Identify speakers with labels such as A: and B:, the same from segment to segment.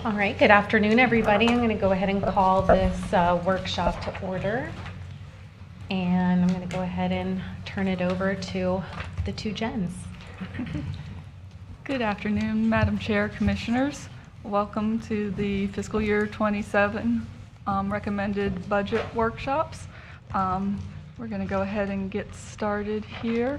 A: All right, good afternoon, everybody. I'm going to go ahead and call this workshop to order. And I'm going to go ahead and turn it over to the two Jens.
B: Good afternoon, Madam Chair, Commissioners. Welcome to the fiscal year 27 recommended budget workshops. We're going to go ahead and get started here.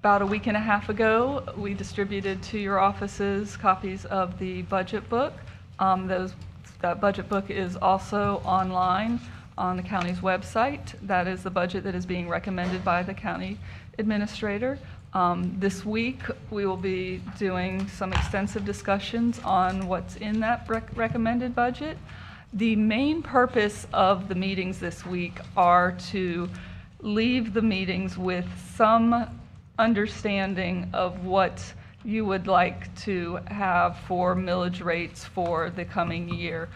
B: About a week and a half ago, we distributed to your offices copies of the budget book. That budget book is also online on the county's website. That is the budget that is being recommended by the county administrator. This week, we will be doing some extensive discussions on what's in that recommended budget. The main purpose of the meetings this week are to leave the meetings with some understanding of what you would like to have for millage rates for the coming year.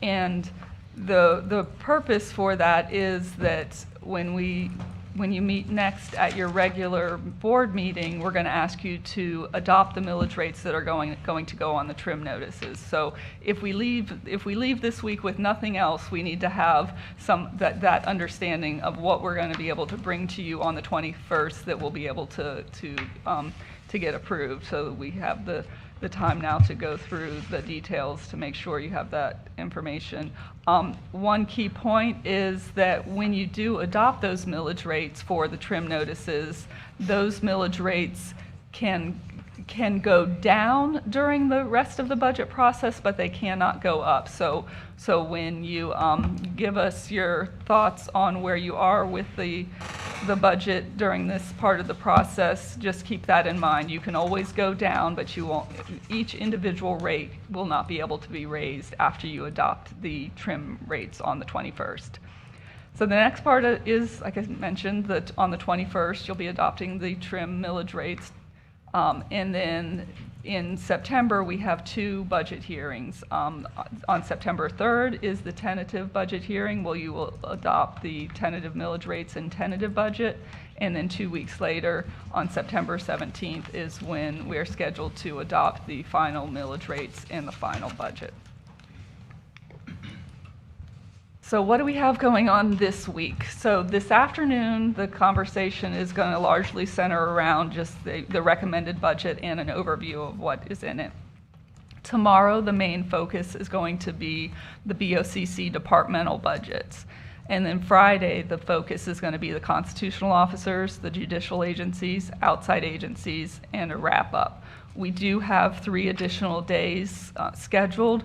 B: And the purpose for that is that when you meet next at your regular board meeting, we're going to ask you to adopt the millage rates that are going to go on the trim notices. So if we leave this week with nothing else, we need to have that understanding of what we're going to be able to bring to you on the 21st that we'll be able to get approved. So we have the time now to go through the details to make sure you have that information. One key point is that when you do adopt those millage rates for the trim notices, those millage rates can go down during the rest of the budget process, but they cannot go up. So when you give us your thoughts on where you are with the budget during this part of the process, just keep that in mind. You can always go down, but you won't. Each individual rate will not be able to be raised after you adopt the trim rates on the 21st. So the next part is, like I mentioned, that on the 21st you'll be adopting the trim millage rates. And then in September, we have two budget hearings. On September 3rd is the tentative budget hearing, where you will adopt the tentative millage rates and tentative budget. And then 2 weeks later, on September 17th, is when we're scheduled to adopt the final millage rates and the final budget. So what do we have going on this week? So this afternoon, the conversation is going to largely center around just the recommended budget and an overview of what is in it. Tomorrow, the main focus is going to be the BOCC departmental budgets. And then Friday, the focus is going to be the constitutional officers, the judicial agencies, outside agencies, and a wrap-up. We do have 3 additional days scheduled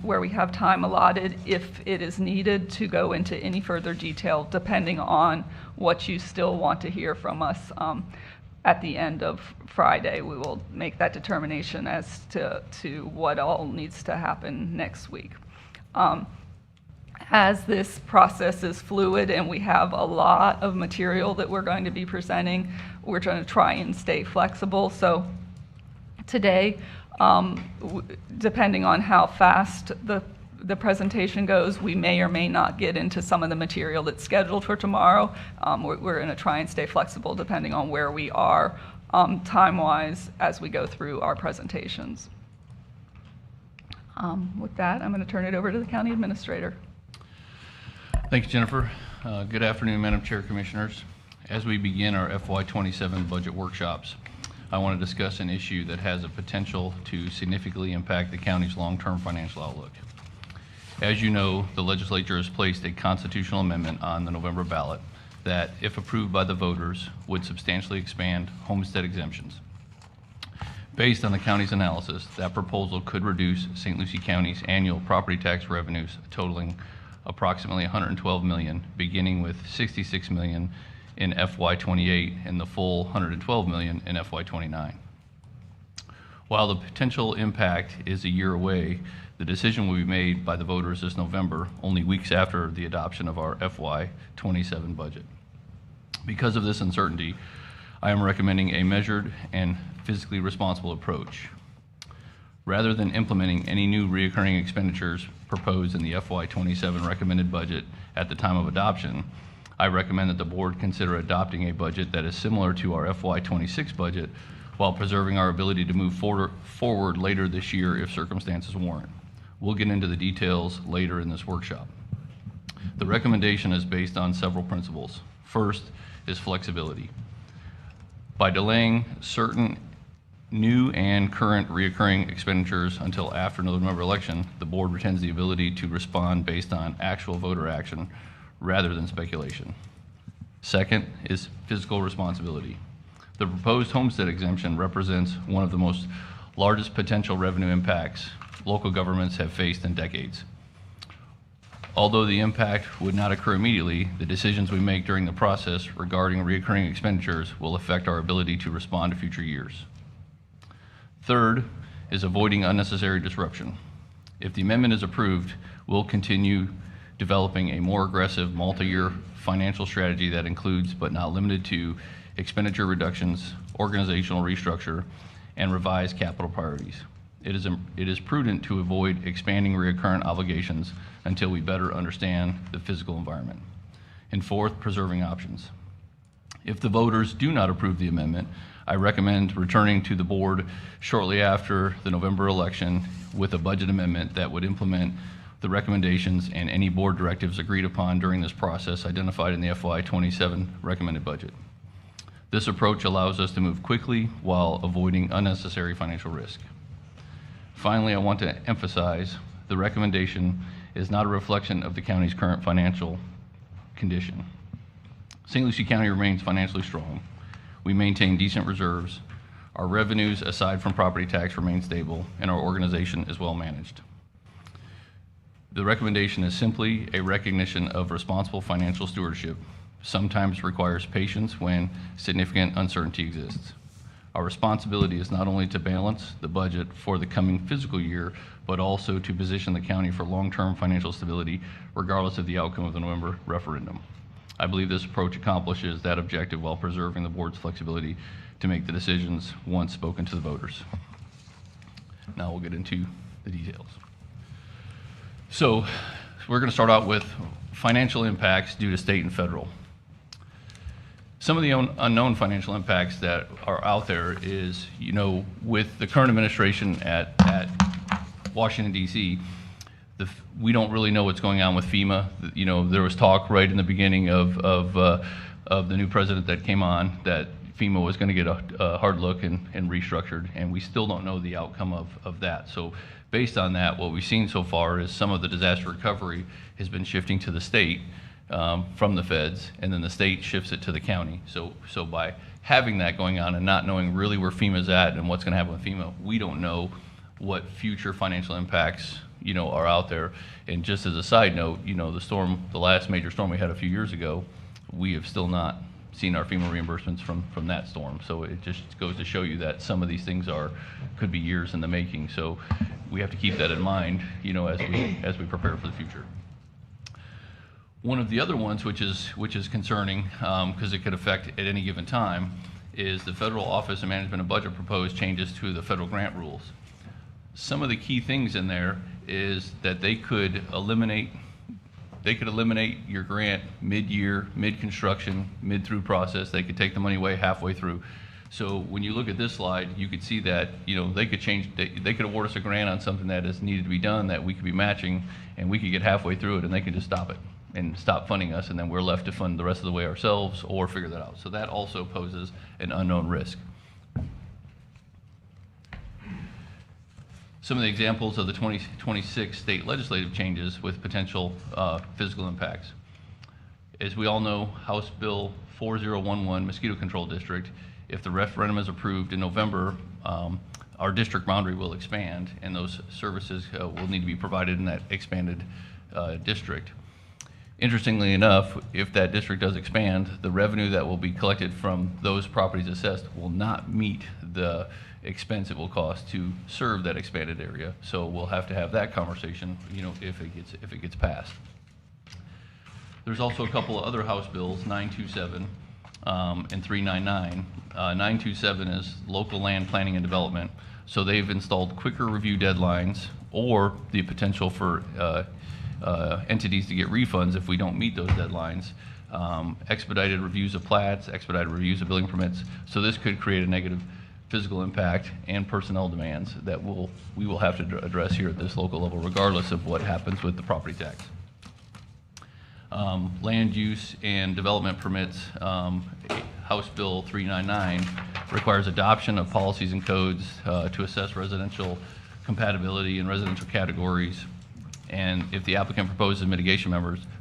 B: where we have time allotted if it is needed to go into any further detail, depending on what you still want to hear from us. At the end of Friday, we will make that determination as to what all needs to happen next week. As this process is fluid and we have a lot of material that we're going to be presenting, we're going to try and stay flexible. So today, depending on how fast the presentation goes, we may or may not get into some of the material that's scheduled for tomorrow. We're going to try and stay flexible depending on where we are time-wise as we go through our presentations. With that, I'm going to turn it over to the County Administrator.
C: Thank you, Jennifer. Good afternoon, Madam Chair, Commissioners. As we begin our FY27 budget workshops, I want to discuss an issue that has a potential to significantly impact the county's long-term financial outlook. As you know, the legislature has placed a constitutional amendment on the November ballot that, if approved by the voters, would substantially expand homestead exemptions. Based on the county's analysis, that proposal could reduce St. Lucie County's annual property tax revenues totaling approximately $112 million, beginning with $66 million in FY28 and the full $112 million in FY29. While the potential impact is a year away, the decision will be made by the voters this November, only weeks after the adoption of our FY27 budget. Because of this uncertainty, I am recommending a measured and fiscally responsible approach. Rather than implementing any new recurring expenditures proposed in the FY27 recommended budget at the time of adoption, I recommend that the board consider adopting a budget that is similar to our FY26 budget while preserving our ability to move forward later this year if circumstances warrant. We'll get into the details later in this workshop. The recommendation is based on several principles. First is flexibility. By delaying certain new and current reoccurring expenditures until after the November election, the board retains the ability to respond based on actual voter action rather than speculation. Second is fiscal responsibility. The proposed homestead exemption represents one of the most largest potential revenue impacts local governments have faced in decades. Although the impact would not occur immediately, the decisions we make during the process regarding recurring expenditures will affect our ability to respond to future years. Third is avoiding unnecessary disruption. If the amendment is approved, we'll continue developing a more aggressive multi-year financial strategy that includes, but not limited to, expenditure reductions, organizational restructure, and revised capital priorities. It is prudent to avoid expanding recurrent obligations until we better understand the physical environment. And fourth, preserving options. If the voters do not approve the amendment, I recommend returning to the board shortly after the November election with a budget amendment that would implement the recommendations and any board directives agreed upon during this process identified in the FY27 recommended budget. This approach allows us to move quickly while avoiding unnecessary financial risk. Finally, I want to emphasize the recommendation is not a reflection of the county's current financial condition. St. Lucie County remains financially strong. We maintain decent reserves. Our revenues, aside from property tax, remain stable, and our organization is well managed. The recommendation is simply a recognition of responsible financial stewardship. Sometimes requires patience when significant uncertainty exists. Our responsibility is not only to balance the budget for the coming fiscal year, but also to position the county for long-term financial stability, regardless of the outcome of the November referendum. I believe this approach accomplishes that objective while preserving the board's flexibility to make the decisions once spoken to the voters. Now we'll get into the details. So we're going to start out with financial impacts due to state and federal. Some of the unknown financial impacts that are out there is, with the current administration at Washington, D.C., we don't really know what's going on with FEMA. There was talk right in the beginning of the new president that came on that FEMA was going to get a hard look and restructured, and we still don't know the outcome of that. So based on that, what we've seen so far is some of the disaster recovery has been shifting to the state from the feds, and then the state shifts it to the county. So by having that going on and not knowing really where FEMA's at and what's going to happen with FEMA, we don't know what future financial impacts are out there. And just as a side note, the last major storm we had a few years ago, we have still not seen our FEMA reimbursements from that storm. So it just goes to show you that some of these things could be years in the making. So we have to keep that in mind, as we prepare for the future. One of the other ones, which is concerning, because it could affect at any given time, is the Federal Office of Management and Budget proposed changes to the federal grant rules. Some of the key things in there is that they could eliminate your grant mid-year, mid-construction, mid-through process. They could take the money away halfway through. So when you look at this slide, you could see that they could award us a grant on something that is needed to be done that we could be matching, and we could get halfway through it, and they could just stop it and stop funding us, and then we're left to fund the rest of the way ourselves or figure that out. So that also poses an unknown risk. Some of the examples of the 2026 state legislative changes with potential physical impacts. As we all know, House Bill 4011, Mosquito Control District, if the referendum is approved in November, our district boundary will expand, and those services will need to be provided in that expanded district. Interestingly enough, if that district does expand, the revenue that will be collected from those properties assessed will not meet the expense it will cost to serve that expanded area. So we'll have to have that conversation, if it gets passed. There's also a couple of other House bills, 927 and 399. 927 is local land planning and development. So they've installed quicker review deadlines or the potential for entities to get refunds if we don't meet those deadlines, expedited reviews of plats, expedited reviews of building permits. So this could create a negative physical impact, and personnel demands that we will have to address here at this local level, regardless of what happens with the property tax. Land use and development permits, House Bill 399 requires adoption of policies and codes to assess residential compatibility in residential categories. And if the applicant proposes mitigation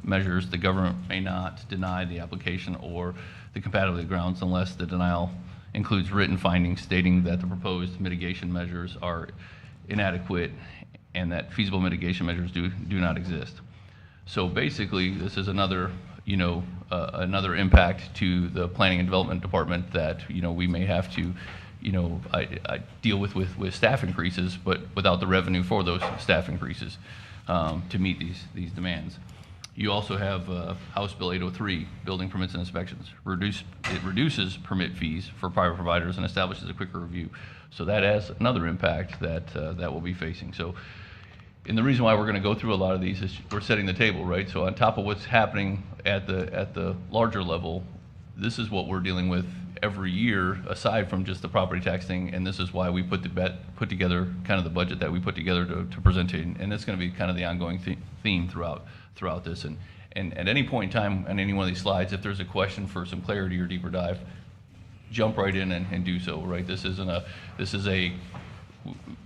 C: measures, the government may not deny the application or the compatibility grounds unless the denial includes written findings stating that the proposed mitigation measures are inadequate and that feasible mitigation measures do not exist. So basically, this is another, another impact to the Planning and Development Department that, we may have to, I deal with staff increases, but without the revenue for those staff increases to meet these demands. You also have House Bill 803, building permits and inspections. It reduces permit fees for private providers and establishes a quicker review. So that has another impact that we'll be facing. So, and the reason why we're going to go through a lot of these is we're setting the table, right? So on top of what's happening at the larger level, this is what we're dealing with every year, aside from just the property tax thing, and this is why we put together kind of the budget that we put together to present to you. And it's going to be kind of the ongoing theme throughout this. And at any point in time on any one of these slides, if there's a question for some clarity or deeper dive, jump right in and do so, right? This is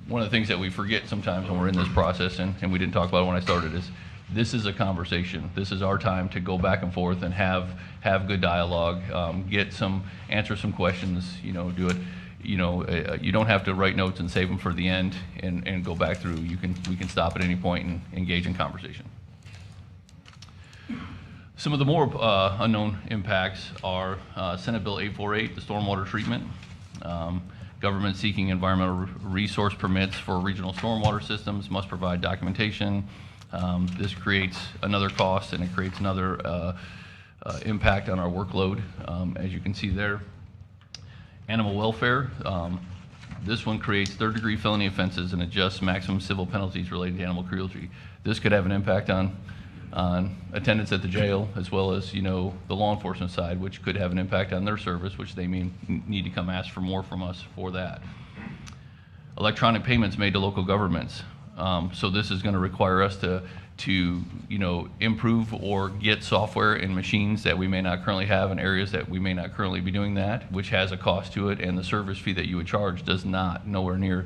C: one of the things that we forget sometimes when we're in this process, and we didn't talk about it when I started, is this is a conversation. This is our time to go back and forth and have good dialogue, answer some questions, do it. You don't have to write notes and save them for the end and go back through. We can stop at any point and engage in conversation. Some of the more unknown impacts are Senate Bill 848, the stormwater treatment. Government seeking environmental resource permits for regional stormwater systems must provide documentation. This creates another cost and it creates another impact on our workload, as you can see there. Animal welfare, this one creates third-degree felony offenses and adjusts maximum civil penalties related to animal cruelty. This could have an impact on attendance at the jail, as well as the law enforcement side, which could have an impact on their service, which they may need to come ask for more from us for that. Electronic payments made to local governments. So this is going to require us to improve or get software and machines that we may not currently have in areas that we may not currently be doing that, which has a cost to it, and the service fee that you would charge does not nowhere near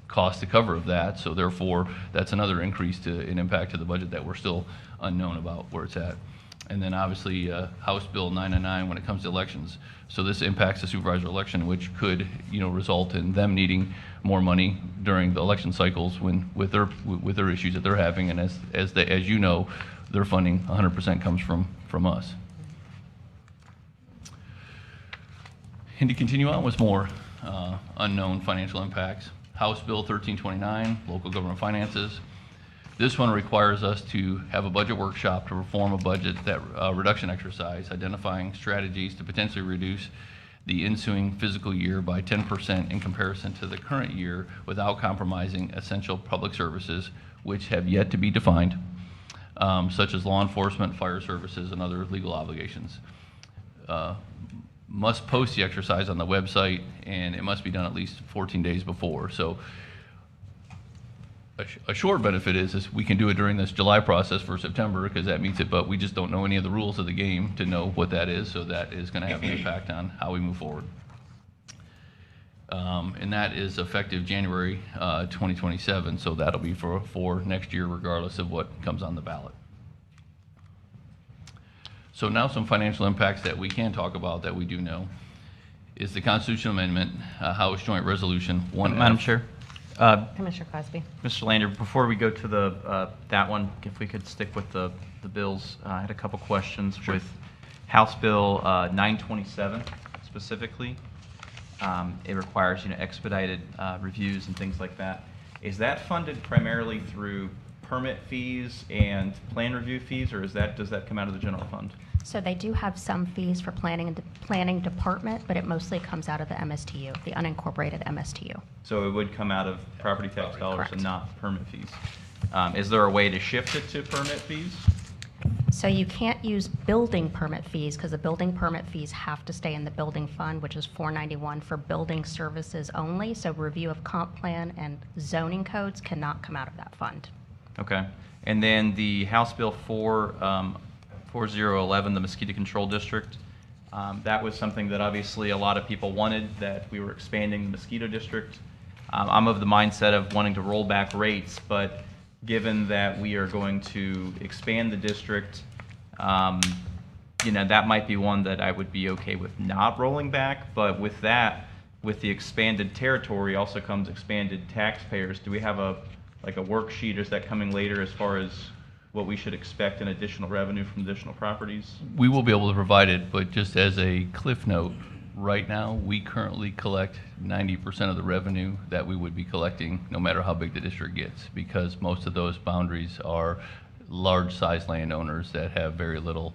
C: cost to cover of that. So therefore, that's another increase to an impact to the budget that we're still unknown about where it's at. And then obviously House Bill 999 when it comes to elections. So this impacts the supervisor election, which could result in them needing more money during the election cycles with their issues that they're having. And as their funding 100% comes from us. And to continue on with more unknown financial impacts, House Bill 1329, local government finances. This one requires us to have a budget workshop to perform a budget reduction exercise, identifying strategies to potentially reduce the ensuing fiscal year by 10% in comparison to the current year without compromising essential public services, which have yet to be defined, such as law enforcement, fire services, and other legal obligations. Must post the exercise on the website, and it must be done at least 14 days before. So a short benefit is we can do it during this July process for September because that meets it, but we just don't know any of the rules of the game to know what that is, so that is going to have an impact on how we move forward. And that is effective January 2027, so that'll be for next year regardless of what comes on the ballot. So now some financial impacts that we can talk about that we do know is the Constitutional Amendment, House Joint Resolution 1F.
D: Madam Chair.
A: Commissioner Cosby.
D: Mr. Lander, before we go to that one, if we could stick with the bills, I had a couple questions.
C: Sure.
D: With House Bill 927 specifically. It requires expedited reviews and things like that. Is that funded primarily through permit fees and plan review fees, or does that come out of the general fund?
E: So they do have some fees for planning department, but it mostly comes out of the MSTU, the unincorporated MSTU.
D: So it would come out of property tax dollars
E: Correct.
D: and not permit fees. Is there a way to shift it to permit fees?
E: So you can't use building permit fees because the building permit fees have to stay in the building fund, which is 491 for building services only. So review of comp plan and zoning codes cannot come out of that fund.
D: Okay. And then the House Bill 4011, the mosquito control district, that was something that obviously a lot of people wanted, that we were expanding the mosquito district. I'm of the mindset of wanting to roll back rates, but given that we are going to expand the district, that might be one that I would be okay with not rolling back. But with that, with the expanded territory also comes expanded taxpayers. Do we have a worksheet, or is that coming later as far as what we should expect in additional revenue from additional properties?
C: We will be able to provide it, but just as a cliff note, right now, we currently collect 90% of the revenue that we would be collecting, no matter how big the district gets, because most of those boundaries are large-sized landowners that have very little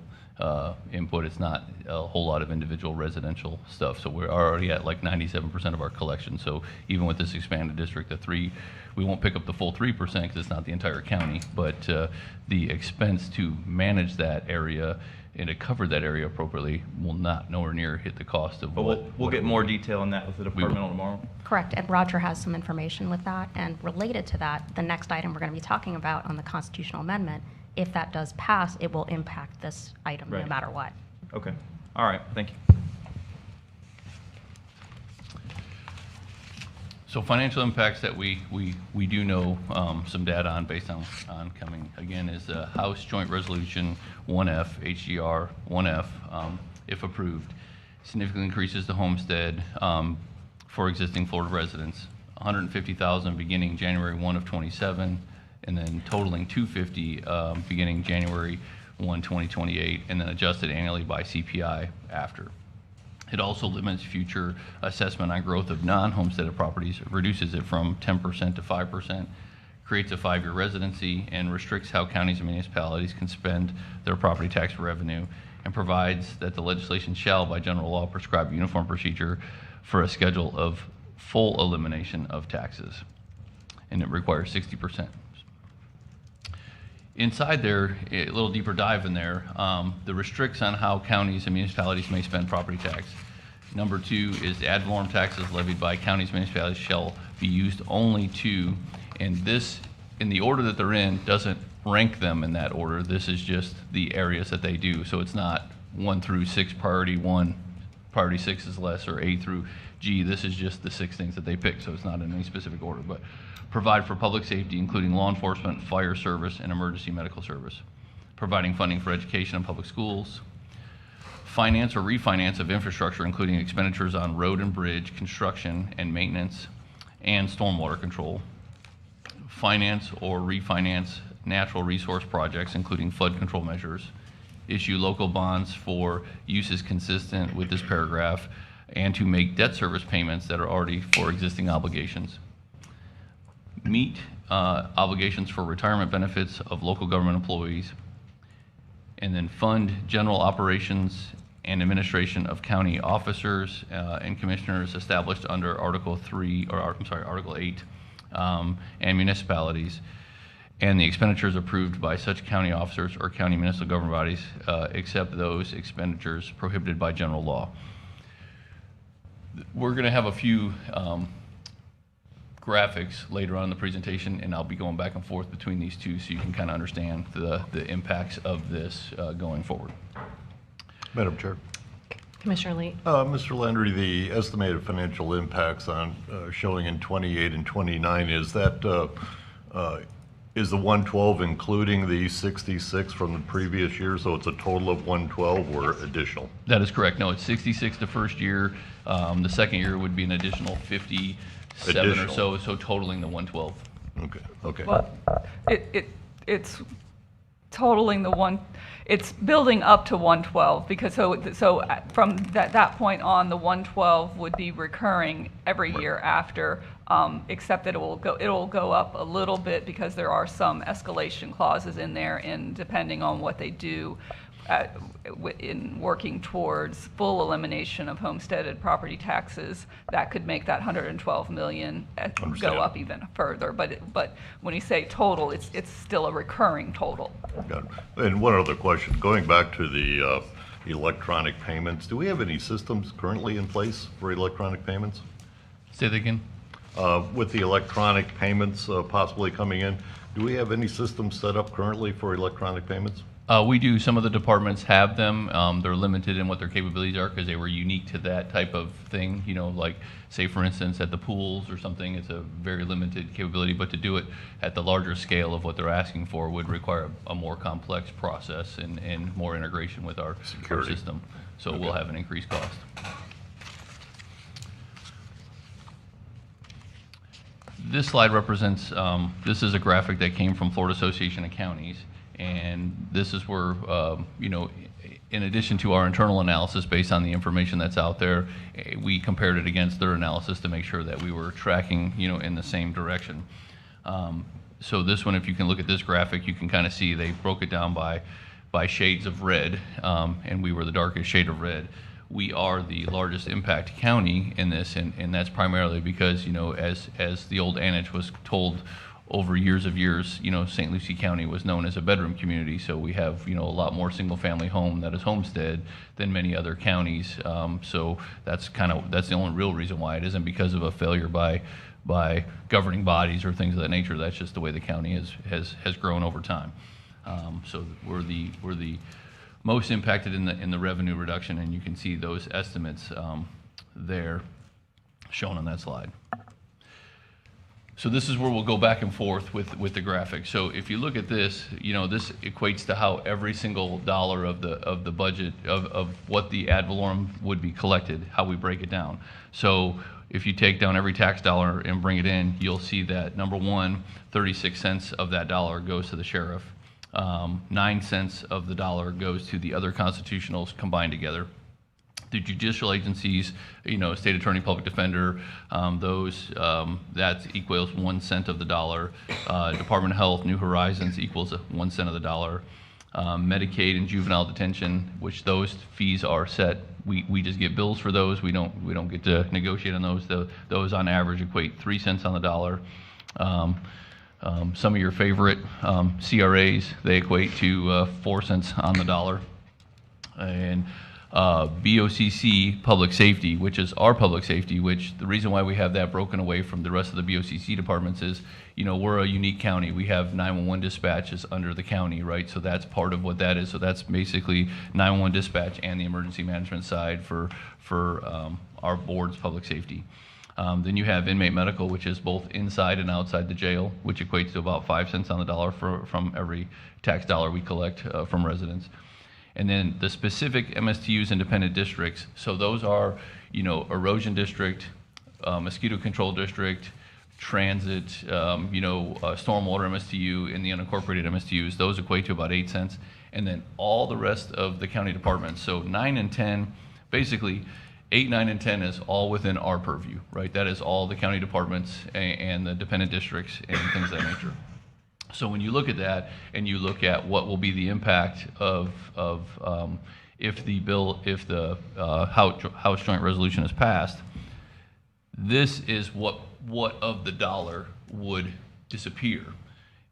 C: input. It's not a whole lot of individual residential stuff. So we're already at like 97% of our collection. So even with this expanded district, we won't pick up the full 3% because it's not the entire county, but the expense to manage that area and to cover that area appropriately will not nowhere near hit the cost of
D: But
C: what.
D: we'll get more detail on that with the departmental tomorrow.
E: Correct, and Roger has some information with that. And related to that, the next item we're going to be talking about on the constitutional amendment, if that does pass, it will impact this item no
D: Right.
E: matter what.
D: Okay. All right. Thank you.
C: So financial impacts that we do know some data on based on coming, again, is House Joint Resolution 1F, HGR 1F, if approved, significantly increases the homestead for existing Florida residents, $150,000 beginning January 1 of 27, and then totaling $250 beginning January 1, 2028, and then adjusted annually by CPI after. It also limits future assessment on growth of non-homesteaded properties, reduces it from 10% to 5%, creates a 5-year residency, and restricts how counties and municipalities can spend their property tax revenue, and provides that the legislation shall, by general law, prescribe uniform procedure for a schedule of full elimination of taxes. And it requires 60%. Inside there, a little deeper dive in there, the restricts on how counties and municipalities may spend property tax. Number 2 is ad valorem taxes levied by counties and municipalities shall be used only to, and this, in the order that they're in, doesn't rank them in that order. This is just the areas that they do. So it's not 1 through 6, priority 1, priority 6 is less, or A through G. This is just the 6 things that they pick, so it's not in any specific order. But provide for public safety, including law enforcement, fire service, and emergency medical service. Providing funding for education and public schools. Finance or refinance of infrastructure, including expenditures on road and bridge, construction and maintenance, and stormwater control. Finance or refinance natural resource projects, including flood control measures. Issue local bonds for uses consistent with this paragraph, and to make debt service payments that are already for existing obligations. Meet obligations for retirement benefits of local government employees, and then fund general operations and administration of county officers and commissioners established under Article 8, and municipalities, and the expenditures approved by such county officers or county municipal government bodies, except those expenditures prohibited by general law. We're going to have a few graphics later on in the presentation, and I'll be going back and forth between these two so you can kind of understand the impacts of this going forward.
F: Madam Chair.
A: Commissioner Lee.
F: Mr. Landry, the estimated financial impacts on showing in 28 and 29, is that is the 112 including the 66 from the previous year? So it's a total of 112 or additional?
C: That is correct. No, it's 66 the first year. The second year would be an additional 57 or so totaling the 112.
F: Okay.
B: Well, it's totaling it's building up to 112, because so from that point on, the 112 would be recurring every year after, except that it'll go up a little bit because there are some escalation clauses in there, and depending on what they do in working towards full elimination of homesteaded property taxes, that could make that 112 million go
F: Understand.
B: up even further. But when you say total, it's still a recurring total.
F: Got it. And one other question, going back to the electronic payments, do we have any systems currently in place for electronic payments?
C: Say that again?
F: With the electronic payments possibly coming in, do we have any systems set up currently for electronic payments?
C: We do. Some of the departments have them. They're limited in what their capabilities are because they were unique to that type of thing. You know, like say for instance at the pools or something, it's a very limited capability. But to do it at the larger scale of what they're asking for would require a more complex process and more integration with our
F: Security.
C: system. So
F: Okay.
C: we'll have an increased cost. This slide represents, this is a graphic that came from Florida Association of Counties. And this is where, you know, in addition to our internal analysis based on the information that's out there, we compared it against their analysis to make sure that we were tracking, you know, in the same direction. So this one, if you can look at this graphic, you can kind of see they broke it down by shades of red, and we were the darkest shade of red. We are the largest impact county in this, and that's primarily because, you know, as the old adage was told over years of years, you know, St. Lucie County was known as a bedroom community, so we have, you know, a lot more single-family home that is homestead than many other counties. So that's the only real reason why. It isn't because of a failure by governing bodies or things of that nature. That's just the way the county has grown over time. So we're the most impacted in the revenue reduction, and you can see those estimates there shown on that slide. So this is where we'll go back and forth with the graphic. So if you look at this, you know, this equates to how every single dollar of the budget of what the ad valorem would be collected, how we break it down. So if you take down every tax dollar and bring it in, you'll see that number one, 36 cents of that dollar goes to the sheriff. 9 cents of the dollar goes to the other constitutionals combined together. The judicial agencies, you know, state attorney, public defender, that equals 1 cent of the dollar. Department of Health, New Horizons equals 1 cent of the dollar. Medicaid and juvenile detention, which those fees are set. We just get bills for those. We don't get to negotiate on those. Those on average equate 3 cents on the dollar. Some of your favorite CRAs, they equate to 4 cents on the dollar. And BOCC public safety, which is our public safety, which the reason why we have that broken away from the rest of the BOCC departments is, you know, we're a unique county. We have 911 dispatches under the county, right? So that's part of what that is. So that's basically 911 dispatch and the emergency management side for our board's public safety. Then you have inmate medical, which is both inside and outside the jail, which equates to about 5 cents on the dollar from every tax dollar we collect from residents. And then the specific MSTUs, independent districts, so those are, you know, erosion district, mosquito control district, transit, stormwater MSTU, and the unincorporated MSTUs. Those equate to about 8 cents. And then all the rest of the county departments, so 9 and 10, basically 8, 9, and 10 is all within our purview, right? That is all the county departments and the dependent districts and things of that nature. So when you look at that and you look at what will be the impact of if the House Joint Resolution is passed, this is what of the dollar would disappear.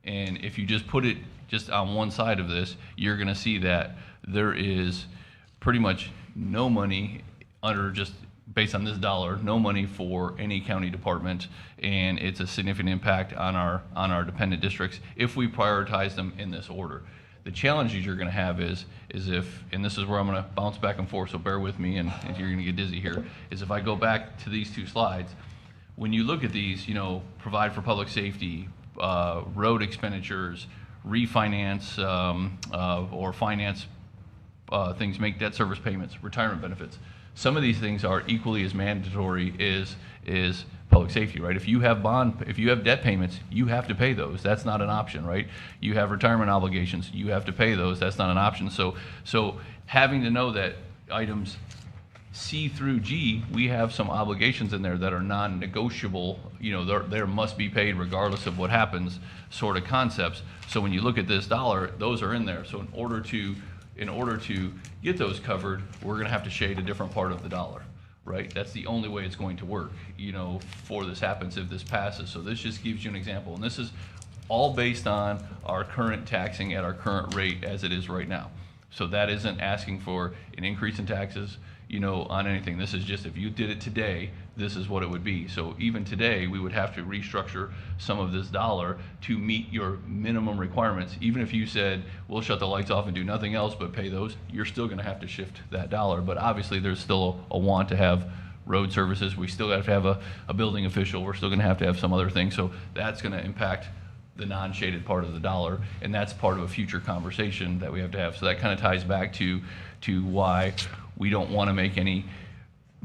C: And if you just put it just on one side of this, you're going to see that there is pretty much no money under just based on this dollar, no money for any county department, and it's a significant impact on our dependent districts if we prioritize them in this order. The challenges you're going to have is if, and this is where I'm going to bounce back and forth, so bear with me, and you're going to get dizzy here, is if I go back to these two slides, when you look at these, you know, provide for public safety, road expenditures, refinance or finance things, make debt service payments, retirement benefits. Some of these things are equally as mandatory as public safety, right? If you have debt payments, you have to pay those. That's not an option, right? You have retirement obligations, you have to pay those. That's not an option. So having to know that items C through G, we have some obligations in there that are non-negotiable. You know, there must be paid regardless of what happens, sort of concepts. So when you look at this dollar, those are in there. So in order to in order to get those covered, we're gonna have to shade a different part of the dollar, right? That's the only way it's going to work, for this happens, if this passes. So this just gives you an example, and this is all based on our current taxing at our current rate as it is right now. So that isn't asking for an increase in taxes, on anything. This is just, if you did it today, this is what it would be. So even today, we would have to restructure some of this dollar to meet your minimum requirements. Even if you said, we'll shut the lights off and do nothing else but pay those, you're still gonna have to shift that dollar. But obviously, there's still a want to have road services. We still have to have a building official. We're still gonna have to have some other things. So that's gonna impact the non-shaded part of the dollar, and that's part of a future conversation that we have to have. So that kind of ties back to why we don't want to make any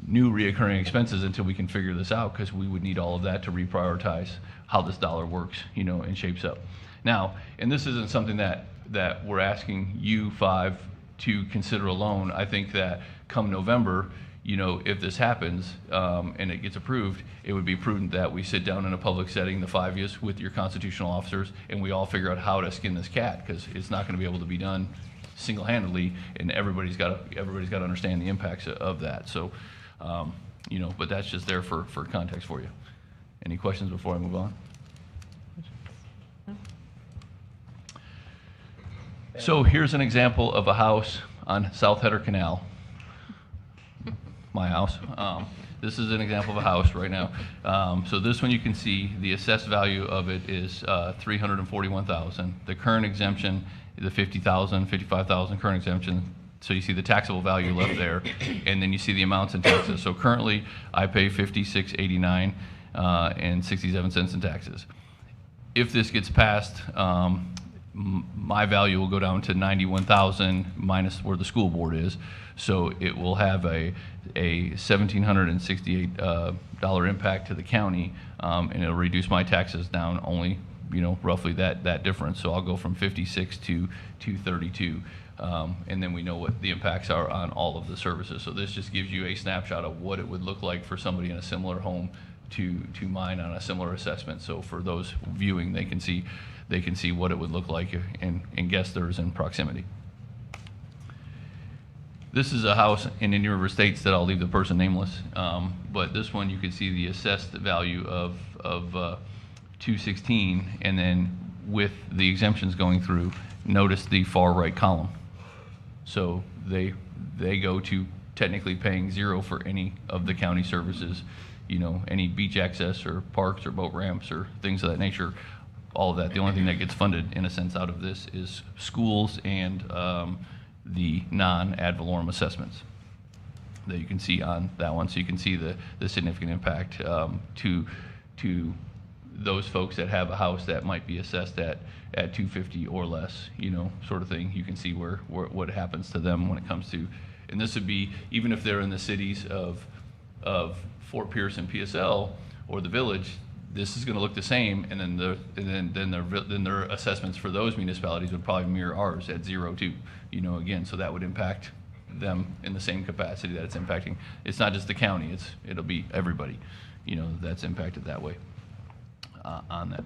C: new reoccurring expenses until we can figure this out, because we would need all of that to reprioritize how this dollar works, and shapes up. Now, and this isn't something that we're asking you five to consider alone. I think that come November, if this happens and it gets approved, it would be prudent that we sit down in a public setting, the 5 years, with your constitutional officers, and we all figure out how to skin this cat, because it's not going to be able to be done single-handedly, and everybody's got to understand the impacts of that. So, but that's just there for context for you. Any questions before I move on? So here's an example of a house on South Header Canal. My house. This is an example of a house right now. So this one, you can see the assessed value of it is $341,000. The current exemption, the $50,000, $55,000 current exemption. So you see the taxable value left there, and then you see the amounts in taxes. So currently, I pay $56.89 and 67 cents in taxes. If this gets passed, my value will go down to $91,000 minus where the school board is. So it will have a $1,768 impact to the county, and it'll reduce my taxes down only, roughly that difference. So I'll go from 56 to 232, and then we know what the impacts are on all of the services. So this just gives you a snapshot of what it would look like for somebody in a similar home to mine on a similar assessment. So for those viewing, they can see what it would look like and guess theirs in proximity. This is a house in Indian River Estates that I'll leave the person nameless, but this one you can see the assessed value of 216, and then with the exemptions going through, notice the far right column. So they go to technically paying zero for any of the county services, any beach access or parks or boat ramps or things of that nature. All of that. The only thing that gets funded, in a sense, out of this is schools and the non-ad valorem assessments that you can see on that one. So you can see the significant impact to those folks that have a house that might be assessed at 250 or less, sort of thing. You can see what happens to them when it comes to, and this would be even if they're in the cities of Fort Pierce and PSL or the Village. This is going to look the same, and then their assessments for those municipalities would probably mirror ours at 0 too. Again, so that would impact them in the same capacity that it's impacting. It's not just the county; it'll be everybody, that's impacted that way on that.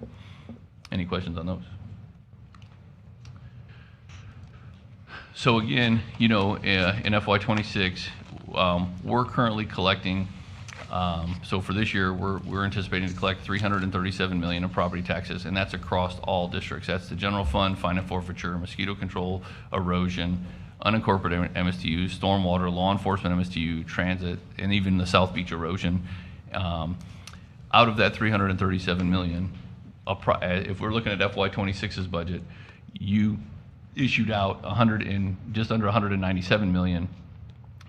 C: Any questions on those? So again, in FY26, we're currently collecting. So for this year, we're anticipating to collect $337 million in property taxes, and that's across all districts. That's the general fund, fine and forfeiture, mosquito control, erosion, unincorporated MSTU, stormwater, law enforcement MSTU, transit, and even the South Beach erosion. Out of that $337 million, if we're looking at FY26's budget, you issued out just under $197 million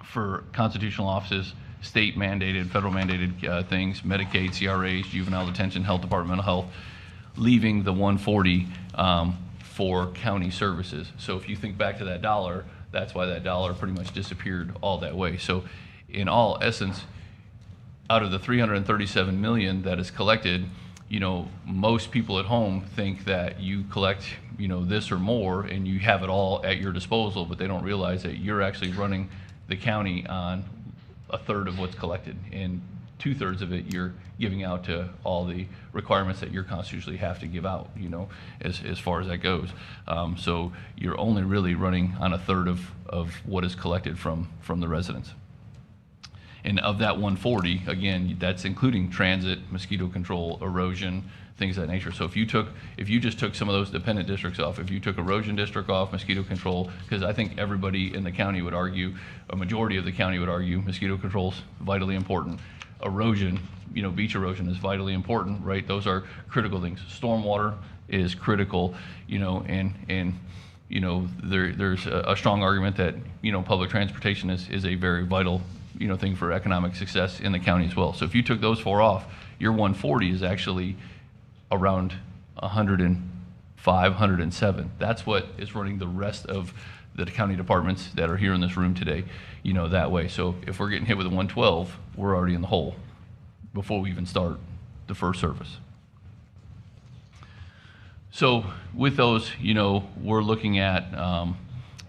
C: for constitutional offices, state mandated, federal mandated things, Medicaid, CRAs, juvenile detention, health department, mental health, leaving the 140 for county services. So if you think back to that dollar, that's why that dollar pretty much disappeared all that way. So in all essence, out of the $337 million that is collected, most people at home think that you collect, this or more, and you have it all at your disposal, but they don't realize that you're actually running the county on a third of what's collected. And 2/3 of it you're giving out to all the requirements that you're constitutionally have to give out, as far as that goes. So you're only really running on 1/3 of what is collected from the residents. And of that 140, again, that's including transit, mosquito control, erosion, things of that nature. So if you just took some of those dependent districts off, if you took erosion district off, mosquito control, because I think everybody in the county would argue, a majority of the county would argue, mosquito control's vitally important. Erosion, beach erosion is vitally important, right? Those are critical things. Stormwater is critical, there's a strong argument that, public transportation is a very vital, thing for economic success in the county as well. So if you took those 4 off, your 140 is actually around 105, 107. That's what is running the rest of the county departments that are here in this room today, that way. So if we're getting hit with a 112, we're already in the hole before we even start the first service. So with those, we're looking at,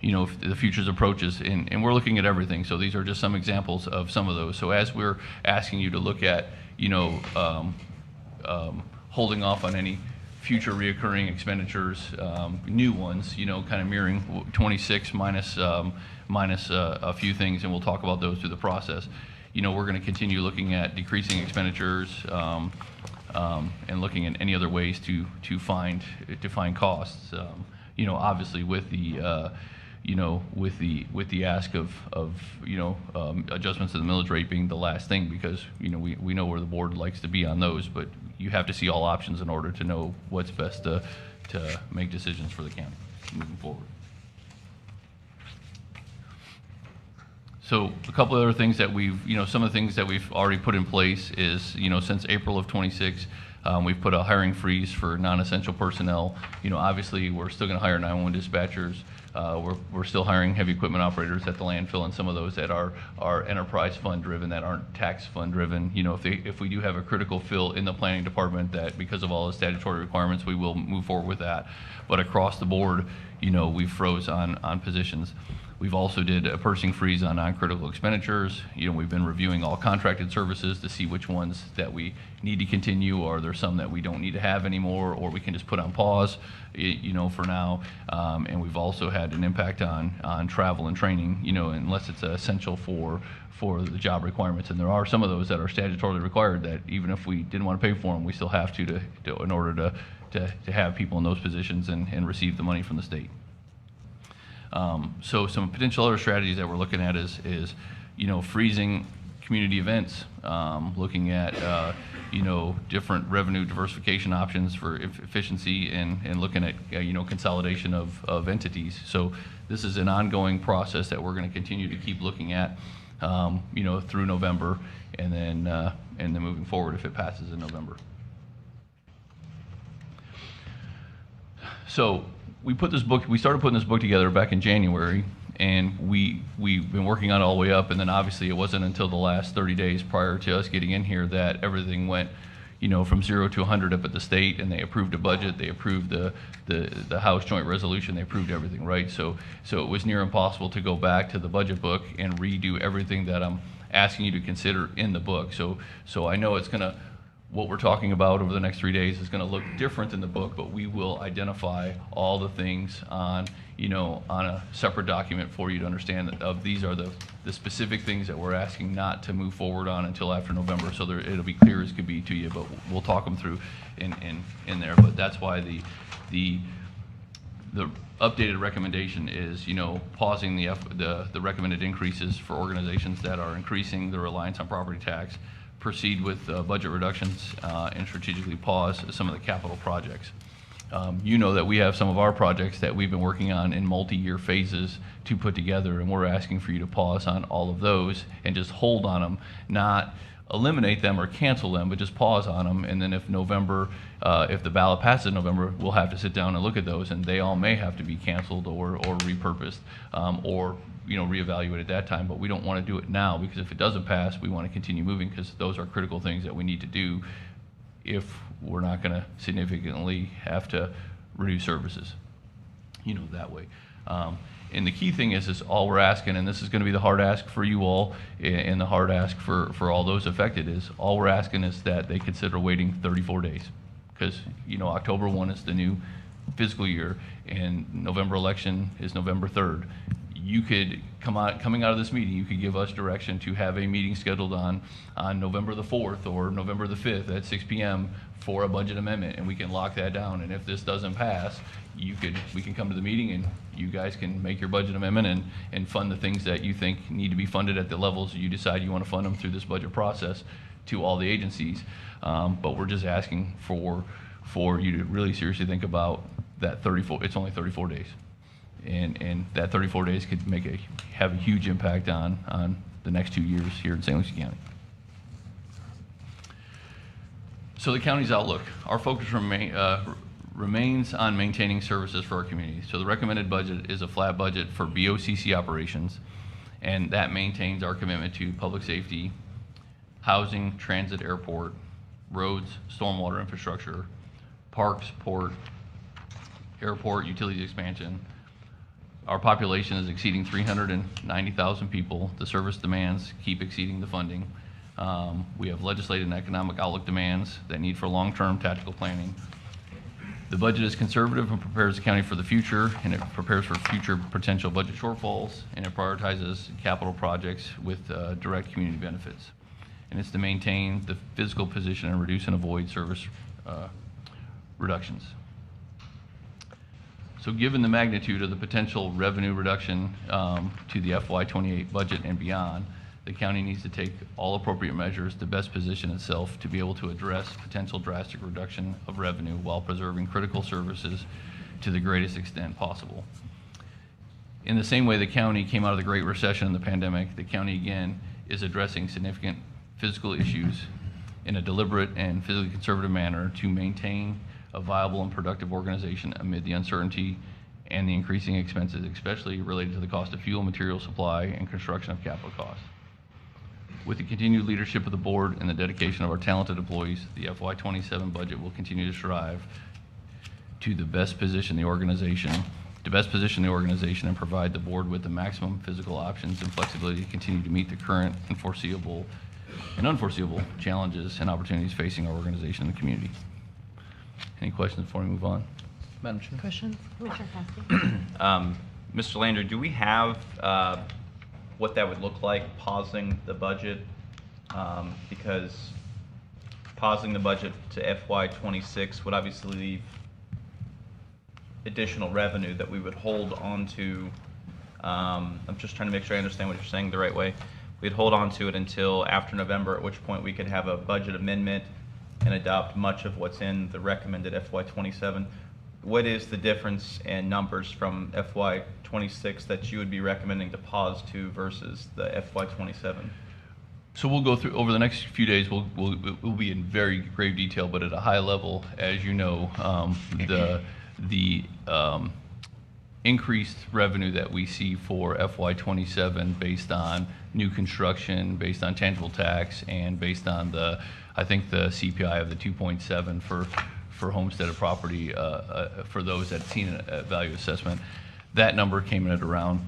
C: the future's approaches, and we're looking at everything. So these are just some examples of some of those. So as we're asking you to look at, holding off on any future reoccurring expenditures, new ones, kind of mirroring 26 minus a few things, and we'll talk about those through the process. We're going to continue looking at decreasing expenditures and looking at any other ways to find costs. Obviously with the with the ask of adjustments to the millage rate being the last thing, because we know where the board likes to be on those, but you have to see all options in order to know what's best to make decisions for the county moving forward. So a couple of other things that some of the things that we've already put in place is, since April of 26, we've put a hiring freeze for non-essential personnel. Obviously we're still going to hire 911 dispatchers. We're still hiring heavy equipment operators at the landfill, and some of those that are enterprise fund driven, that aren't tax fund driven. If we do have a critical fill in the planning department that because of all the statutory requirements, we will move forward with that. But across the board, we've froze on positions. We've also did a purchasing freeze on non-critical expenditures. We've been reviewing all contracted services to see which ones that we need to continue, or there's some that we don't need to have anymore, or we can just put on pause, for now. And we've also had an impact on travel and training, unless it's essential for the job requirements. And there are some of those that are statutorily required that even if we didn't want to pay for them, we still have to in order to have people in those positions and receive the money from the state. So some potential other strategies that we're looking at is freezing community events, looking at different revenue diversification options for efficiency, and looking at consolidation of entities. So this is an ongoing process that we're going to continue to keep looking at through November, and then moving forward if it passes in November. So we started putting this book together back in January, and we've been working on it all the way up, and then obviously it wasn't until the last 30 days prior to us getting in here that everything went from 0 to 100 up at the state, and they approved a budget, they approved the House Joint Resolution, they approved everything, right? So it was near impossible to go back to the budget book and redo everything that I'm asking you to consider in the book. So I know what we're talking about over the next 3 days is going to look different than the book, but we will identify all the things on a separate document for you to understand that these are the specific things that we're asking not to move forward on until after November. So it'll be clear as could be to you, but we'll talk them through in there. But that's why the updated recommendation is, pausing the recommended increases for organizations that are increasing the reliance on property tax, proceed with budget reductions, and strategically pause some of the capital projects. That we have some of our projects that we've been working on in multi-year phases to put together, and we're asking for you to pause on all of those and just hold on them, not eliminate them or cancel them, but just pause on them. And then if the ballot passes in November, we'll have to sit down and look at those, and they all may have to be canceled or repurposed, or reevaluate at that time. But we don't want to do it now, because if it doesn't pass, we want to continue moving, because those are critical things that we need to do if we're not going to significantly have to reduce services, that way. And the key thing is all we're asking, and this is going to be the hard ask for you all, and the hard ask for all those affected, is all we're asking is that they consider waiting 34 days. Because, October 1 is the new fiscal year, and November election is November 3rd. You could coming out of this meeting, you could give us direction to have a meeting scheduled on November the 4th or November the 5th at 6 p.m. for a budget amendment, and we can lock that down. And if this doesn't pass, we can come to the meeting and you guys can make your budget amendment and fund the things that you think need to be funded at the levels you decide you want to fund them through this budget process to all the agencies. But we're just asking for you to really seriously think about that 34. It's only 34 days. And that 34 days could have a huge impact on the next 2 years here in St. Lucie County. So the county's outlook. Our focus remains on maintaining services for our community. So the recommended budget is a flat budget for BOCC operations, and that maintains our commitment to public safety, housing, transit, airport, roads, stormwater infrastructure, parks, port, airport, utilities expansion. Our population is exceeding 390,000 people. The service demands keep exceeding the funding. We have legislative and economic outlook demands that need for long-term tactical planning. The budget is conservative and prepares the county for the future, and it prepares for future potential budget shortfalls, and it prioritizes capital projects with direct community benefits. And it's to maintain the physical position and reduce and avoid service reductions. So given the magnitude of the potential revenue reduction to the FY28 budget and beyond, the county needs to take all appropriate measures to best position itself to be able to address potential drastic reduction of revenue while preserving critical services to the greatest extent possible. In the same way the county came out of the Great Recession and the pandemic, the county again is addressing significant physical issues in a deliberate and physically conservative manner to maintain a viable and productive organization amid the uncertainty and the increasing expenses, especially related to the cost of fuel, material supply, and construction of capital costs. With the continued leadership of the board and the dedication of our talented employees, the FY27 budget will continue to strive to best position the organization and provide the board with the maximum physical options and flexibility to continue to meet the current and foreseeable and unforeseeable challenges and opportunities facing our organization and the community. Any questions before we move on? Madam Chair?
A: Questions? Commissioner Cassidy?
D: Mr. Lander, do we have what that would look like pausing the budget? Because pausing the budget to FY26 would obviously leave additional revenue that we would hold on to. I'm just trying to make sure I understand what you're saying the right way. We'd hold on to it until after November, at which point we could have a budget amendment and adopt much of what's in the recommended FY27. What is the difference in numbers from FY26 that you would be recommending to pause to versus the FY27?
C: So we'll go through, over the next few days, we'll be in very grave detail, but at a high level, as you know, the increased revenue that we see for FY27 based on new construction, based on tangible tax, and based on I think the CPI of the 2.7 for homesteaded property for those that have seen a value assessment. That number came in at around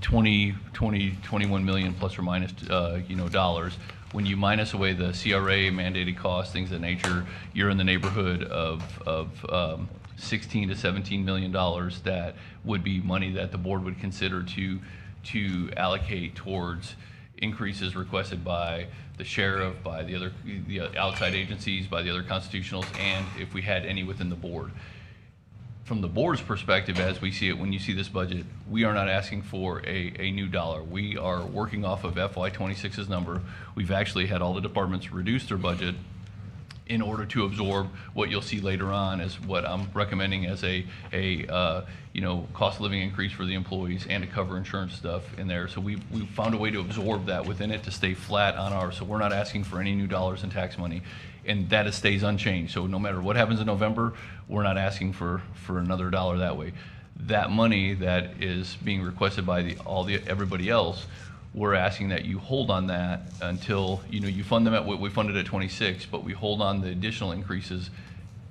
C: 21 million plus or minus dollars. When you minus away the CRA mandated costs, things of that nature, you're in the neighborhood of 16 to 17 million dollars that would be money that the board would consider to allocate towards increases requested by the sheriff, by the outside agencies, by the other constitutionals, and if we had any within the board. From the board's perspective, as we see it, when you see this budget, we are not asking for a new dollar. We are working off of FY26's number. We've actually had all the departments reduce their budget in order to absorb what you'll see later on as what I'm recommending as a cost of living increase for the employees and to cover insurance stuff in there. So we found a way to absorb that within it to stay flat on ours. So we're not asking for any new dollars in tax money, and that stays unchanged. So no matter what happens in November, we're not asking for another dollar that way. That money that is being requested by everybody else, we're asking that you hold on that until you fund them at what we funded at 26, but we hold on the additional increases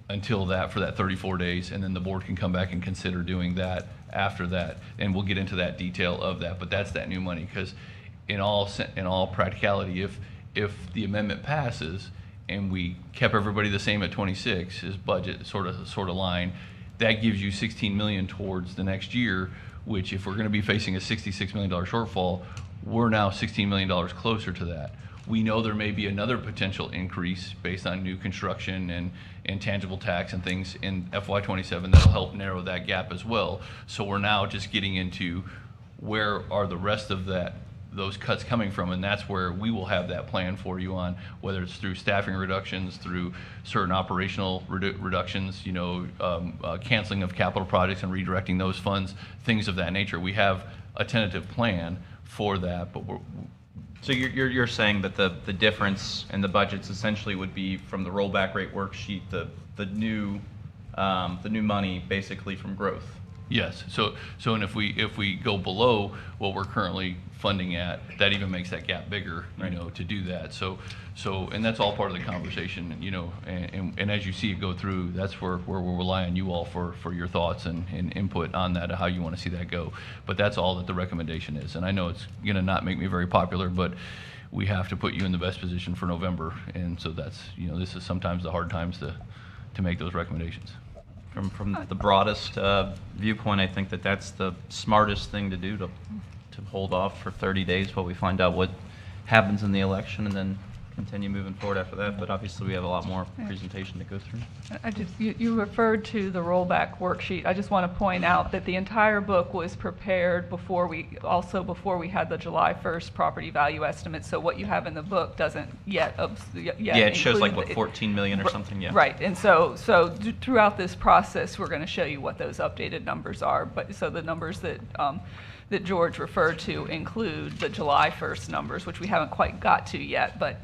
C: until for that 34 days, and then the board can come back and consider doing that after that, and we'll get into that detail of that, but that's that new money, because in all practicality, if the amendment passes and we kept everybody the same at 26, his budget sort of line, that gives you 16 million towards the next year, which if we're going to be facing a $66 million shortfall, we're now $16 million closer to that. We know there may be another potential increase based on new construction and tangible tax and things in FY27 that'll help narrow that gap as well. So we're now just getting into where are the rest of those cuts coming from, and that's where we will have that plan for you on, whether it's through staffing reductions, through certain operational reductions, canceling of capital projects and redirecting those funds, things of that nature. We have a tentative plan for that, but
D: So you're saying that the difference in the budgets essentially would be from the rollback rate worksheet, the new money basically from growth.
C: yes. So and if we go below what we're currently funding at, that even makes that gap bigger, to do that. So and that's all part of the conversation, and as you see it go through, that's where we'll rely on you all for your thoughts and input on that, how you want to see that go. But that's all that the recommendation is. And I know it's going to not make me very popular, but we have to put you in the best position for November. And so that's, this is sometimes the hard times to make those recommendations.
D: From the broadest viewpoint, I think that's the smartest thing to do, to hold off for 30 days while we find out what happens in the election, and then continue moving forward after that. But obviously, we have a lot more presentation to go through.
B: You referred to the rollback worksheet. I just want to point out that the entire book was prepared before we had the July 1st property value estimate. So what you have in the book doesn't yet
D: it shows like what, 14 million or something. Yeah.
B: Right. And so throughout this process, we're going to show you what those updated numbers are. But so the numbers that George referred to include the July 1st numbers, which we haven't quite got to yet, but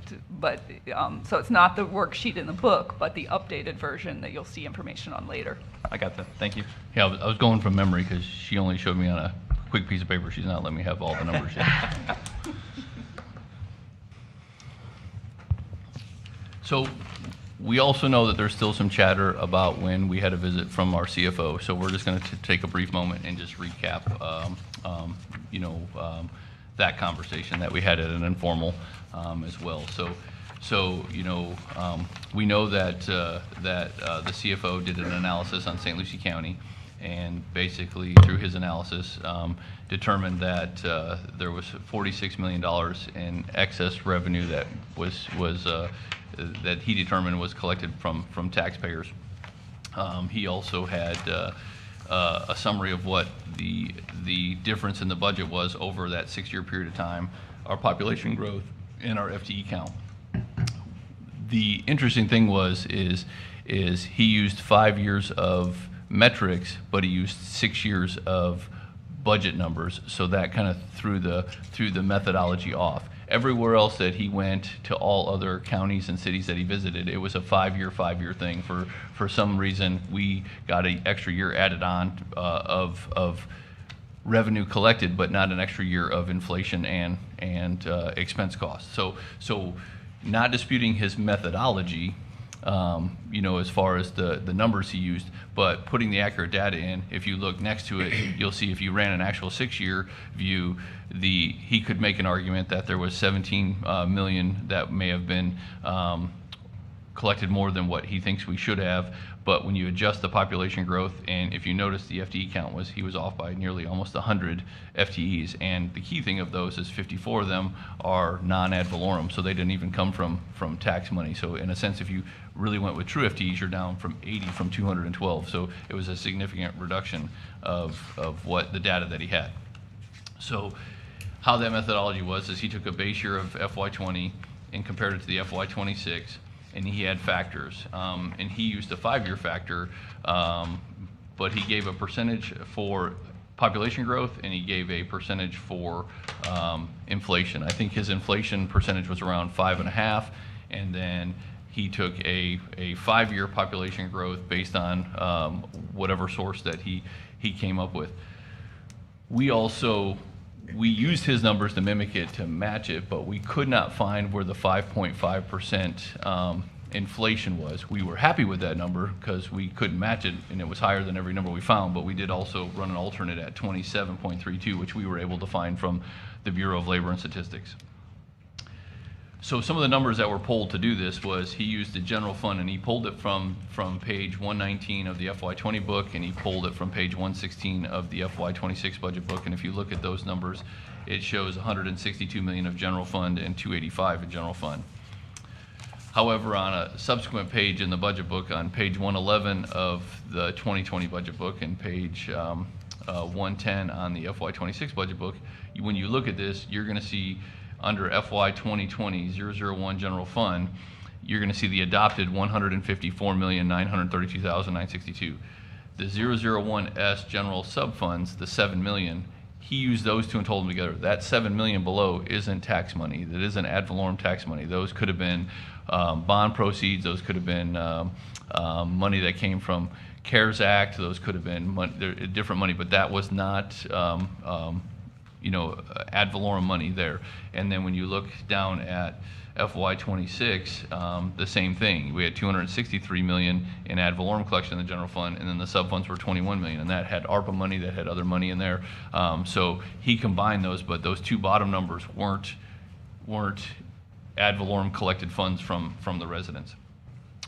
B: so it's not the worksheet in the book, but the updated version that you'll see information on later.
D: I got that. Thank you.
C: Yeah, I was going from memory because she only showed me on a quick piece of paper. She's not letting me have all the numbers yet. So we also know that there's still some chatter about when we had a visit from our CFO. So we're just going to take a brief moment and just recap, that conversation that we had at an informal as well. So we know that the CFO did an analysis on St. Lucie County, and basically through his analysis determined that there was $46 million in excess revenue that was that he determined was collected from taxpayers. He also had a summary of what the difference in the budget was over that 6-year period of time, our population growth and our FTE count. The interesting thing is he used 5 years of metrics, but he used 6 years of budget numbers, so that kind of threw the methodology off. Everywhere else that he went, to all other counties and cities that he visited, it was a 5-year thing. For some reason, we got an extra year added on of revenue collected, but not an extra year of inflation and expense costs. So not disputing his methodology, as far as the numbers he used, but putting the accurate data in. If you look next to it, you'll see if you ran an actual 6-year view, he could make an argument that there was 17 million that may have been collected more than what he thinks we should have. But when you adjust the population growth, and if you notice the FTE count he was off by nearly almost 100 FTEs, and the key thing of those is 54 of them are non-ad valorem, so they didn't even come from tax money. So in a sense, if you really went with true FTEs, you're down from 80 from 212. So it was a significant reduction of what the data that he had. So how that methodology was is he took a base year of FY20 and compared it to the FY26, and he had factors, and he used a 5-year factor, but he gave a percentage for population growth and he gave a percentage for inflation. I think his inflation percentage was around 5.5, and then he took a 5-year population growth based on whatever source that he came up with. We used his numbers to mimic it, to match it, but we could not find where the 5.5% inflation was. We were happy with that number because we couldn't match it, and it was higher than every number we found, but we did also run an alternate at 27.32, which we were able to find from the Bureau of Labor and Statistics. So some of the numbers that were pulled to do this was he used the general fund, and he pulled it from page 119 of the FY20 book, and he pulled it from page 116 of the FY26 budget book. And if you look at those numbers, it shows 162 million of general fund and 285 in general fund. However, on a subsequent page in the budget book, on page 111 of the 2020 budget book and page 110 on the FY26 budget book, when you look at this, you're going to see under FY 2020 001 general fund, you're going to see the adopted 154,932,962. The 001S general sub funds, the 7 million, he used those two and told them together. That 7 million below isn't tax money. That isn't ad valorem tax money. Those could have been bond proceeds. Those could have been money that came from CARES Act. Those could have been different money, but that was not ad valorem money there. And then when you look down at FY26, the same thing. We had 263 million in ad valorem collection in the general fund, and then the sub funds were 21 million, and that had ARPA money, that had other money in there. So he combined those, but those two bottom numbers weren't ad valorem collected funds from the residents.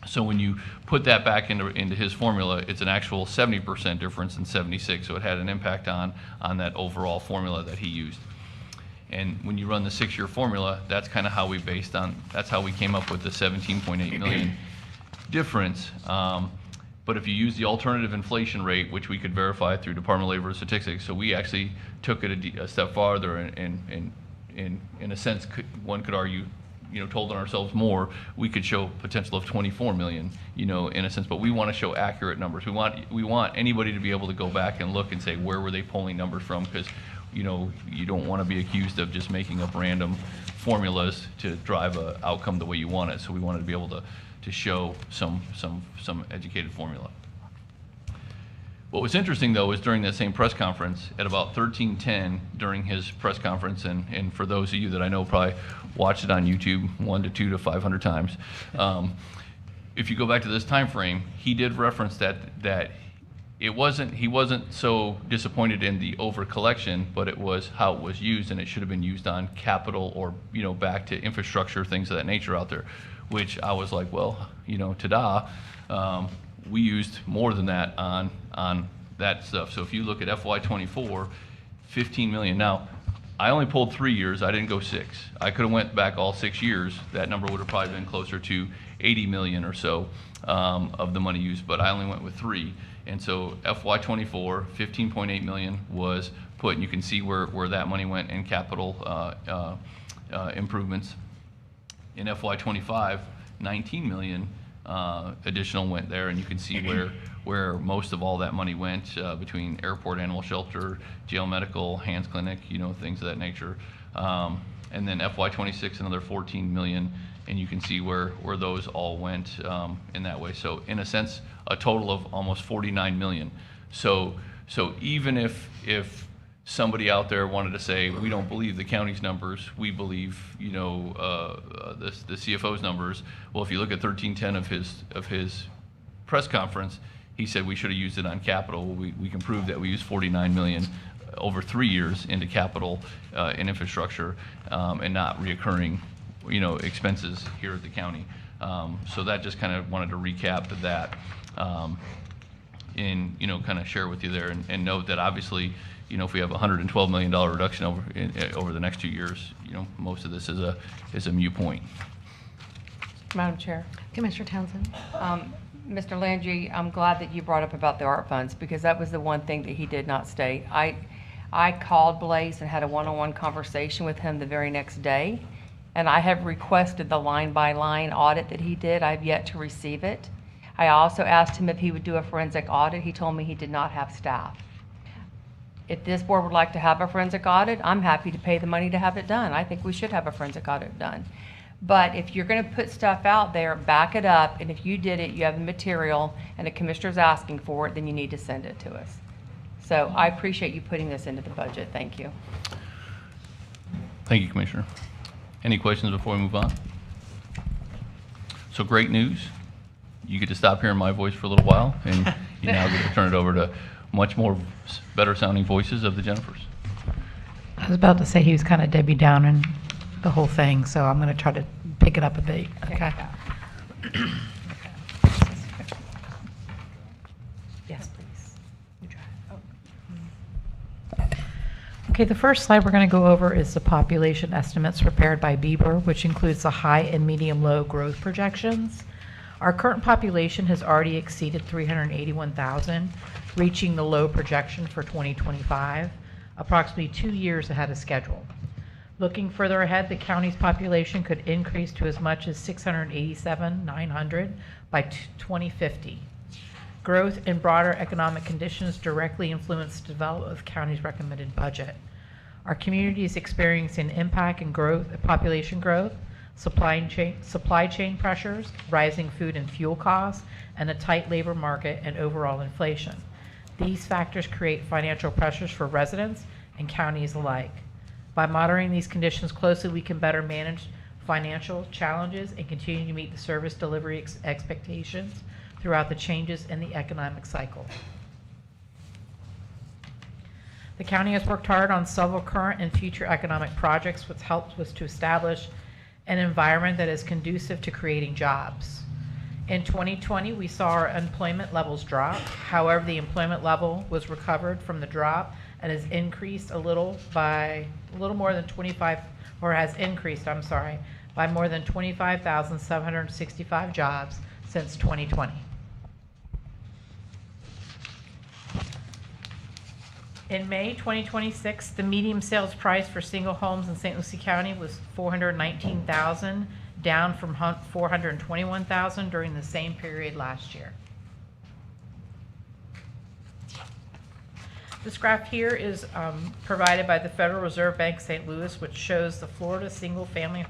C: So when you put that back into his formula, it's an actual 70% difference in 76. So it had an impact on that overall formula that he used. And when you run the 6-year formula, that's kind of how we that's how we came up with the 17.8 million difference. But if you use the alternative inflation rate, which we could verify through Department of Labor Statistics, so we actually took it a step farther, and in a sense, one could argue, told on ourselves more, we could show potential of 24 million, in a sense, but we want to show accurate numbers. We want anybody to be able to go back and look and say, where were they pulling numbers from? Because, you don't want to be accused of just making up random formulas to drive an outcome the way you want it. So we wanted to be able to show some educated formula. What was interesting, though, is during that same press conference, at about 13:10 during his press conference, and for those of you that I know probably watched it on YouTube 100 to 200 to 500 times, if you go back to this time frame, he did reference that he wasn't so disappointed in the over collection, but it was how it was used, and it should have been used on capital or back to infrastructure, things of that nature out there, which I was like, well, ta-da. We used more than that on that stuff. So if you look at FY24, 15 million. Now, I only pulled 3 years. I didn't go 6. I could have went back all 6 years. That number would have probably been closer to 80 million or so of the money used, but I only went with 3. And so FY24, 15.8 million was put, and you can see where that money went in capital improvements. In FY25, 19 million additional went there, and you can see where most of all that money went between airport animal shelter, jail medical, Hands Clinic, things of that nature. And then FY26, another 14 million, and you can see where those all went in that way. So in a sense, a total of almost 49 million. So even if somebody out there wanted to say, we don't believe the county's numbers, we believe, the CFO's numbers. Well, if you look at 1310 of his press conference, he said we should have used it on capital. We can prove that we used 49 million over 3 years into capital and infrastructure and not reoccurring, expenses here at the county. So that just kind of wanted to recap that and, kind of share with you there and note that obviously, if we have a $112 million reduction over the next 2 years, most of this is a moot point.
G: Madam Chair.
A: Commissioner Townsend.
G: Mr. Landry, I'm glad that you brought up about the art funds, because that was the one thing that he did not state. I called Blaze and had a one-on-one conversation with him the very next day, and I have requested the line-by-line audit that he did. I've yet to receive it. I also asked him if he would do a forensic audit. He told me he did not have staff. If this board would like to have a forensic audit, I'm happy to pay the money to have it done. I think we should have a forensic audit done. But if you're going to put stuff out there, back it up, and if you did it, you have the material, and the commissioner's asking for it, then you need to send it to us. So I appreciate you putting this into the budget. Thank you.
C: Thank you, Commissioner. Any questions before we move on? So great news. You get to stop hearing my voice for a little while, and you now get to turn it over to much more better sounding voices of the Jennifers.
H: I was about to say he was kind of Debbie Downing the whole thing, so I'm going to try to pick it up a bit. Okay. Yes, please. You try. Okay, the first slide we're going to go over is the population estimates prepared by Bieber, which includes the high and medium-low growth projections. Our current population has already exceeded 381,000, reaching the low projection for 2025, approximately 2 years ahead of schedule. Looking further ahead, the county's population could increase to as much as 687,900 by 2050. Growth and broader economic conditions directly influence the development of the county's recommended budget. Our community is experiencing impact and growth, population growth, supply chain pressures, rising food and fuel costs, and a tight labor market and overall inflation. These factors create financial pressures for residents and counties alike. By monitoring these conditions closely, we can better manage financial challenges and continue to meet the service delivery expectations throughout the changes in the economic cycle. The county has worked hard on several current and future economic projects, which helps us to establish an environment that is conducive to creating jobs. In 2020, we saw our employment levels drop. However, the employment level was recovered from the drop and has increased a little more than 25, or has increased, I'm sorry, by more than 25,765 jobs since 2020. In May 2026, the median sales price for single homes in St. Lucie County was $419,000, down from $421,000 during the same period last year. This graph here is provided by the Federal Reserve Bank St. Louis, which shows the Florida single-family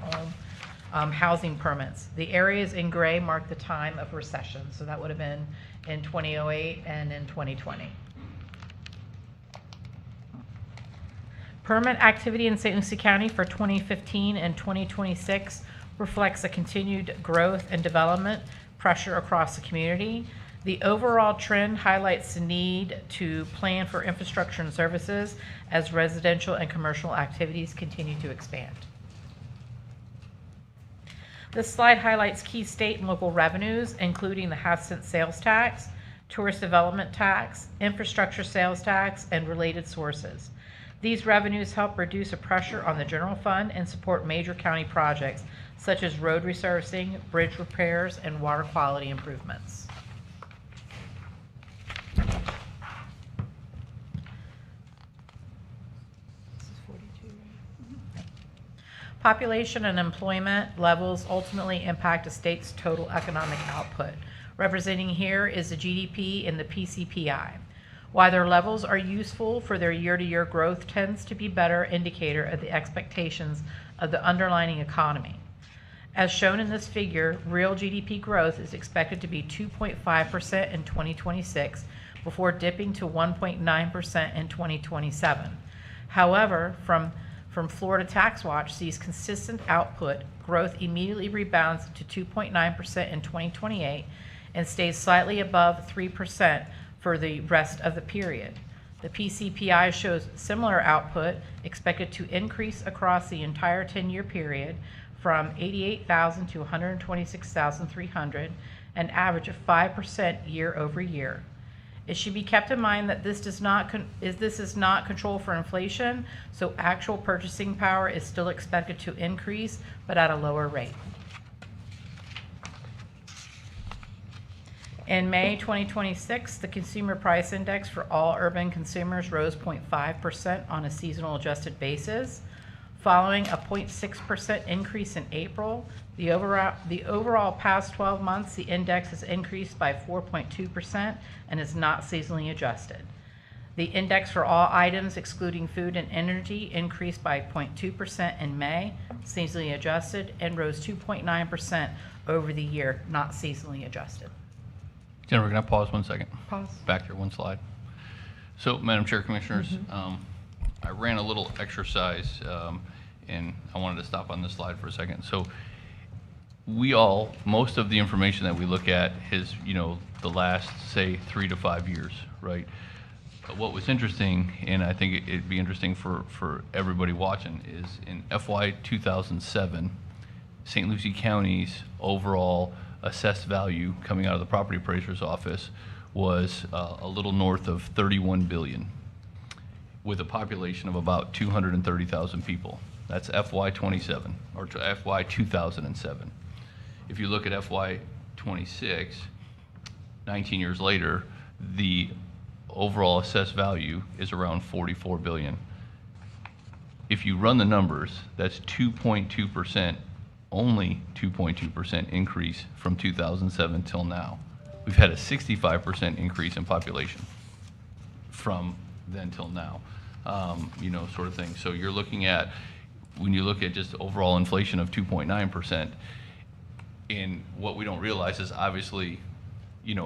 H: home housing permits. The areas in gray mark the time of recession, so that would have been in 2008 and in 2020. Permit activity in St. Lucie County for 2015 and 2026 reflects a continued growth and development pressure across the community. The overall trend highlights the need to plan for infrastructure and services as residential and commercial activities continue to expand. This slide highlights key state and local revenues, including the half-cent sales tax, tourist development tax, infrastructure sales tax, and related sources. These revenues help reduce a pressure on the general fund and support major county projects such as road resurfacing, bridge repairs, and water quality improvements. Population and employment levels ultimately impact a state's total economic output. Representing here is the GDP and the PCPI. While their levels are useful for their year-to-year growth, tends to be better indicator of the expectations of the underlying economy. As shown in this figure, real GDP growth is expected to be 2.5% in 2026 before dipping to 1.9% in 2027. However, from Florida Tax Watch sees consistent output growth immediately rebounds to 2.9% in 2028 and stays slightly above 3% for the rest of the period. The PCPI shows similar output expected to increase across the entire 10-year period from 88,000 to 126,300, an average of 5% year over year. It should be kept in mind that this is not control for inflation, so actual purchasing power is still expected to increase, but at a lower rate. In May 2026, the Consumer Price Index for all urban consumers rose 0.5% on a seasonal adjusted basis. Following a 0.6% increase in April, the overall past 12 months, the index has increased by 4.2% and is not seasonally adjusted. The index for all items excluding food and energy increased by 0.2% in May, seasonally adjusted, and rose 2.9% over the year, not seasonally adjusted.
C: Jennifer, can I pause 1 second?
A: Pause.
C: Back there, one slide. So, Madam Chair, Commissioners, I ran a little exercise, and I wanted to stop on this slide for a second. So, most of the information that we look at is, the last, say, 3 to 5 years, right? What was interesting, and I think it'd be interesting for everybody watching, is in FY 2007, St. Lucie County's overall assessed value coming out of the property appraiser's office was a little north of 31 billion, with a population of about 230,000 people. That's FY 27 or FY 2007. If you look at FY 26, 19 years later, the overall assessed value is around 44 billion. If you run the numbers, that's 2.2%, only 2.2% increase from 2007 till now. We've had a 65% increase in population from then till now, sort of thing. So you're looking at, when you look at just overall inflation of 2.9%, and what we don't realize is obviously,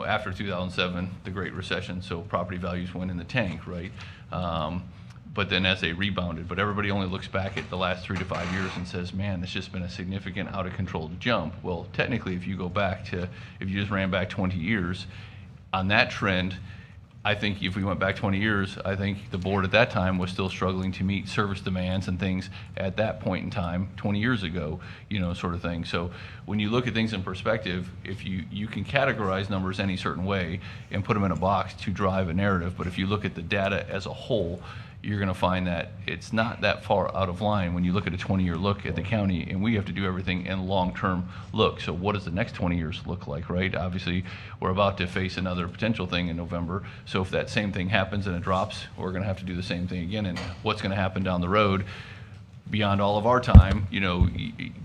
C: after 2007, the Great Recession, so property values went in the tank, right? But then as they rebounded, but everybody only looks back at the last 3 to 5 years and says, man, it's just been a significant out of control jump. Well, technically, if you just ran back 20 years on that trend, I think if we went back 20 years, I think the board at that time was still struggling to meet service demands and things at that point in time, 20 years ago, sort of thing. So when you look at things in perspective, if you can categorize numbers any certain way and put them in a box to drive a narrative, but if you look at the data as a whole, you're going to find that it's not that far out of line when you look at a 20-year look at the county, and we have to do everything in long-term look. So what does the next 20 years look like, right? Obviously, we're about to face another potential thing in November. So if that same thing happens and it drops, we're going to have to do the same thing again. And what's going to happen down the road beyond all of our time,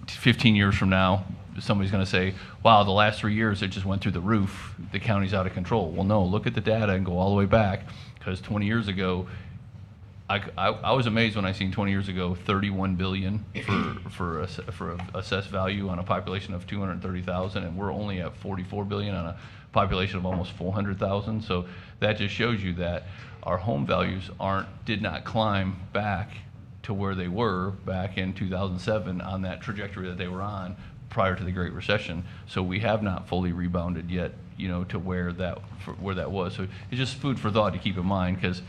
C: 15 years from now, somebody's going to say, wow, the last 3 years it just went through the roof. The county's out of control. Well, no, look at the data and go all the way back, because 20 years ago, I was amazed when I seen 20 years ago 31 billion for assessed value on a population of 230,000, and we're only at 44 billion on a population of almost 400,000. So that just shows you that our home values did not climb back to where they were back in 2007 on that trajectory that they were on prior to the Great Recession. So we have not fully rebounded yet, to where that was. So it's just food for thought to keep in mind, because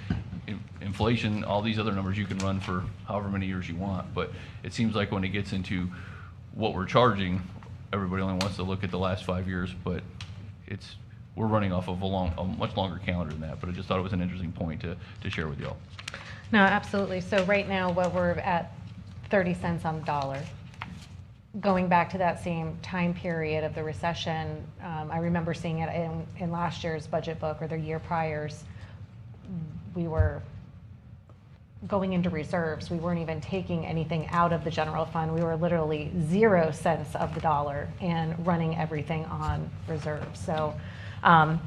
C: inflation, all these other numbers you can run for however many years you want, but it seems like when it gets into what we're charging, everybody only wants to look at the last 5 years, but we're running off of a much longer calendar than that. But I just thought it was an interesting point to share with y'all.
A: No, absolutely. So right now, what we're at 30 cents on the dollar. Going back to that same time period of the recession, I remember seeing it in last year's budget book or the year prior's. We were going into reserves. We weren't even taking anything out of the general fund. We were literally 0 cents of the dollar and running everything on reserves. So, and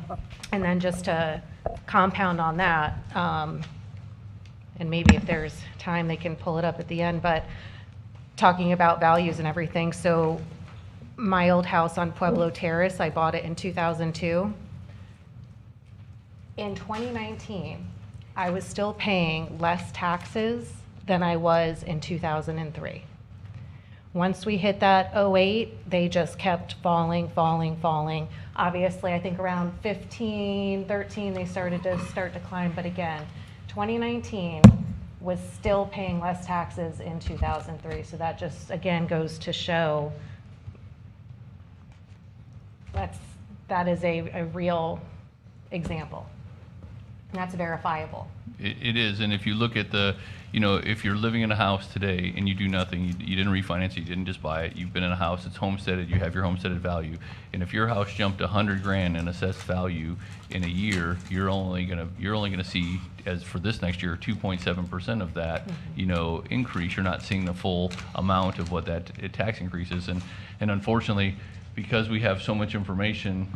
A: then just to compound on that, and maybe if there's time, they can pull it up at the end, but talking about values and everything. So my old house on Pueblo Terrace, I bought it in 2002. In 2019, I was still paying less taxes than I was in 2003. Once we hit that 08, they just kept falling. Obviously, I think around 15, 13, they started to climb. But again, 2019 was still paying less taxes in 2003. So that just, again, goes to show that is a real example. And that's verifiable.
C: It is, and if you look at if you're living in a house today and you do nothing, you didn't refinance it, you didn't just buy it, you've been in a house, it's homesteaded, you have your homesteaded value, and if your house jumped $100,000 in assessed value in a year, you're only gonna see, as for this next year, 2.7% of that, increase. You're not seeing the full amount of what that tax increase is, and unfortunately, because we have so much information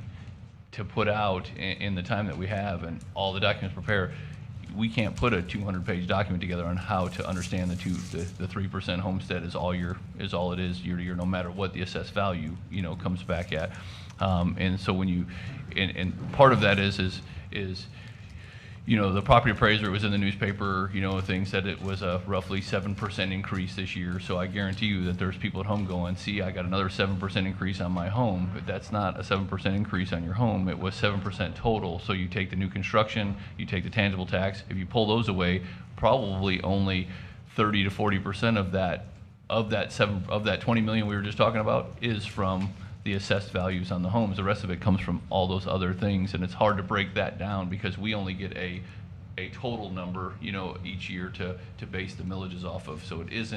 C: to put out in the time that we have and all the documents prepared, we can't put a 200-page document together on how to understand the 3% homestead is all it is year to year, no matter what the assessed value comes back at. And so when and part of that is the property appraiser was in the newspaper, thing said it was a roughly 7% increase this year. So I guarantee you that there's people at home going, see, I got another 7% increase on my home. But that's not a 7% increase on your home. It was 7% total. So you take the new construction, you take the tangible tax. If you pull those away, probably only 30 to 40% of that 20 million we were just talking about is from the assessed values on the homes. The rest of it comes from all those other things, and it's hard to break that down because we only get a total number, each year to base the millages off of. So it's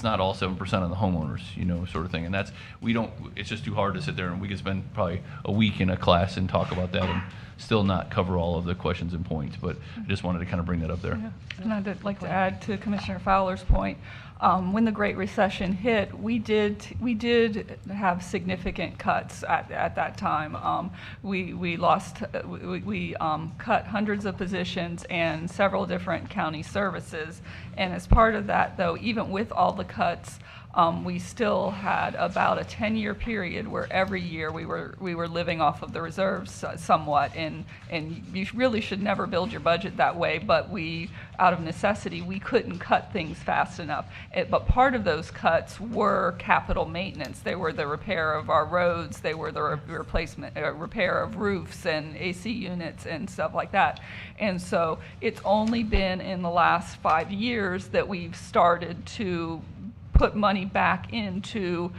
C: not all 7% on the homeowners, sort of thing. And it's just too hard to sit there, and we could spend probably a week in a class and talk about that and still not cover all of the questions and points. But I just wanted to kind of bring that up there.
B: Yeah. And I'd like to add to Commissioner Fowler's point. When the Great Recession hit, we did have significant cuts at that time. We cut hundreds of positions and several different county services. And as part of that, though, even with all the cuts, we still had about a 10-year period where every year we were living off of the reserves somewhat, and you really should never build your budget that way, but out of necessity, we couldn't cut things fast enough. But part of those cuts were capital maintenance. They were the repair of our roads, they were the repair of roofs and AC units and stuff like that. And so it's only been in the last 5 years that we've started to put money back into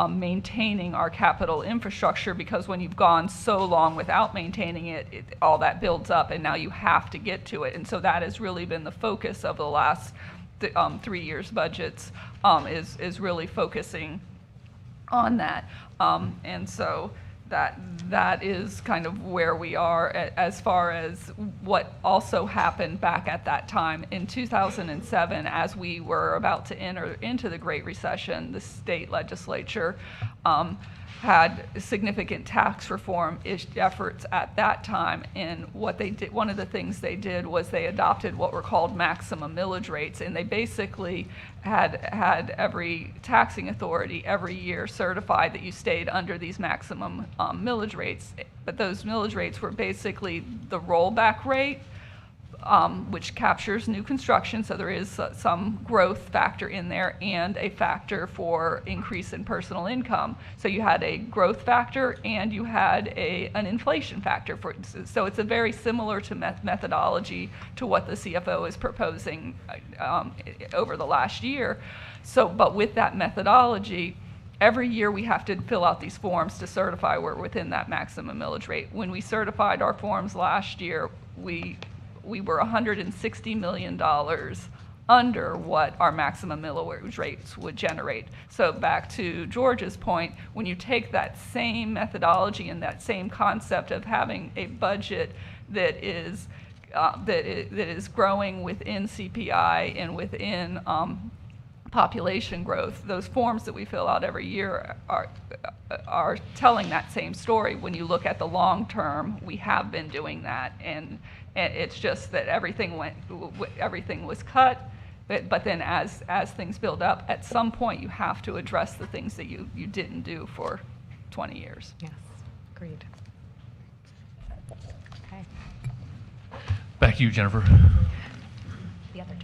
B: maintaining our capital infrastructure, because when you've gone so long without maintaining it, all that builds up, and now you have to get to it. And so that has really been the focus of the last 3 years' budgets, is really focusing on that. And so that is kind of where we are as far as what also happened back at that time. In 2007, as we were about to enter into the Great Recession, the state legislature had significant tax reform efforts at that time. And what they did, one of the things they did was they adopted what were called maximum millage rates, and they basically had every taxing authority every year certify that you stayed under these maximum millage rates. But those millage rates were basically the rollback rate, which captures new construction, so there is some growth factor in there, and a factor for increase in personal income. So you had a growth factor and you had an inflation factor. So it's a very similar to methodology to what the CFO is proposing over the last year. So, but with that methodology, every year we have to fill out these forms to certify we're within that maximum millage rate. When we certified our forms last year, we were $160 million under what our maximum millage rates would generate. So back to George's point, when you take that same methodology and that same concept of having a budget that is growing within CPI and within population growth, those forms that we fill out every year are telling that same story. When you look at the long term, we have been doing that, and it's just that everything was cut, but then as things build up, at some point you have to address the things that you didn't do for 20 years.
A: Yes, agreed. Okay.
C: Back to you, Jennifer.
E: The other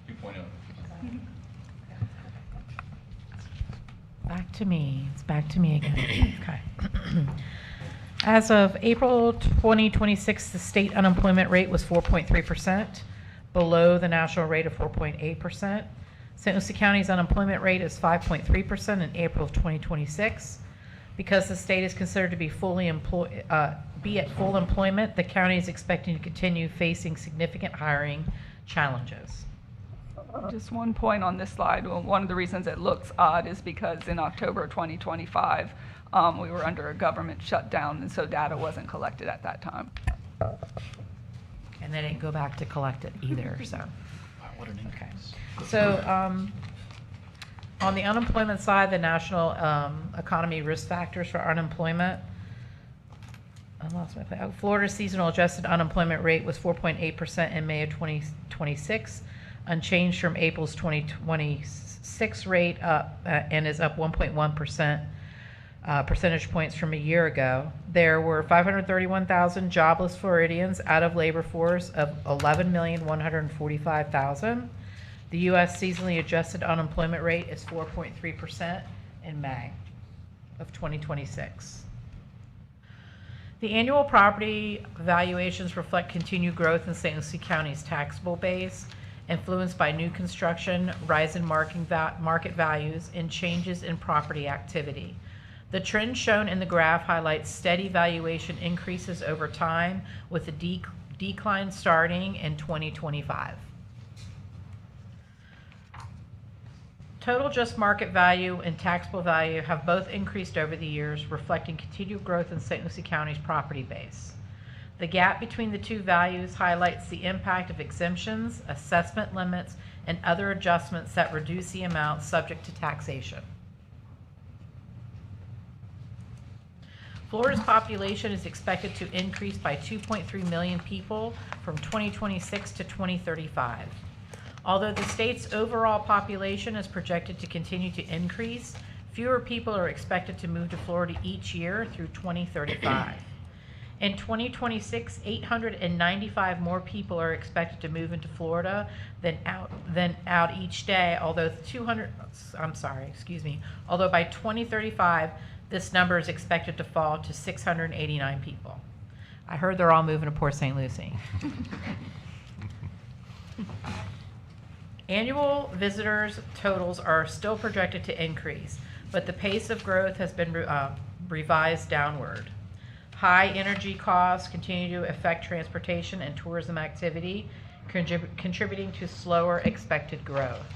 E: two.
C: 2.0.
H: Back to me. It's back to me again. Okay. As of April 2026, the state unemployment rate was 4.3%, below the national rate of 4.8%. St. Lucie County's unemployment rate is 5.3% in April of 2026. Because the state is considered to be be at full employment, the county is expecting to continue facing significant hiring challenges.
B: Just one point on this slide. One of the reasons it looks odd is because in October 2025, we were under a government shutdown, and so data wasn't collected at that time.
H: And they didn't go back to collect it either, so.
C: What an increase.
H: So, on the unemployment side, the national economy risk factors for unemployment. I lost my place. Florida's seasonal adjusted unemployment rate was 4.8% in May of 2026, unchanged from April's 2026 rate, and is up 1.1% percentage points from a year ago. There were 531,000 jobless Floridians out of labor force of 11,145,000. The U.S. seasonally adjusted unemployment rate is 4.3% in May of 2026. The annual property valuations reflect continued growth in St. Lucie County's taxable base, influenced by new construction, rise in market values, and changes in property activity. The trend shown in the graph highlights steady valuation increases over time, with a decline starting in 2025. Total just market value and taxable value have both increased over the years, reflecting continued growth in St. Lucie County's property base. The gap between the two values highlights the impact of exemptions, assessment limits, and other adjustments that reduce the amount subject to taxation. Florida's population is expected to increase by 2.3 million people from 2026 to 2035. Although the state's overall population is projected to continue to increase, fewer people are expected to move to Florida each year through 2035. In 2026, 895 more people are expected to move into Florida than out each day, although although by 2035, this number is expected to fall to 689 people. I heard they're all moving to Port St. Lucie. Annual visitors totals are still projected to increase, but the pace of growth has been revised downward. High energy costs continue to affect transportation and tourism activity, contributing to slower expected growth.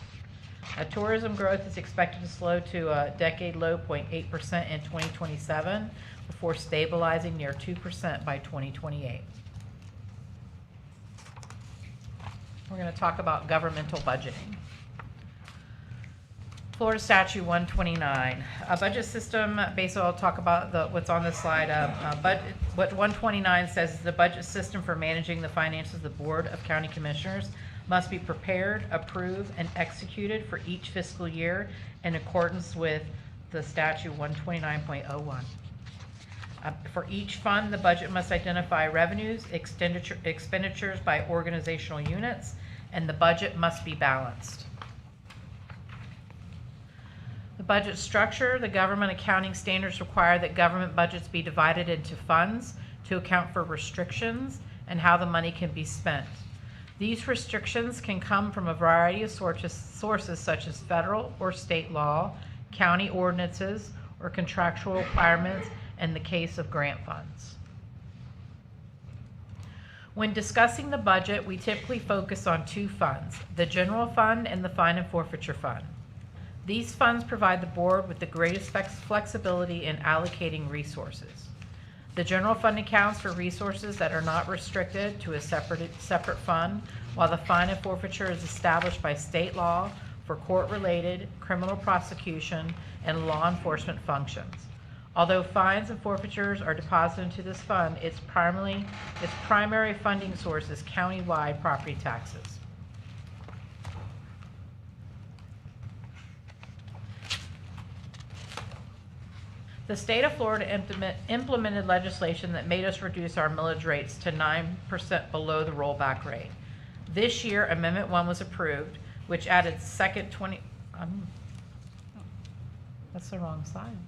H: Tourism growth is expected to slow to a decade low 0.8% in 2027 before stabilizing near 2% by 2028. We're going to talk about governmental budgeting. Florida Statute 129. A budget system, basically I'll talk about what's on this slide. What 129 says is the budget system for managing the finances of the Board of County Commissioners must be prepared, approved, and executed for each fiscal year in accordance with the statute 129.01. For each fund, the budget must identify revenues, expenditures by organizational units, and the budget must be balanced. The budget structure, the government accounting standards require that government budgets be divided into funds to account for restrictions and how the money can be spent. These restrictions can come from a variety of sources such as federal or state law, county ordinances, or contractual requirements in the case of grant funds. When discussing the budget, we typically focus on two funds, the general fund and the fine and forfeiture fund. These funds provide the board with the greatest flexibility in allocating resources. The general fund accounts for resources that are not restricted to a separate fund, while the fine and forfeiture is established by state law for court-related, criminal prosecution, and law enforcement functions. Although fines and forfeitures are deposited into this fund, its primary funding source is countywide property taxes. The state of Florida implemented legislation that made us reduce our millage rates to 9% below the rollback rate. This year, Amendment 1 was approved, which added that's the wrong slide.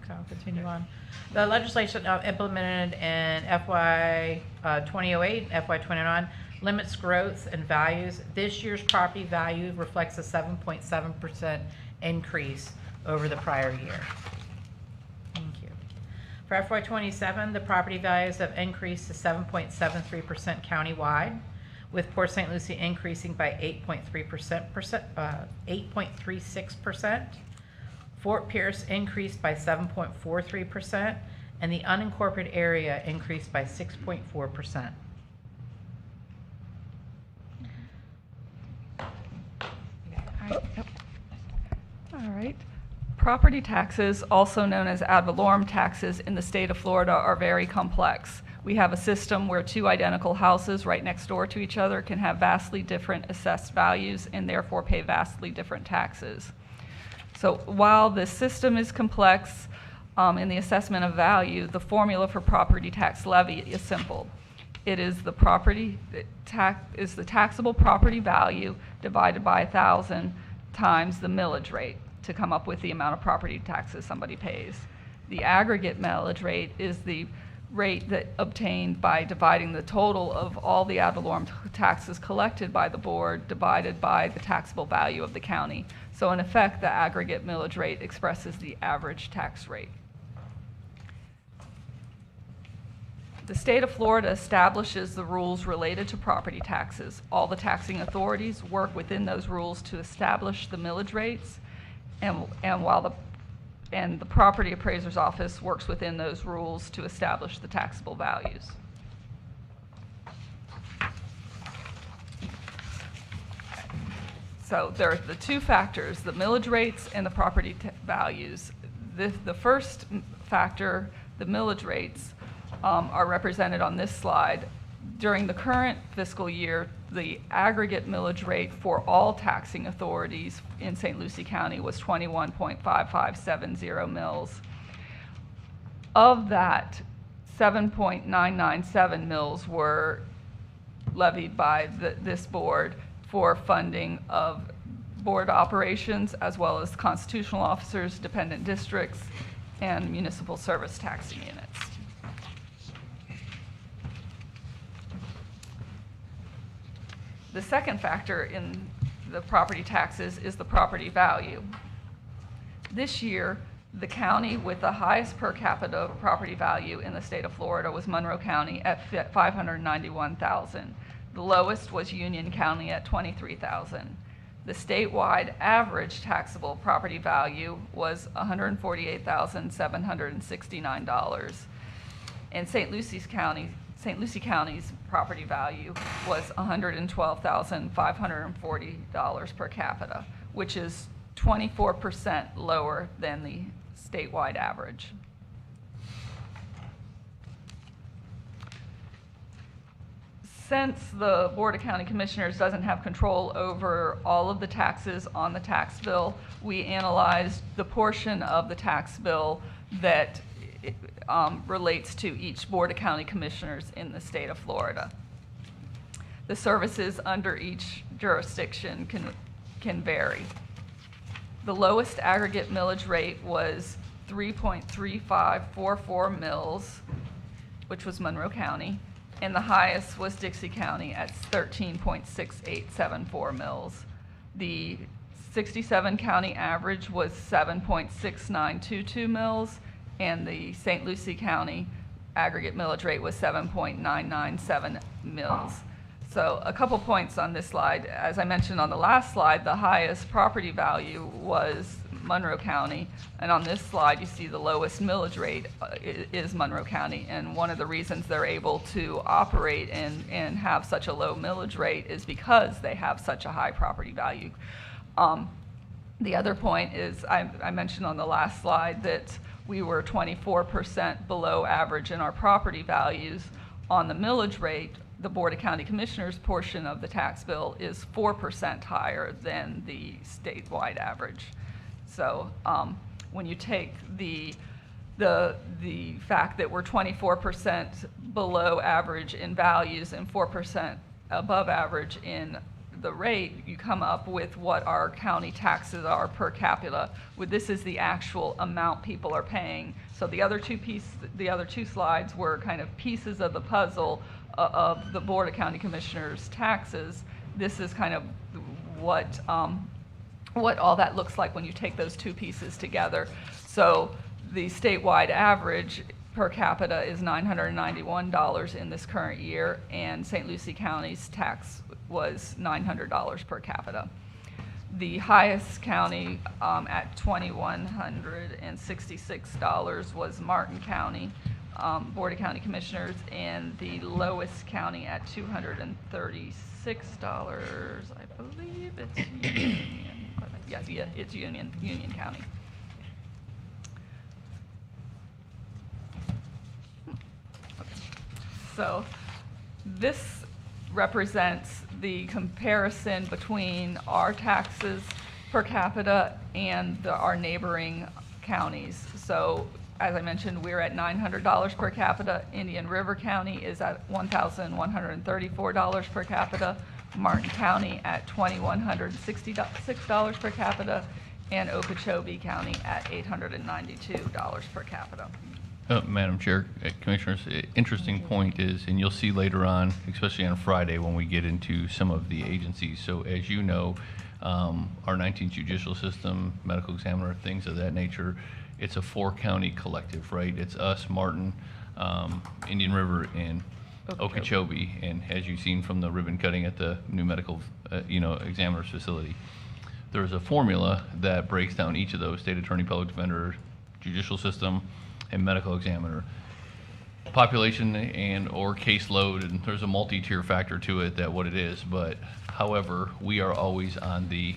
H: Okay, I'll continue on. The legislation implemented in FY 2008 and FY 2029 limits growth and values. This year's property value reflects a 7.7% increase over the prior year. Thank you. For FY 27, the property values have increased to 7.73% countywide, with Port St. Lucie increasing by 8.36%. Fort Pierce increased by 7.43%, and the unincorporated area increased by 6.4%.
B: All right. Property taxes, also known as ad valorem taxes in the state of Florida, are very complex. We have a system where two identical houses right next door to each other can have vastly different assessed values and therefore pay vastly different taxes. So while the system is complex in the assessment of value, the formula for property tax levy is simple. It is the taxable property value divided by 1,000 times the millage rate to come up with the amount of property taxes somebody pays. The aggregate millage rate is the rate that obtained by dividing the total of all the ad valorem taxes collected by the board divided by the taxable value of the county. So in effect, the aggregate millage rate expresses the average tax rate. The state of Florida establishes the rules related to property taxes. All the taxing authorities work within those rules to establish the millage rates, and the property appraiser's office works within those rules to establish the taxable values. So there are the two factors, the millage rates and the property values. The first factor, the millage rates, are represented on this slide. During the current fiscal year, the aggregate millage rate for all taxing authorities in St. Lucie County was 21.5570 mils. Of that, 7.997 mils were levied by this board for funding of board operations, as well as constitutional officers, dependent districts, and municipal service taxing units. The second factor in the property taxes is the property value. This year, the county with the highest per capita property value in the state of Florida was Monroe County at $591,000. The lowest was Union County at $23,000. The statewide average taxable property value was $148,769. And St. Lucie County's property value was $112,540 per capita, which is 24% lower than the statewide average. Since the Board of County Commissioners doesn't have control over all of the taxes on the tax bill, we analyzed the portion of the tax bill that relates to each Board of County Commissioners in the state of Florida. The services under each jurisdiction can vary. The lowest aggregate millage rate was 3.3544 mils, which was Monroe County, and the highest was Dixie County at 13.6874 mils. The 67 county average was 7.6922 mils, and the St. Lucie County aggregate millage rate was 7.997 mils. So a couple points on this slide. As I mentioned on the last slide, the highest property value was Monroe County, and on this slide you see the lowest millage rate is Monroe County, and one of the reasons they're able to operate and have such a low millage rate is because they have such a high property value. The other point is I mentioned on the last slide that we were 24% below average in our property values. On the millage rate, the Board of County Commissioners portion of the tax bill is 4% higher than the statewide average. So when you take the fact that we're 24% below average in values and 4% above average in the rate, you come up with what our county taxes are per capita. This is the actual amount people are paying. So the other two slides were kind of pieces of the puzzle of the Board of County Commissioners' taxes. This is kind of what all that looks like when you take those two pieces together. So the statewide average per capita is $991 in this current year, and St. Lucie County's tax was $900 per capita. The highest county at $2,166 was Martin County Board of County Commissioners, and the lowest county at $236, I believe it's Union. Yes, yeah, it's Union County. So this represents the comparison between our taxes per capita and our neighboring counties. So as I mentioned, we're at $900 per capita. Indian River County is at $1,134 per capita. Martin County at $2,166 per capita, and Okeechobee County at $892 per capita.
C: Madam Chair, Commissioners, interesting point is, and you'll see later on, especially on Friday when we get into some of the agencies. So as you know, our 19th judicial system, medical examiner, things of that nature, it's a 4-county collective, right? It's us, Martin, Indian River, and Okeechobee. And as you've seen from the ribbon cutting at the new medical, examiner's facility, there's a formula that breaks down each of those: state attorney, public defender, judicial system, and medical examiner. Population and or caseload, and there's a multi-tier factor to it that what it is, but however, we are always on the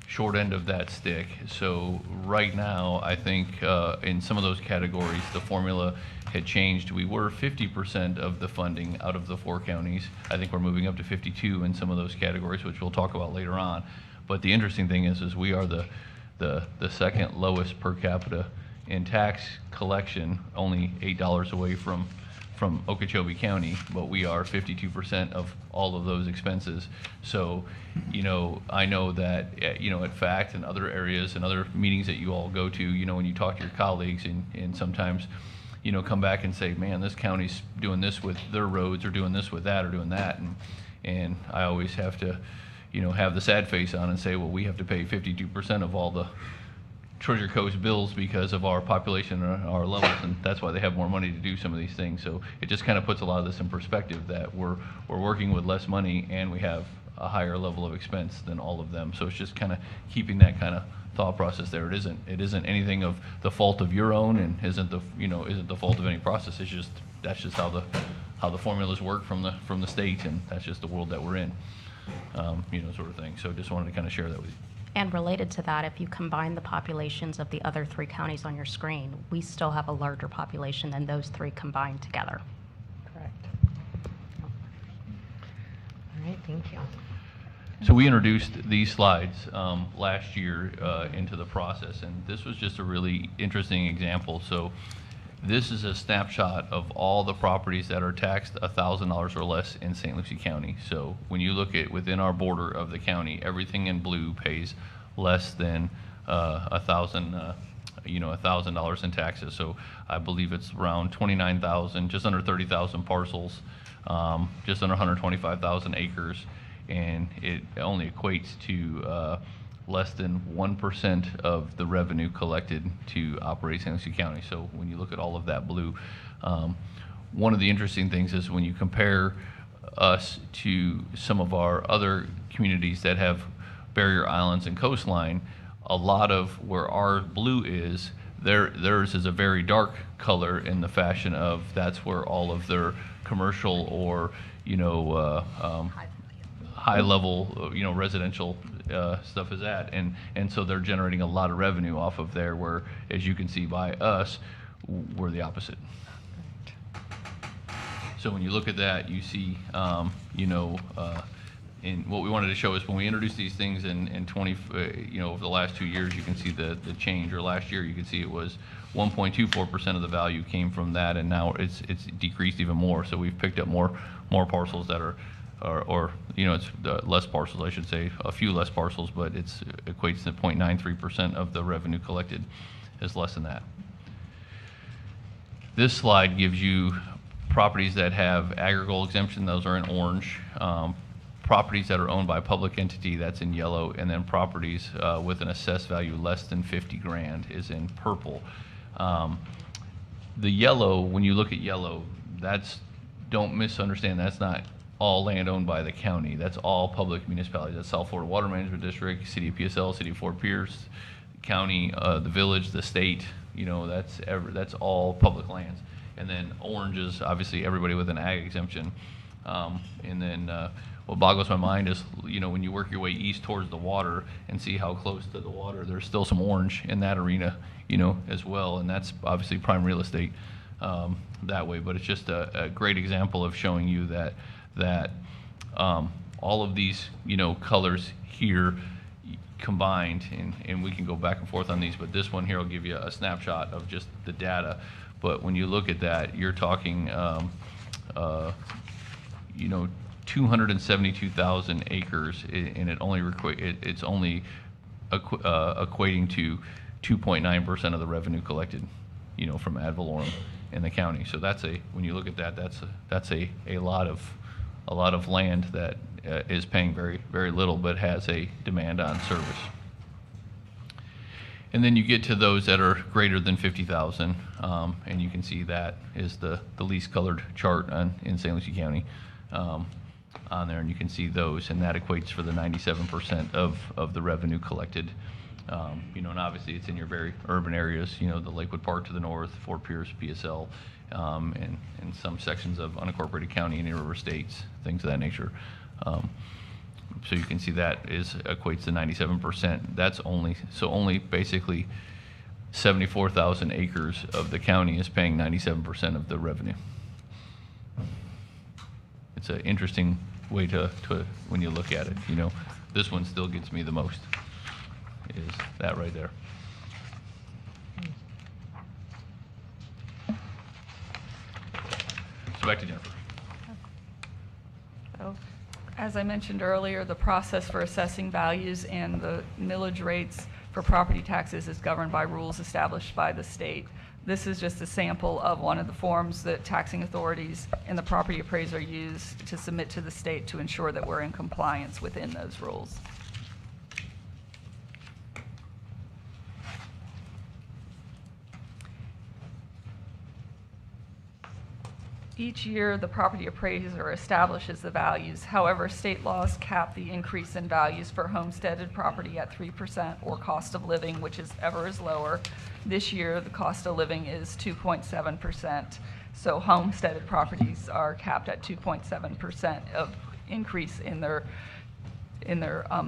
C: short end of that stick. So right now, I think in some of those categories, the formula had changed. We were 50% of the funding out of the 4 counties. I think we're moving up to 52 in some of those categories, which we'll talk about later on. But the interesting thing is we are the second lowest per capita in tax collection, only $8 away from Okeechobee County, but we are 52% of all of those expenses. So, I know that, at FACT and other areas and other meetings that you all go to, when you talk to your colleagues and sometimes, come back and say, man, this county's doing this with their roads, or doing this with that, or doing that. And I always have to, have the sad face on and say, well, we have to pay 52% of all the Treasure Coast bills because of our population and our levels, and that's why they have more money to do some of these things. So it just kind of puts a lot of this in perspective, that we're working with less money and we have a higher level of expense than all of them. So it's just kind of keeping that kind of thought process there. It isn't anything of the fault of your own, and isn't the fault of any process. It's just, that's just how the formulas work from the state, and that's just the world that we're in, sort of thing. So just wanted to kind of share that with you.
E: And related to that, if you combine the populations of the other 3 counties on your screen, we still have a larger population than those 3 combined together.
A: Correct. All right, thank you.
C: So we introduced these slides last year into the process, and this was just a really interesting example. So this is a snapshot of all the properties that are taxed $1,000 or less in St. Lucie County. So when you look at within our border of the county, everything in blue pays less than $1,000 in taxes. So I believe it's around 29,000, just under 30,000 parcels, just under 125,000 acres, and it only equates to less than 1% of the revenue collected to operate St. Lucie County. So when you look at all of that blue, one of the interesting things is when you compare us to some of our other communities that have barrier islands and coastline, a lot of where our blue is, theirs is a very dark color in the fashion of that's where all of their commercial or high level residential stuff is at, and so they're generating a lot of revenue off of there, where, as you can see by us, we're the opposite. So when you look at that, you see, and what we wanted to show is when we introduced these things in over the last 2 years, you can see the change. Or last year, you can see it was 1.24% of the value came from that, and now it's decreased even more. So we've picked up more parcels that are, it's less parcels, I should say, a few less parcels, but it equates to 0.93% of the revenue collected is less than that. This slide gives you properties that have agricultural exemption, those are in orange. Properties that are owned by a public entity, that's in yellow, and then properties with an assessed value less than 50 grand is in purple. The yellow, when you look at yellow, don't misunderstand, that's not all land owned by the county. That's all public municipalities. That's South Florida Water Management District, City of PSL, City of Fort Pierce, county, the village, the state. That's all public lands. And then orange is obviously everybody with an ag exemption. And then what boggles my mind is, when you work your way east towards the water and see how close to the water, there's still some orange in that arena, as well. And that's obviously prime real estate that way. But it's just a great example of showing you that all of these, colors here combined, and we can go back and forth on these, but this one here will give you a snapshot of just the data. But when you look at that, you're talking, 272,000 acres, and it's only equating to 2.9% of the revenue collected, from ad valorem in the county. So when you look at that, that's a lot of land that is paying very, very little, but has a demand on service. And then you get to those that are greater than 50,000, and you can see that is the least colored chart in St. Lucie County on there, and you can see those, and that equates for the 97% of the revenue collected. And obviously it's in your very urban areas, the Lakewood Park to the north, Fort Pierce, PSL, and some sections of unincorporated county and river states, things of that nature. So you can see that equates to 97%. That's only basically 74,000 acres of the county is paying 97% of the revenue. It's an interesting way to when you look at it. This one still gets me the most, is that right there. So back to Jennifer.
B: So, as I mentioned earlier, the process for assessing values and the millage rates for property taxes is governed by rules established by the state. This is just a sample of one of the forms that taxing authorities and the property appraiser use to submit to the state to ensure that we're in compliance within those rules. Each year, the property appraiser establishes the values. However, state laws cap the increase in values for homesteaded property at 3% or cost of living, which is lower. This year, the cost of living is 2.7%. So homesteaded properties are capped at 2.7% of increase in their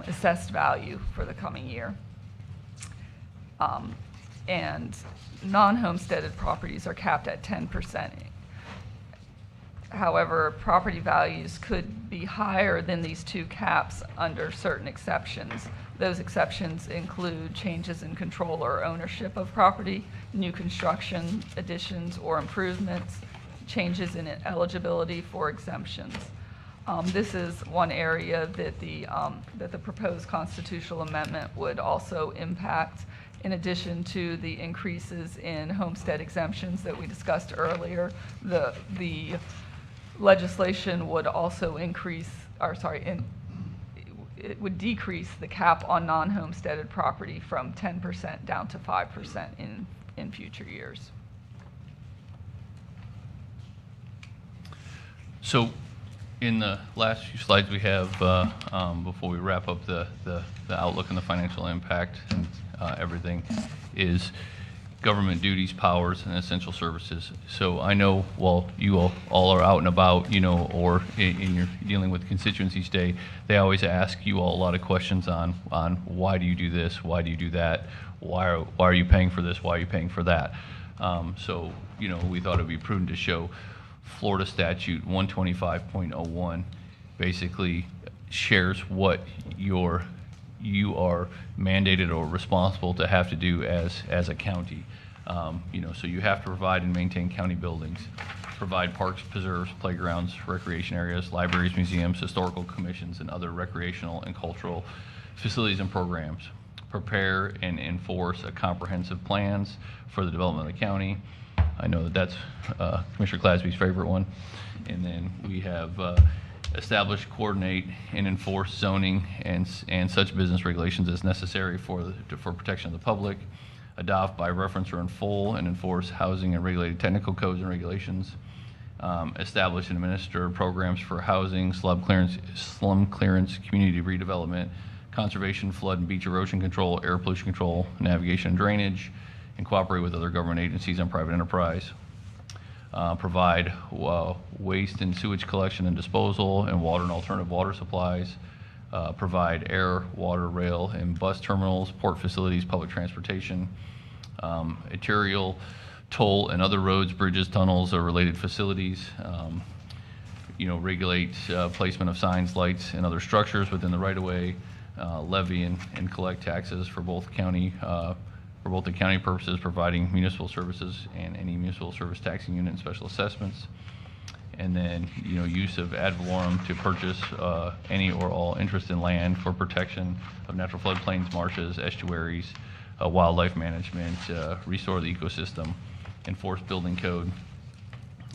B: assessed value for the coming year. And non-homesteaded properties are capped at 10%. However, property values could be higher than these two caps under certain exceptions. Those exceptions include changes in control or ownership of property, new construction, additions or improvements, changes in eligibility for exemptions. This is one area that the proposed constitutional amendment would also impact, in addition to the increases in homestead exemptions that we discussed earlier. The legislation would also it would decrease the cap on non-homesteaded property from 10% down to 5% in future years.
C: So in the last few slides we have, before we wrap up the outlook and the financial impact and everything, is government duties, powers, and essential services. So I know while you all are out and about, or in your dealing with constituents each day, they always ask you all a lot of questions on why do you do this, why do you do that, why are you paying for this, why are you paying for that. So we thought it'd be prudent to show Florida Statute 125.01 basically shares what you are mandated or responsible to have to do as a county. So you have to provide and maintain county buildings, provide parks, preserves, playgrounds, recreation areas, libraries, museums, historical commissions, and other recreational and cultural facilities and programs. Prepare and enforce a comprehensive plans for the development of the county. I know that's Commissioner Clasby's favorite one. And then we have establish, coordinate, and enforce zoning and such business regulations as necessary for protection of the public. Adopt by reference or in full and enforce housing and regulated technical codes and regulations. Establish and administer programs for housing, slum clearance, community redevelopment, conservation, flood and beach erosion control, air pollution control, navigation and drainage, and cooperate with other government agencies and private enterprise. Provide waste and sewage collection and disposal, and water and alternative water supplies. Provide air, water, rail, and bus terminals, port facilities, public transportation, arterial, toll, and other roads, bridges, tunnels, or related facilities. Regulate placement of signs, lights, and other structures within the right-of-way. levy and collect taxes for both the county purposes, providing municipal services and any municipal service taxing unit and special assessments. And then, use of ad valorem to purchase any or all interest in land for protection of natural floodplains, marshes, estuaries, wildlife management, restore the ecosystem, enforce building code,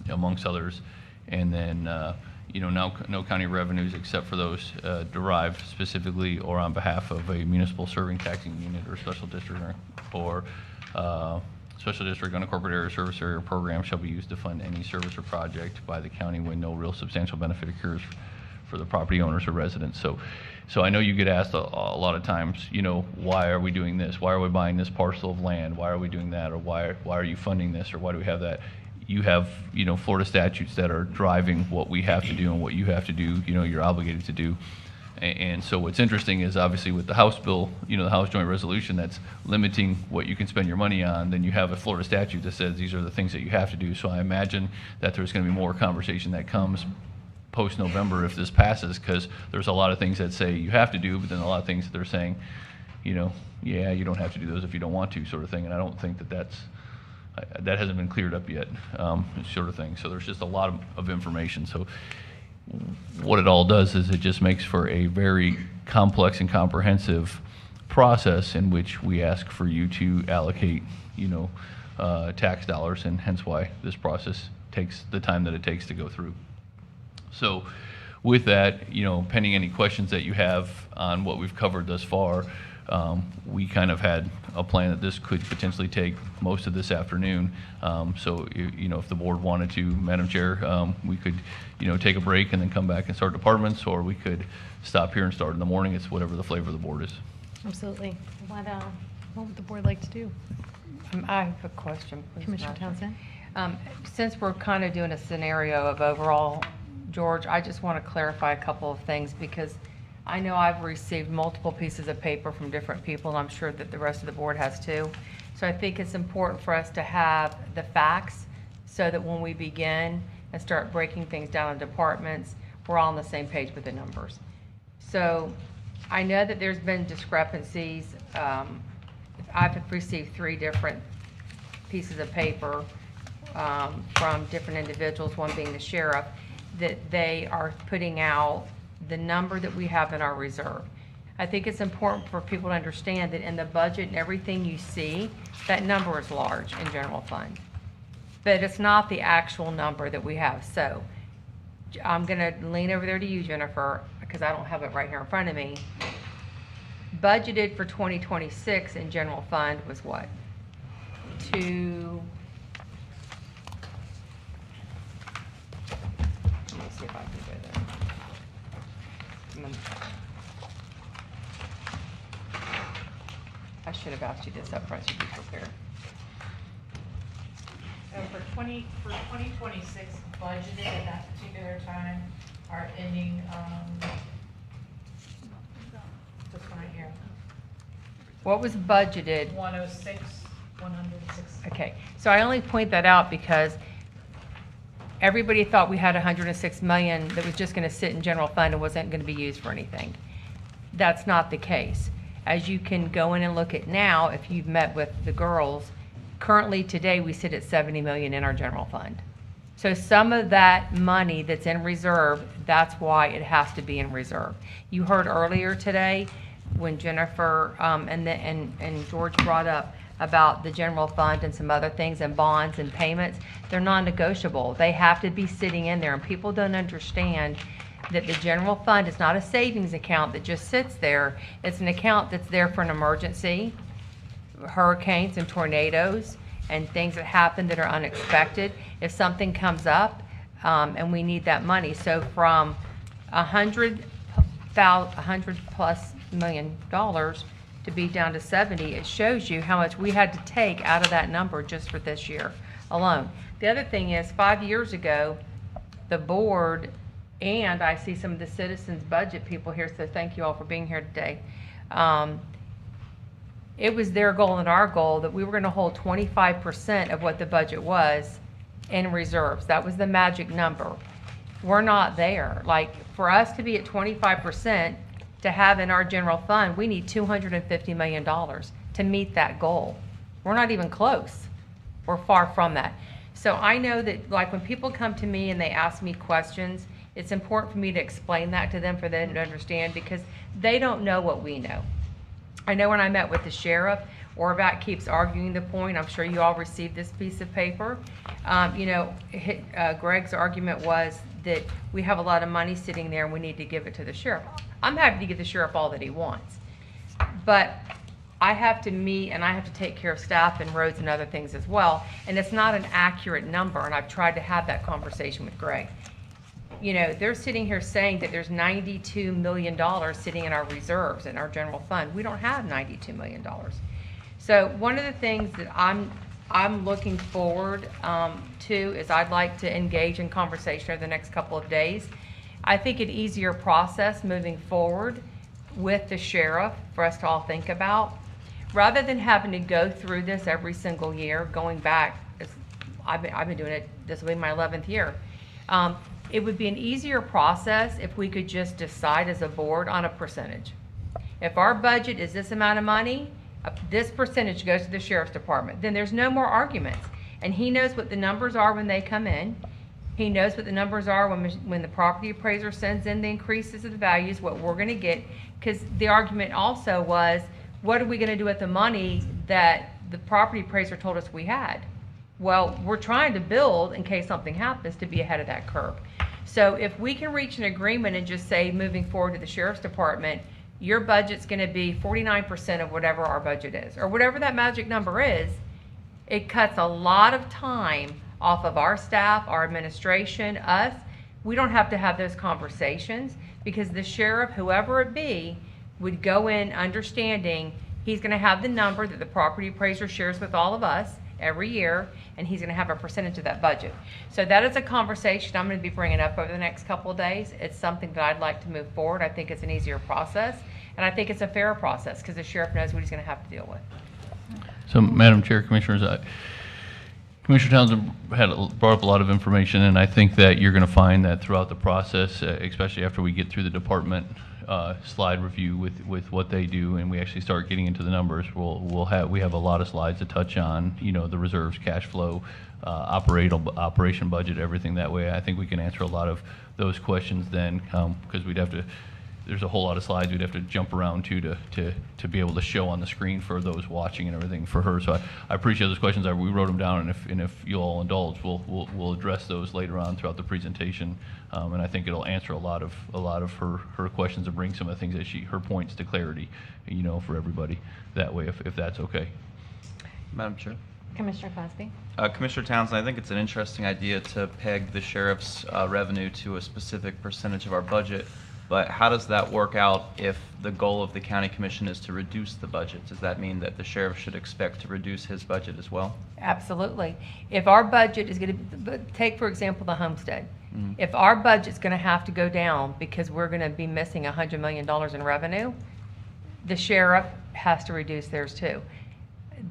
C: amongst others. And then, no county revenues except for those derived specifically or on behalf of a municipal serving taxing unit or special district or special district unincorporated area service area program shall be used to fund any service or project by the county when no real substantial benefit occurs for the property owners or residents. So I know you get asked a lot of times, why are we doing this? Why are we buying this parcel of land? Why are we doing that? Or why are you funding this? Or why do we have that? You have, Florida statutes that are driving what we have to do and what you have to do, you're obligated to do. And so what's interesting is obviously with the House bill, the House Joint Resolution that's limiting what you can spend your money on, then you have a Florida statute that says these are the things that you have to do. So I imagine that there's going to be more conversation that comes post-November if this passes, because there's a lot of things that say you have to do, but then a lot of things that they're saying, yeah, you don't have to do those if you don't want to, sort of thing. And I don't think that hasn't been cleared up yet, sort of thing. So there's just a lot of information. So what it all does is it just makes for a very complex and comprehensive process in which we ask for you to allocate, tax dollars, and hence why this process takes the time that it takes to go through. So with that, pending any questions that you have on what we've covered thus far, we kind of had a plan that this could potentially take most of this afternoon. So, if the board wanted to, Madam Chair, we could, take a break and then come back and start departments, or we could stop here and start in the morning. It's whatever the flavor of the board is.
A: Absolutely. What would the board like to do?
G: I have a question, please.
A: Commissioner
G: Madam
A: Townsend?
G: Since we're kind of doing a scenario of overall, George, I just want to clarify a couple of things, because I know I've received multiple pieces of paper from different people, and I'm sure that the rest of the board has too. So I think it's important for us to have the facts so that when we begin and start breaking things down in departments, we're all on the same page with the numbers. So I know that there's been discrepancies. I've received 3 different pieces of paper from different individuals, one being the sheriff, that they are putting out the number that we have in our reserve. I think it's important for people to understand that in the budget and everything you see, that number is large in general fund. But it's not the actual number that we have. So I'm gonna lean over there to you, Jennifer, because I don't have it right here in front of me. Budgeted for 2026 in general fund was what? Let me see if I can go there. I should have asked you this up front, so you'd be prepared.
H: For 2026 budgeted at that particular time, our ending, this one right here,
G: What was budgeted?
H: 106, 106.
G: Okay, so I only point that out because everybody thought we had 106 million that was just going to sit in general fund and wasn't going to be used for anything. That's not the case. As you can go in and look at now, if you've met with the girls, currently today we sit at 70 million in our general fund. So some of that money that's in reserve, that's why it has to be in reserve. You heard earlier today when Jennifer and George brought up about the general fund and some other things and bonds and payments. They're non-negotiable. They have to be sitting in there, and people don't understand that the general fund is not a savings account that just sits there. It's an account that's there for an emergency, hurricanes and tornadoes and things that happen that are unexpected. If something comes up and we need that money. So from $100+ million to be down to 70, it shows you how much we had to take out of that number just for this year alone. The other thing is, 5 years ago, the board, and I see some of the citizens budget people here, so thank you all for being here today. It was their goal and our goal that we were going to hold 25% of what the budget was in reserves. That was the magic number. We're not there. Like, for us to be at 25%, to have in our general fund, we need $250 million to meet that goal. We're not even close. We're far from that. So I know that, like, when people come to me and they ask me questions, it's important for me to explain that to them, for them to understand, because they don't know what we know. I know when I met with the sheriff, Orvac keeps arguing the point. I'm sure you all received this piece of paper. Greg's argument was that we have a lot of money sitting there and we need to give it to the sheriff. I'm happy to give the sheriff all that he wants. But I have to meet and I have to take care of staff and roads and other things as well. And it's not an accurate number, and I've tried to have that conversation with Greg. They're sitting here saying that there's $92 million sitting in our reserves in our general fund. We don't have $92 million. So one of the things that I'm looking forward to is I'd like to engage in conversation over the next couple of days. I think an easier process moving forward with the sheriff for us to all think about, rather than having to go through this every single year, going back, I've been doing it, this will be my 11th year. It would be an easier process if we could just decide as a board on a percentage. If our budget is this amount of money, this percentage goes to the sheriff's department, then there's no more arguments. And he knows what the numbers are when they come in. He knows what the numbers are when the property appraiser sends in the increases of the values, what we're gonna get. Because the argument also was, what are we gonna do with the money that the property appraiser told us we had? Well, we're trying to build in case something happens to be ahead of that curve. So if we can reach an agreement and just say, moving forward to the sheriff's department, your budget's gonna be 49% of whatever our budget is, or whatever that magic number is, it cuts a lot of time off of our staff, our administration, us. We don't have to have those conversations, because the sheriff, whoever it be, would go in understanding he's gonna have the number that the property appraiser shares with all of us every year, and he's gonna have a percentage of that budget. So that is a conversation I'm gonna be bringing up over the next couple of days. It's something that I'd like to move forward. I think it's an easier process, and I think it's a fairer process, because the sheriff knows what he's gonna have to deal with.
C: So, Madam Chair, Commissioners, Commissioner Townsend brought up a lot of information, and I think that you're going to find that throughout the process, especially after we get through the department slide review with what they do, and we actually start getting into the numbers, we have a lot of slides to touch on, the reserves, cash flow, operation budget, everything that way. I think we can answer a lot of those questions then, because there's a whole lot of slides we'd have to jump around to be able to show on the screen for those watching and everything for her. So I appreciate those questions. We wrote them down, and if you all indulge, we'll address those later on throughout the presentation. And I think it'll answer a lot of her questions and bring some of the things that her points to clarity, for everybody that way, if that's okay.
D: Madam Chair.
A: Commissioner Clausby?
D: Commissioner Townsend, I think it's an interesting idea to peg the sheriff's revenue to a specific percentage of our budget. But how does that work out if the goal of the county commission is to reduce the budget? Does that mean that the sheriff should expect to reduce his budget as well?
G: Absolutely. If our budget is going to, take for example the homestead. If our budget's going to have to go down because we're going to be missing $100 million in revenue, the sheriff has to reduce theirs too.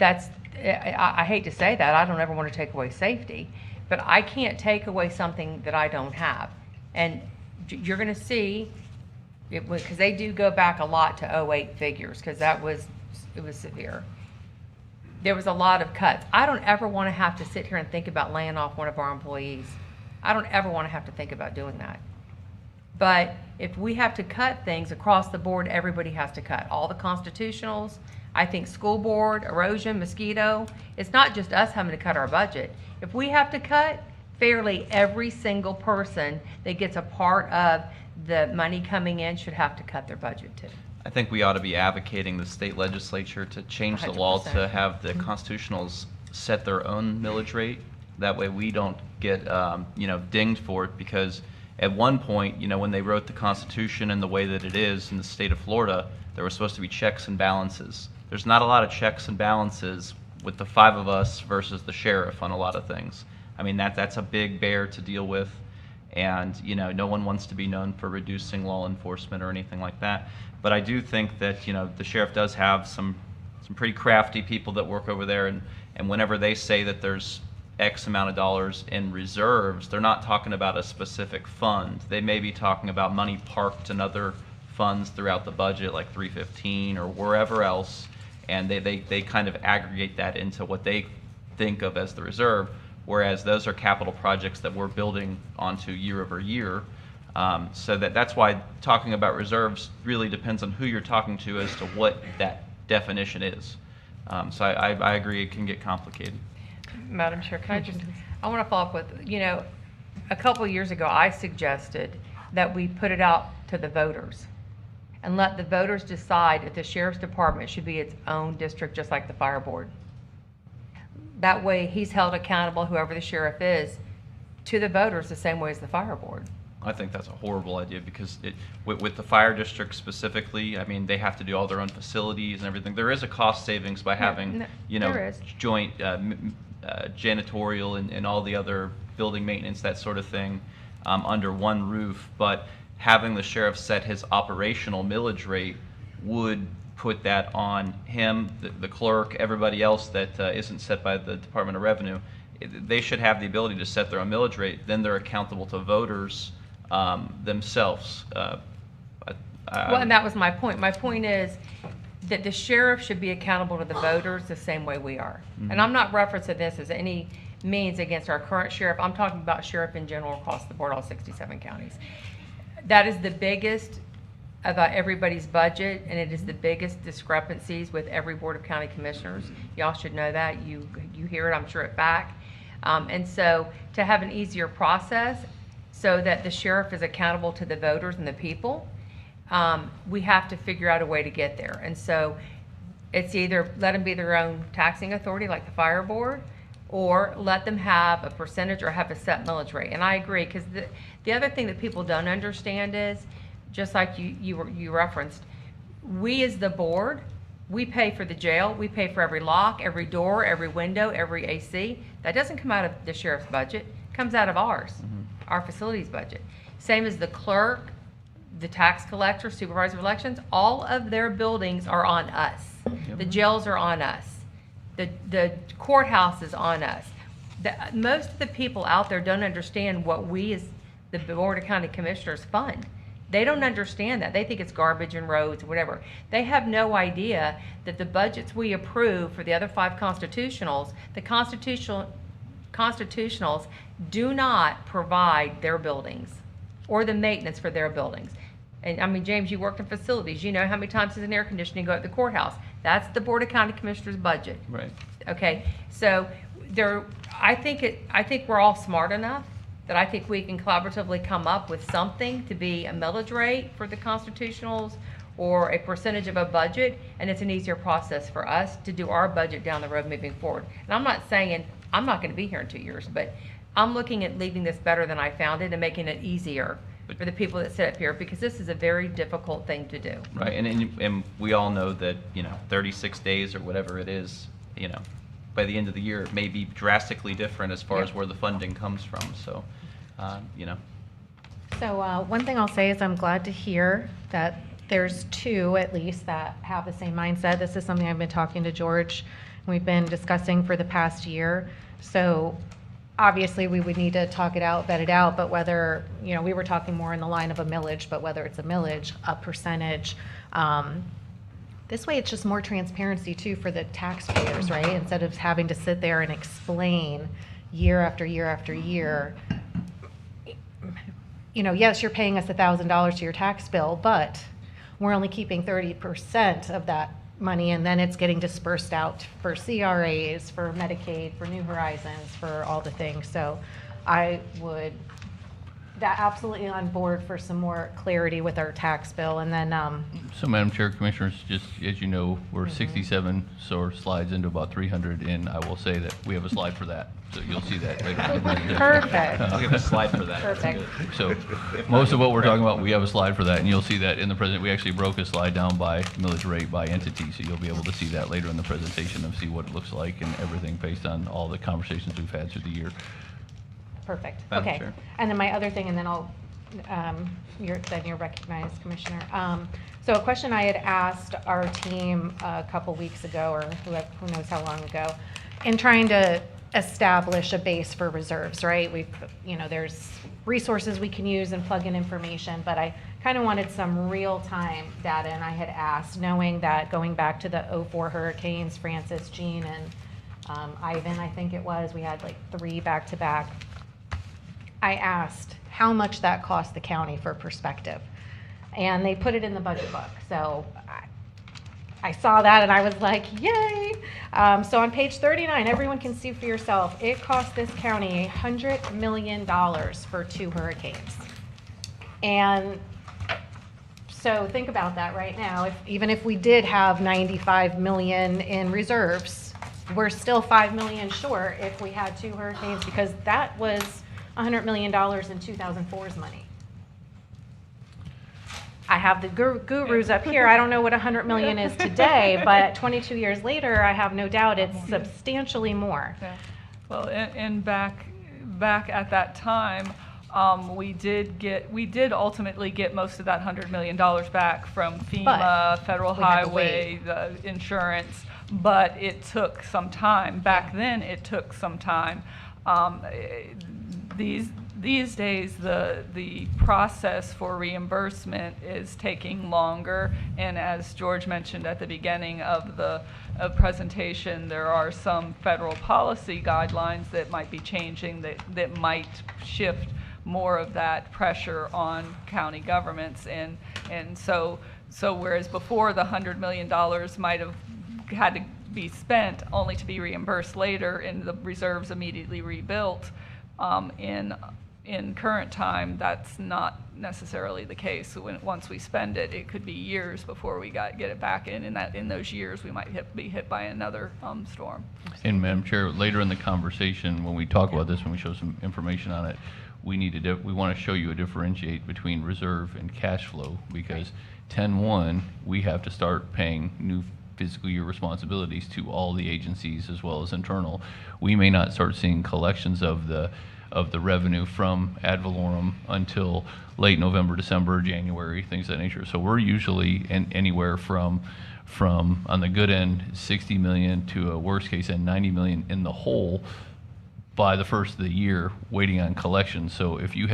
G: I hate to say that, I don't ever want to take away safety, but I can't take away something that I don't have. And you're going to see, because they do go back a lot to 08 figures, because it was severe. There was a lot of cuts. I don't ever want to have to sit here and think about laying off one of our employees. I don't ever want to have to think about doing that. But if we have to cut things across the board, everybody has to cut. All the constitutionals, I think school board, erosion, mosquito, it's not just us having to cut our budget. If we have to cut, fairly every single person that gets a part of the money coming in should have to cut their budget too.
D: I think we ought to be advocating the state legislature to change the law
G: 100%.
D: to have the constitutionals set their own millage rate. That way we don't get, dinged for it, because at one point, when they wrote the Constitution and the way that it is in the state of Florida, there were supposed to be checks and balances. There's not a lot of checks and balances with the 5 of us versus the sheriff on a lot of things. I mean, that's a big bear to deal with, and no one wants to be known for reducing law enforcement or anything like that. But I do think that the sheriff does have some pretty crafty people that work over there, and whenever they say that there's X amount of dollars in reserves, they're not talking about a specific fund. They may be talking about money parked in other funds throughout the budget, like 315 or wherever else, and they kind of aggregate that into what they think of as the reserve, whereas those are capital projects that we're building onto year over year. So that's why talking about reserves really depends on who you're talking to as to what that definition is. So I agree it can get complicated.
G: Madam Chair, I want to follow up with, a couple of years ago, I suggested that we put it out to the voters and let the voters decide if the sheriff's department should be its own district, just like the fire board. That way, he's held accountable, whoever the sheriff is, to the voters the same way as the fire board.
D: I think that's a horrible idea because with the fire district specifically, I mean, they have to do all their own facilities and everything. There is a cost savings by having,
G: there is.
D: joint janitorial and all the other building maintenance, that sort of thing, under one roof. But having the sheriff set his operational millage rate would put that on him, the clerk, everybody else that isn't set by the Department of Revenue. They should have the ability to set their own millage rate. Then they're accountable to voters themselves.
G: Well, and that was my point. My point is that the sheriff should be accountable to the voters the same way we are. And I'm not referencing this as any means against our current sheriff. I'm talking about sheriff in general across the board, all 67 counties. That is the biggest about everybody's budget, and it is the biggest discrepancies with every Board of County Commissioners. Y'all should know that. You hear it, I'm sure, at FAC. And so to have an easier process so that the sheriff is accountable to the voters and the people, we have to figure out a way to get there. And so it's either let them be their own taxing authority like the fire board, or let them have a percentage or have a set millage rate. And I agree, because the other thing that people don't understand is, just like you referenced, we as the board, we pay for the jail, we pay for every lock, every door, every window, every AC. That doesn't come out of the sheriff's budget, it comes out of ours, our facilities budget. Same as the clerk, the tax collector, supervisor of elections, all of their buildings are on us. The jails are on us. The courthouse is on us. Most of the people out there don't understand what we as the Board of County Commissioners fund. They don't understand that. They think it's garbage and roads or whatever. They have no idea that the budgets we approve for the other 5 constitutionals, the constitutionals do not provide their buildings or the maintenance for their buildings. And I mean, James, you worked in facilities. You know how many times does an air conditioning go at the courthouse? That's the Board of County Commissioners budget.
D: Right.
G: Okay, so I think we're all smart enough that I think we can collaboratively come up with something to be a millage rate for the constitutionals or a percentage of a budget, and it's an easier process for us to do our budget down the road moving forward. And I'm not saying I'm not going to be here in 2 years, but I'm looking at leaving this better than I found it and making it easier for the people that sit up here, because this is a very difficult thing to do.
D: Right, and we all know that, 36 days or whatever it is, by the end of the year, it may be drastically different as far as where the funding comes from, so,
A: So one thing I'll say is I'm glad to hear that there's 2 at least that have the same mindset. This is something I've been talking to George, and we've been discussing for the past year. So obviously we would need to talk it out, vet it out, but whether, we were talking more in the line of a millage, but whether it's a millage, a percentage, this way it's just more transparency too for the taxpayers, right? Instead of having to sit there and explain year after year after year, yes, you're paying us $1,000 to your tax bill, but we're only keeping 30% of that money, and then it's getting dispersed out for CRAs, for Medicaid, for New Horizons, for all the things. So I would absolutely on board for some more clarity with our tax bill. And then
C: So, Madam Chair, Commissioners, just as you know, we're 67, so our slides into about 300, and I will say that we have a slide for that. So you'll see that later in the presentation.
A: Perfect.
D: I'll give a slide for that.
A: Perfect.
D: That's
C: So most of what we're talking about, we have a slide for that, and you'll see that in the present. We actually broke a slide down by millage rate by entity, so you'll be able to see that later in the presentation and see what it looks like and everything based on all the conversations we've had through the year.
A: Perfect.
D: Madam
A: Okay.
D: Chair.
A: And then my other thing, and then you're recognized, Commissioner. So a question I had asked our team a couple weeks ago, or who knows how long ago, in trying to establish a base for reserves, right? There's resources we can use and plug in information, but I kind of wanted some real-time data, and I had asked, knowing that going back to the '04 hurricanes, Francis, Jean, and Ivan, I think it was, we had like 3 back-to-back. I asked how much that cost the county for perspective, and they put it in the budget book. So I saw that and I was like, yay! So on page 39, everyone can see for yourself, it cost this county $100 million for 2 hurricanes. And so think about that right now. Even if we did have 95 million in reserves, we're still 5 million short if we had 2 hurricanes, because that was $100 million in 2004's money. I have the gurus up here. I don't know what 100 million is today, but 22 years later, I have no doubt it's substantially more.
B: Yeah. Well, and back at that time, we did ultimately get most of that $100 million back from FEMA, Federal
A: we had to
B: Highway, the insurance, but it took some time. Back then, it took some time. These days, the process for reimbursement is taking longer, and as George mentioned at the beginning of the presentation, there are some federal policy guidelines that might be changing that might shift more of that pressure on county governments, and so whereas before the $100 million might have had to be spent only to be reimbursed later and the reserves immediately rebuilt, in current time, that's not necessarily the case. Once we spend it, it could be years before we get it back in those years we might be hit by another storm.
C: And Madam Chair, later in the conversation, when we talk about this, when we show some information on it, we want to show you a differentiate between reserve and cash flow, because 10/1, we have to start paying new fiscal year responsibilities to all the agencies as well as internal. We may not start seeing collections of the revenue from ad valorem until late November, December, January, things of that nature. So we're usually anywhere from on the good end 60 million to a worst case end 90 million in the hole by the first of the year, waiting on collections. So if you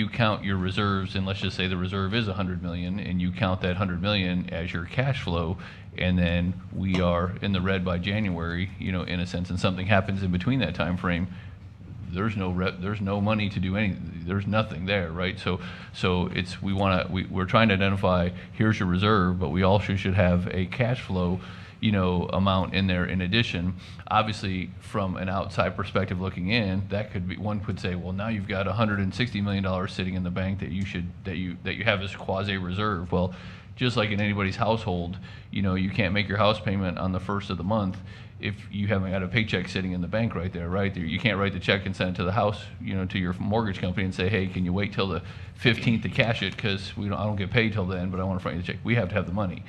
C: count your reserves, and let's just say the reserve is 100 million, and you count that 100 million as your cash flow, and then we are in the red by January, in a sense, and something happens in between that time frame, there's no money to do anything. There's nothing there, right? So we're trying to identify, here's your reserve, but we also should have a cash flow amount in there in addition. Obviously, from an outside perspective looking in, that could be, one could say, well, now you've got $160 million sitting in the bank that you have as quasi reserve. Well, just like in anybody's household, you can't make your house payment on the first of the month if you haven't got a paycheck sitting in the bank right there, right? You can't write the check and send it to the house, to your mortgage company and say, hey, can you wait till the 15th to cash it, because I don't get paid till then, but I want to front you the check. We have to have the money,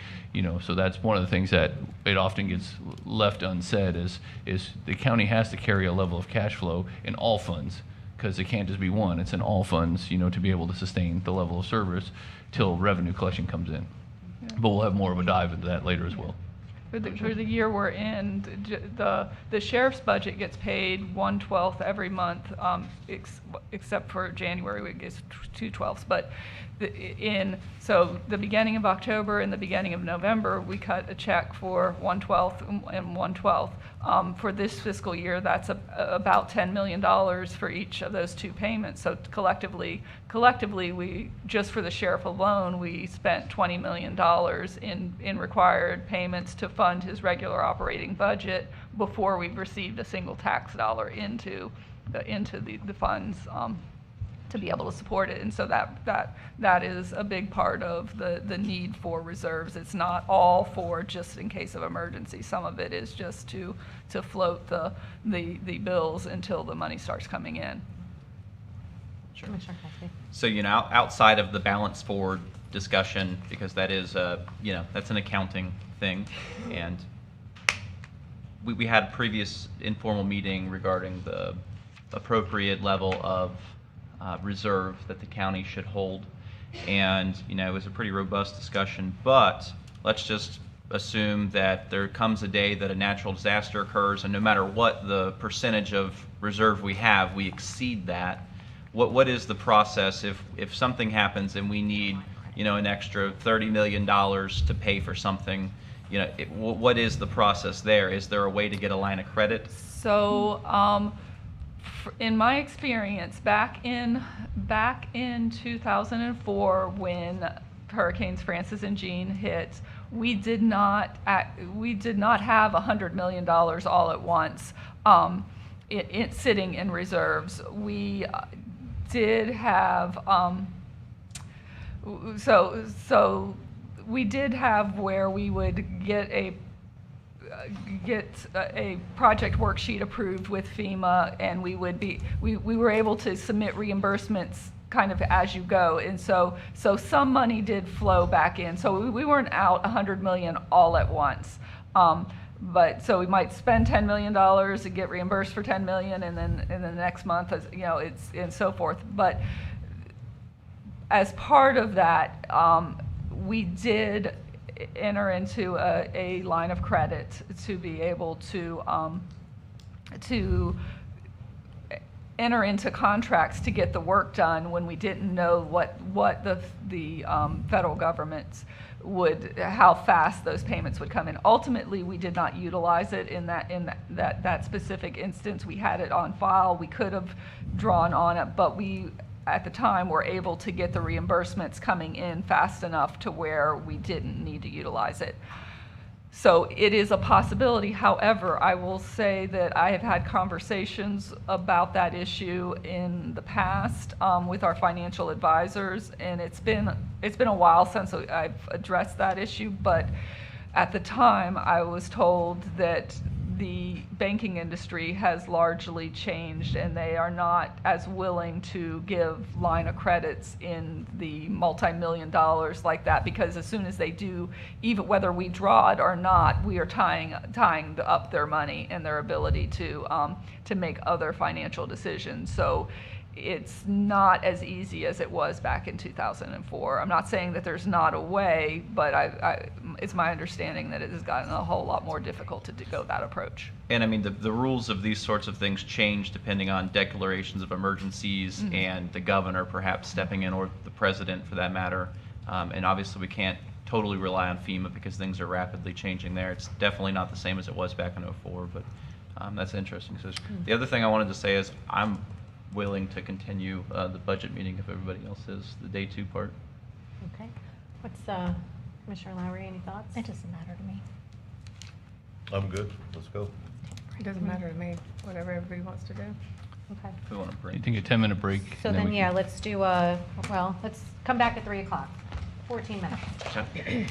C: so that's one of the things that it often gets left unsaid is the county has to carry a level of cash flow in all funds, because it can't just be one. It's in all funds, to be able to sustain the level of service till revenue collection comes in. But we'll have more of a dive into that later as well.
B: For the year we're in, the sheriff's budget gets paid 1/12 every month, except for January, we get 2/12. But so the beginning of October and the beginning of November, we cut a check for 1/12 and 1/12. For this fiscal year, that's about $10 million for each of those 2 payments. So collectively, we, just for the sheriff alone, we spent $20 million in required payments to fund his regular operating budget before we've received a single tax dollar into the funds to be able to support it. And so that is a big part of the need for reserves. It's not all for just in case of emergency. Some of it is just to float the bills until the money starts coming in.
D: Sure.
A: Commissioner Cassidy.
D: So, outside of the balance forward discussion, because that is, that's an accounting thing, and we had a previous informal meeting regarding the appropriate level of reserve that the county should hold, and it was a pretty robust discussion. But let's just assume that there comes a day that a natural disaster occurs, and no matter what the percentage of reserve we have, we exceed that. What is the process if something happens and we need, an extra $30 million to pay for something? What is the process there? Is there a way to get a line of credit?
B: So, in my experience, back in 2004, when Hurricanes Francis and Jean hit, we did not have $100 million all at once it sitting in reserves. We did have so we did have where we would get a project worksheet approved with FEMA, and we were able to submit reimbursements kind of as you go, and so some money did flow back in. So we weren't out $100 million all at once. But so we might spend $10 million and get reimbursed for $10 million, and then the next month, it's and so forth. But as part of that, we did enter into a line of credit to be able to enter into contracts to get the work done when we didn't know what the federal government how fast those payments would come in. Ultimately, we did not utilize it in that specific instance. We had it on file. We could have drawn on it, but we at the time were able to get the reimbursements coming in fast enough to where we didn't need to utilize it. So it is a possibility. However, I will say that I have had conversations about that issue in the past with our financial advisors, and it's been a while since I've addressed that issue. But at the time, I was told that the banking industry has largely changed, and they are not as willing to give line of credits in the multi-million dollars like that, because as soon as they do, even whether we draw it or not, we are tying up their money and their ability to make other financial decisions. So it's not as easy as it was back in 2004. I'm not saying that there's not a way, but it's my understanding that it has gotten a whole lot more difficult to go that approach.
D: And I mean, the rules of these sorts of things change depending on declarations of emergencies and the governor perhaps stepping in, or the president for that matter. And obviously we can't totally rely on FEMA because things are rapidly changing there. It's definitely not the same as it was back in '04, but that's interesting. So the other thing I wanted to say is I'm willing to continue the budget meeting if everybody else is, the day 2 part.
A: Okay. What's Commissioner Lowry, any thoughts?
E: It doesn't matter to me.
F: I'm good. Let's go.
G: It doesn't matter to me, whatever everybody wants to do.
A: Okay.
D: If we want to break.
C: You think a 10-minute break?
A: So
C: and
A: then,
C: we
A: yeah,
C: can-
A: let's do let's come back at 3 o'clock. 14 minutes.
D: Okay.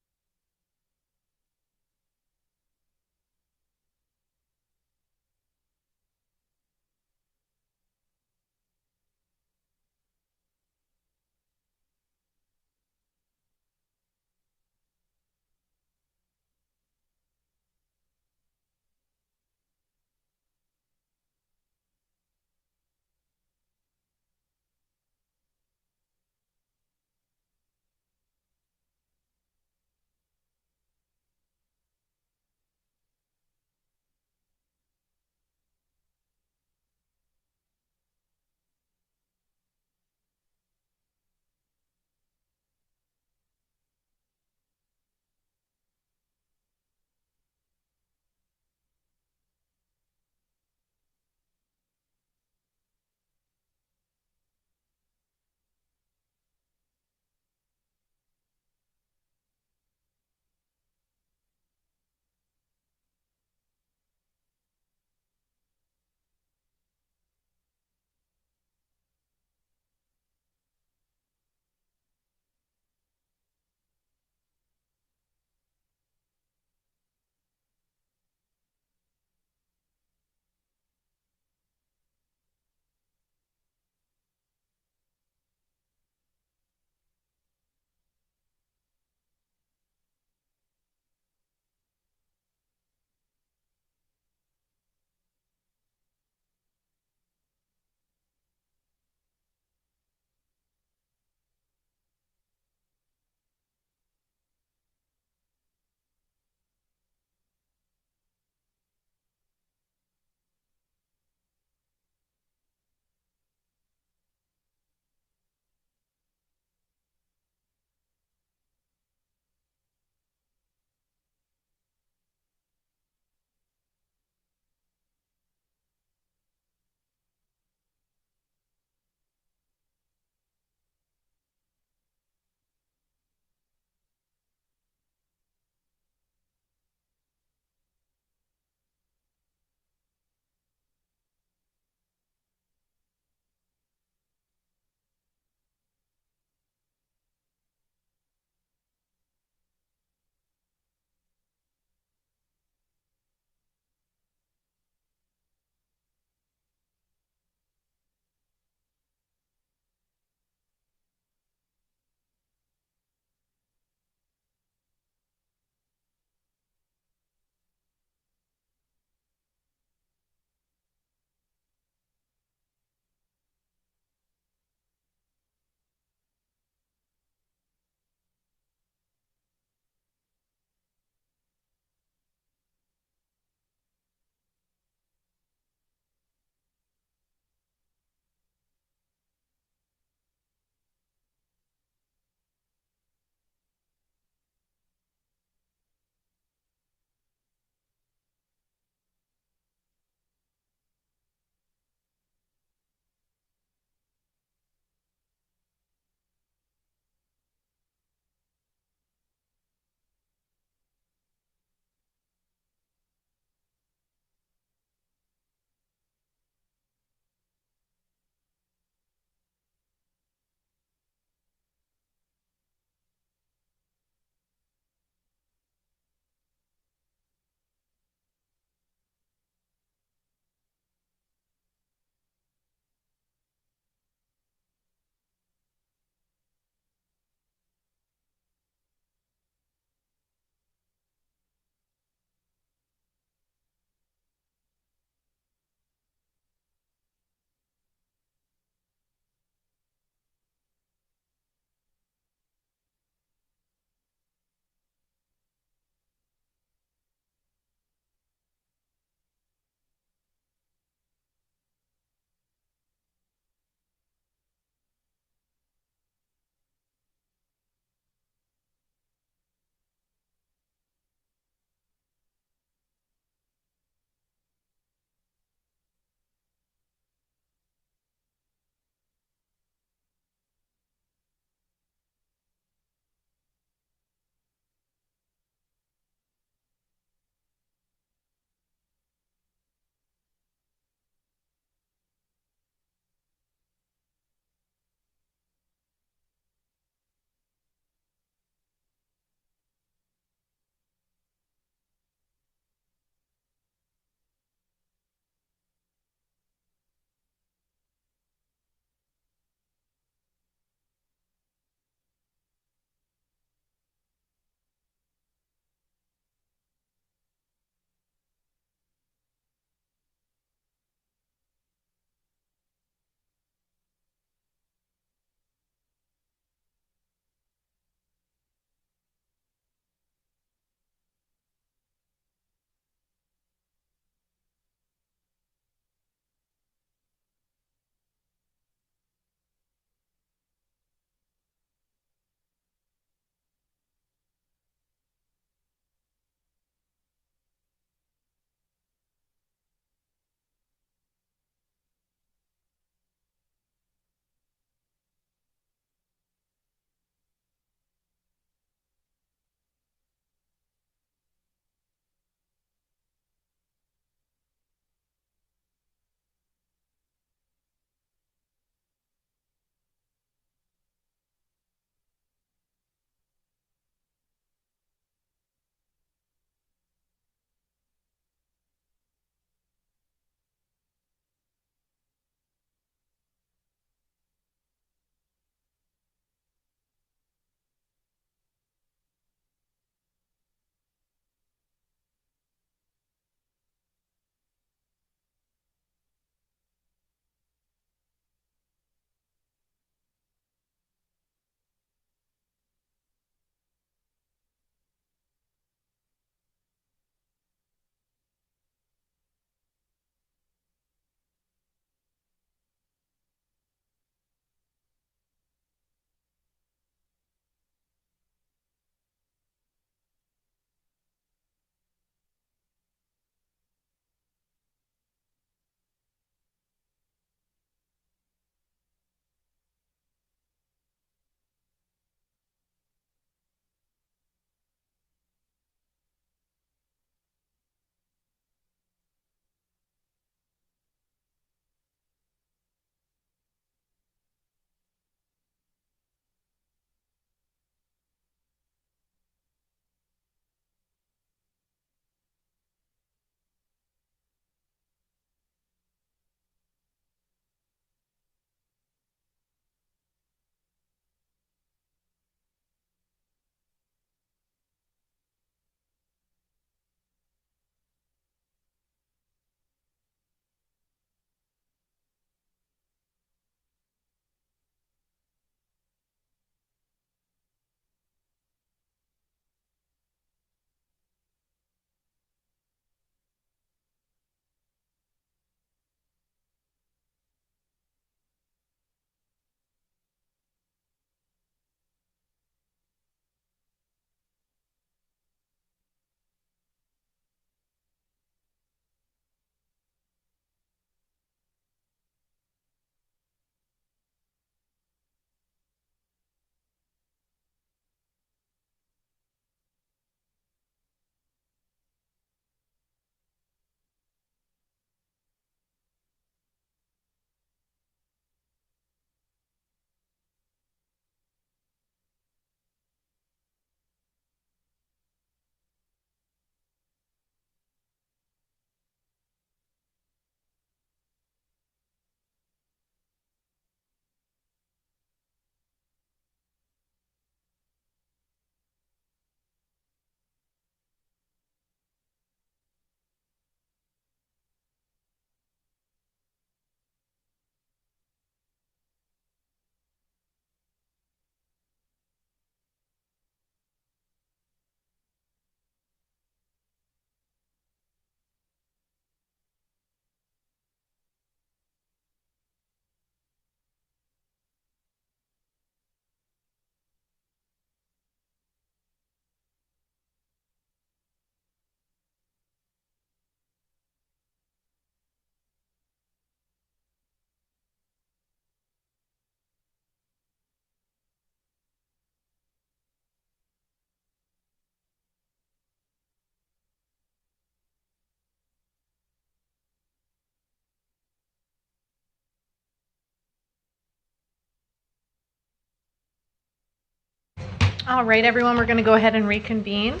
A: All right, everyone, we're going to go ahead and reconvene.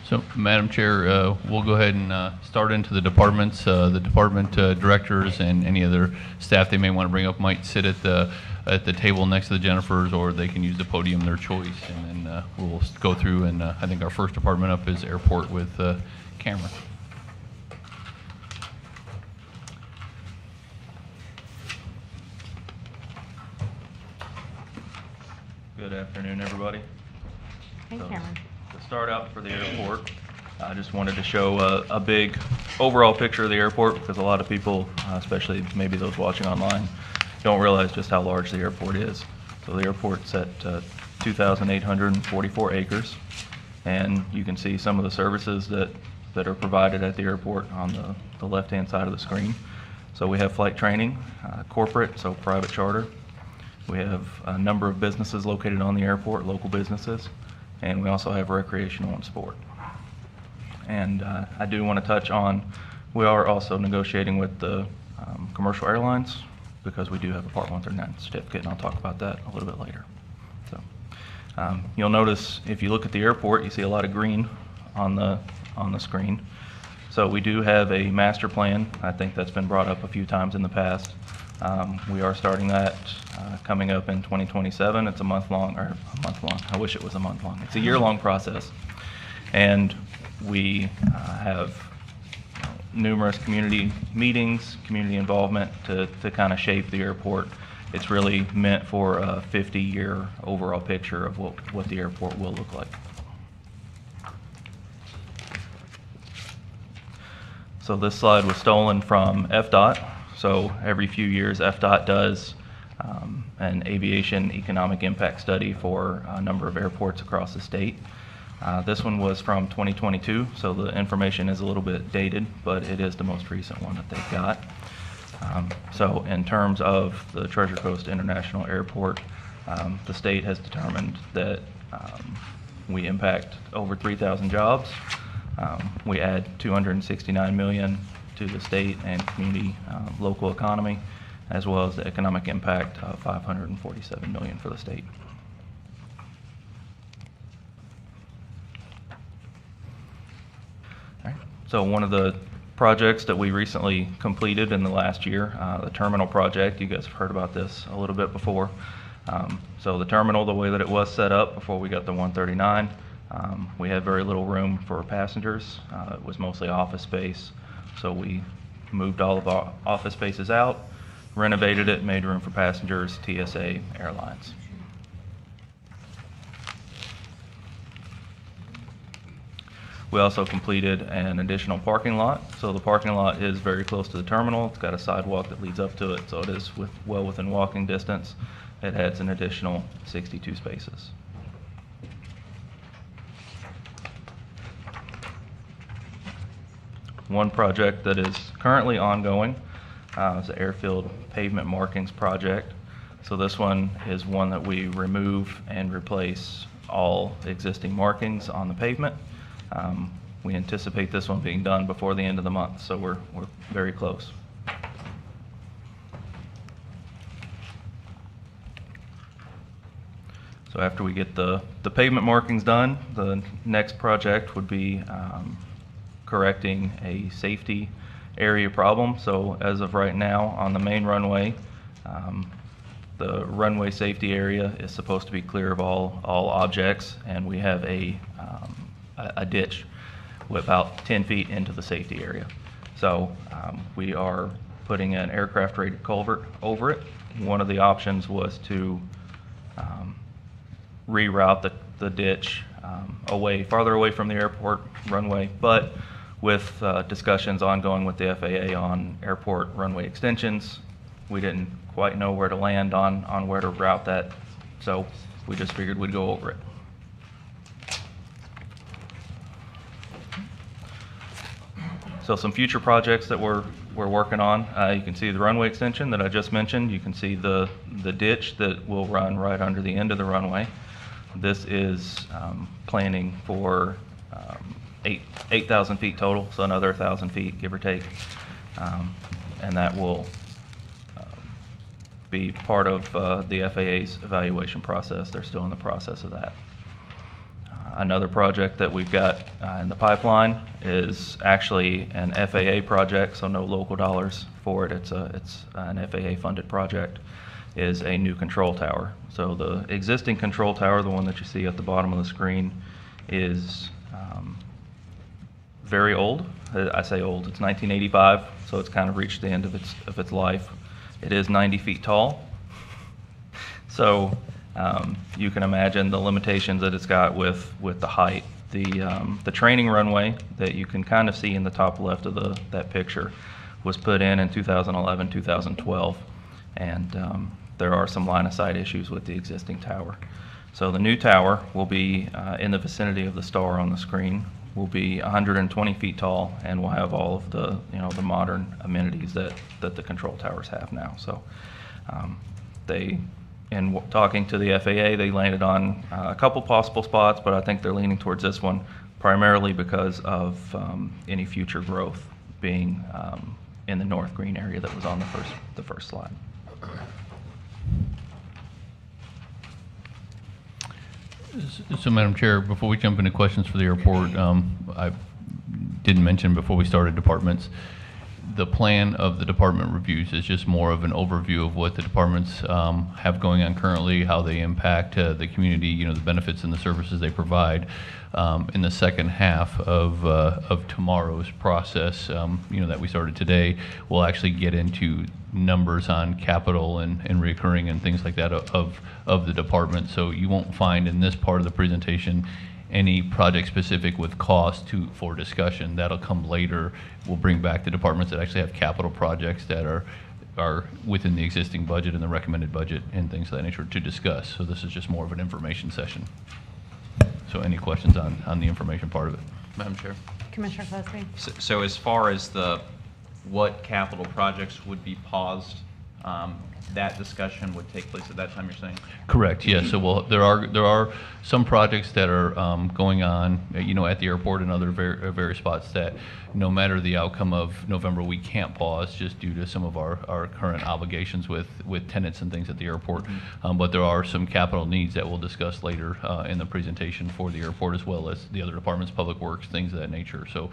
C: So, Madam Chair, we'll go ahead and start into the departments. The department directors and any other staff they may want to bring up might sit at the table next to the Jennifers, or they can use the podium their choice. And then we'll go through, and I think our first department up is Airport with Cameron.
D: Good afternoon, everybody.
A: Hey,
D: So,
A: Cameron.
D: To start out for the airport, I just wanted to show a big overall picture of the airport, because a lot of people, especially maybe those watching online, don't realize just how large the airport is. So the airport's at 2,844 acres, and you can see some of the services that are provided at the airport on the left-hand side of the screen. So we have flight training, corporate, so private charter. We have a number of businesses located on the airport, local businesses, and we also have recreational and sport. And I do want to touch on, we are also negotiating with the commercial airlines, because we do have a Part 139 certificate, and I'll talk about that a little bit later. So you'll notice if you look at the airport, you see a lot of green on the screen. So we do have a master plan. I think that's been brought up a few times in the past. We are starting that coming up in 2027. It's a month-long, I wish it was a month-long. It's a year-long process. And we have numerous community meetings, community involvement to kind of shape the airport. It's really meant for a 50-year overall picture of what the airport will look like. So this slide was stolen from FDOT. So every few years, FDOT does an aviation economic impact study for a number of airports across the state. This one was from 2022, so the information is a little bit dated, but it is the most recent one that they've got. So in terms of the Treasure Coast International Airport, the state has determined that we impact over 3,000 jobs. We add $269 million to the state and community local economy, as well as the economic impact of $547 million for the state. All right. So one of the projects that we recently completed in the last year, the terminal project, you guys have heard about this a little bit before. So the terminal, the way that it was set up before we got the 139, we had very little room for passengers. It was mostly office space. So we moved all of our office spaces out, renovated it, made room for passengers, TSA, airlines. We also completed an additional parking lot. So the parking lot is very close to the terminal. It's got a sidewalk that leads up to it, so it is well within walking distance. It adds an additional 62 spaces. One project that is currently ongoing is the airfield pavement markings project. So this one is one that we remove and replace all existing markings on the pavement. We anticipate this one being done before the end of the month, so we're very close. So after we get the pavement markings done, the next project would be correcting a safety area problem. So as of right now, on the main runway, the runway safety area is supposed to be clear of all objects, and we have a ditch with about 10 feet into the safety area. So we are putting an aircraft rated culvert over it. One of the options was to reroute the ditch farther away from the airport runway, but with discussions ongoing with the FAA on airport runway extensions, we didn't quite know where to land on where to route that, so we just figured we'd go over it. So some future projects that we're working on, you can see the runway extension that I just mentioned. You can see the ditch that will run right under the end of the runway. This is planning for 8,000 feet total, so another 1,000 feet, give or take. And that will be part of the FAA's evaluation process. They're still in the process of that. Another project that we've got in the pipeline is actually an FAA project, so no local dollars for it. It's an FAA-funded project, is a new control tower. So the existing control tower, the one that you see at the bottom of the screen, is very old. I say old, it's 1985, so it's kind of reached the end of its life. It is 90 feet tall. So you can imagine the limitations that it's got with the height. The training runway that you can kind of see in the top left of that picture was put in 2011, 2012, and there are some line of sight issues with the existing tower. So the new tower will be in the vicinity of the star on the screen, will be 120 feet tall, and will have all of the the modern amenities that the control towers have now. So in talking to the FAA, they landed on a couple possible spots, but I think they're leaning towards this one primarily because of any future growth being in the north green area that was on the first slide.
C: So, Madam Chair, before we jump into questions for the airport, I didn't mention before we started departments, the plan of the department reviews is just more of an overview of what the departments have going on currently, how they impact the community, the benefits and the services they provide. In the second half of tomorrow's process, that we started today, we'll actually get into numbers on capital and recurring and things like that of the department. So you won't find in this part of the presentation any project specific with cost for discussion. That'll come later. We'll bring back the departments that actually have capital projects that are within the existing budget and the recommended budget and things of that nature to discuss. So this is just more of an information session. So any questions on the information part of it?
D: Madam Chair.
A: Commissioner Cosby?
D: So as far as what capital projects would be paused, that discussion would take place at that time, you're saying?
C: Correct, yes. So there are some projects that are going on, at the airport and other various spots that no matter the outcome of November, we can't pause just due to some of our current obligations with tenants and things at the airport. But there are some capital needs that we'll discuss later in the presentation for the airport, as well as the other departments, public works, things of that nature. So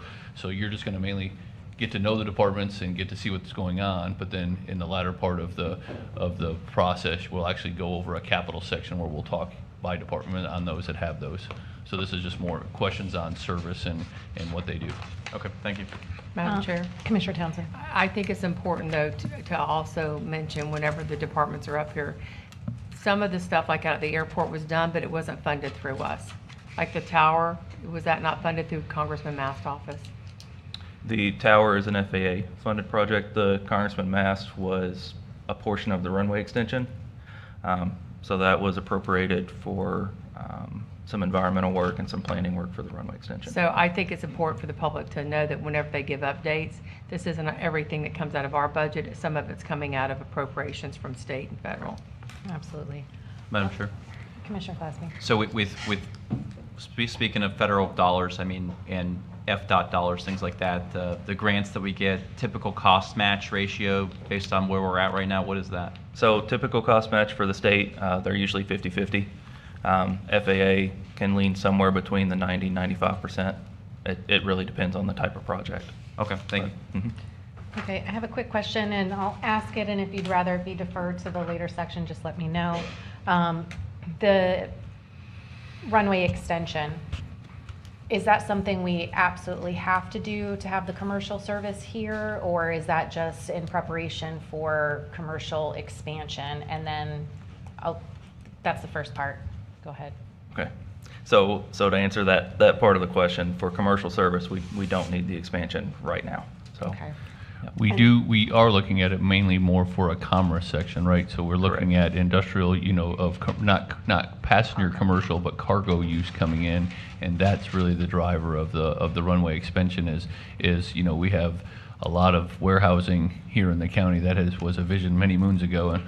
C: you're just going to mainly get to know the departments and get to see what's going on, but then in the latter part of the process, we'll actually go over a capital section where we'll talk by department on those that have those. So this is just more questions on service and what they do.
D: Okay, thank you.
G: Madam Chair?
A: Commissioner Townsend?
G: I think it's important, though, to also mention whenever the departments are up here, some of the stuff like out at the airport was done, but it wasn't funded through us. Like the tower, was that not funded through Congressman Mast's office?
D: The tower is an FAA-funded project. The Congressman Mast was a portion of the runway extension. So that was appropriated for some environmental work and some planning work for the runway extension.
G: So I think it's important for the public to know that whenever they give updates, this isn't everything that comes out of our budget. Some of it's coming out of appropriations from state and federal.
A: Absolutely.
D: Madam Chair.
A: Commissioner Cosby?
D: So with speaking of federal dollars, and FDOT dollars, things like that, the grants that we get, typical cost match ratio based on where we're at right now, what is that? So typical cost match for the state, they're usually 50-50. FAA can lean somewhere between the 90 and 95%. It really depends on the type of project. Okay, thank you. Mm-hmm.
A: Okay, I have a quick question, and I'll ask it, and if you'd rather it be deferred to the later section, just let me know. The runway extension, is that something we absolutely have to do to have the commercial service here, or is that just in preparation for commercial expansion? And then, that's the first part. Go ahead.
D: Okay. So to answer that part of the question, for commercial service, we don't need the expansion right now. So.
A: Okay.
C: We are looking at it mainly more for a commerce section, right? So we're looking at industrial, not passenger commercial, but cargo use coming in, and that's really the driver of the runway expansion is we have a lot of warehousing here in the county that was a vision many moons ago, and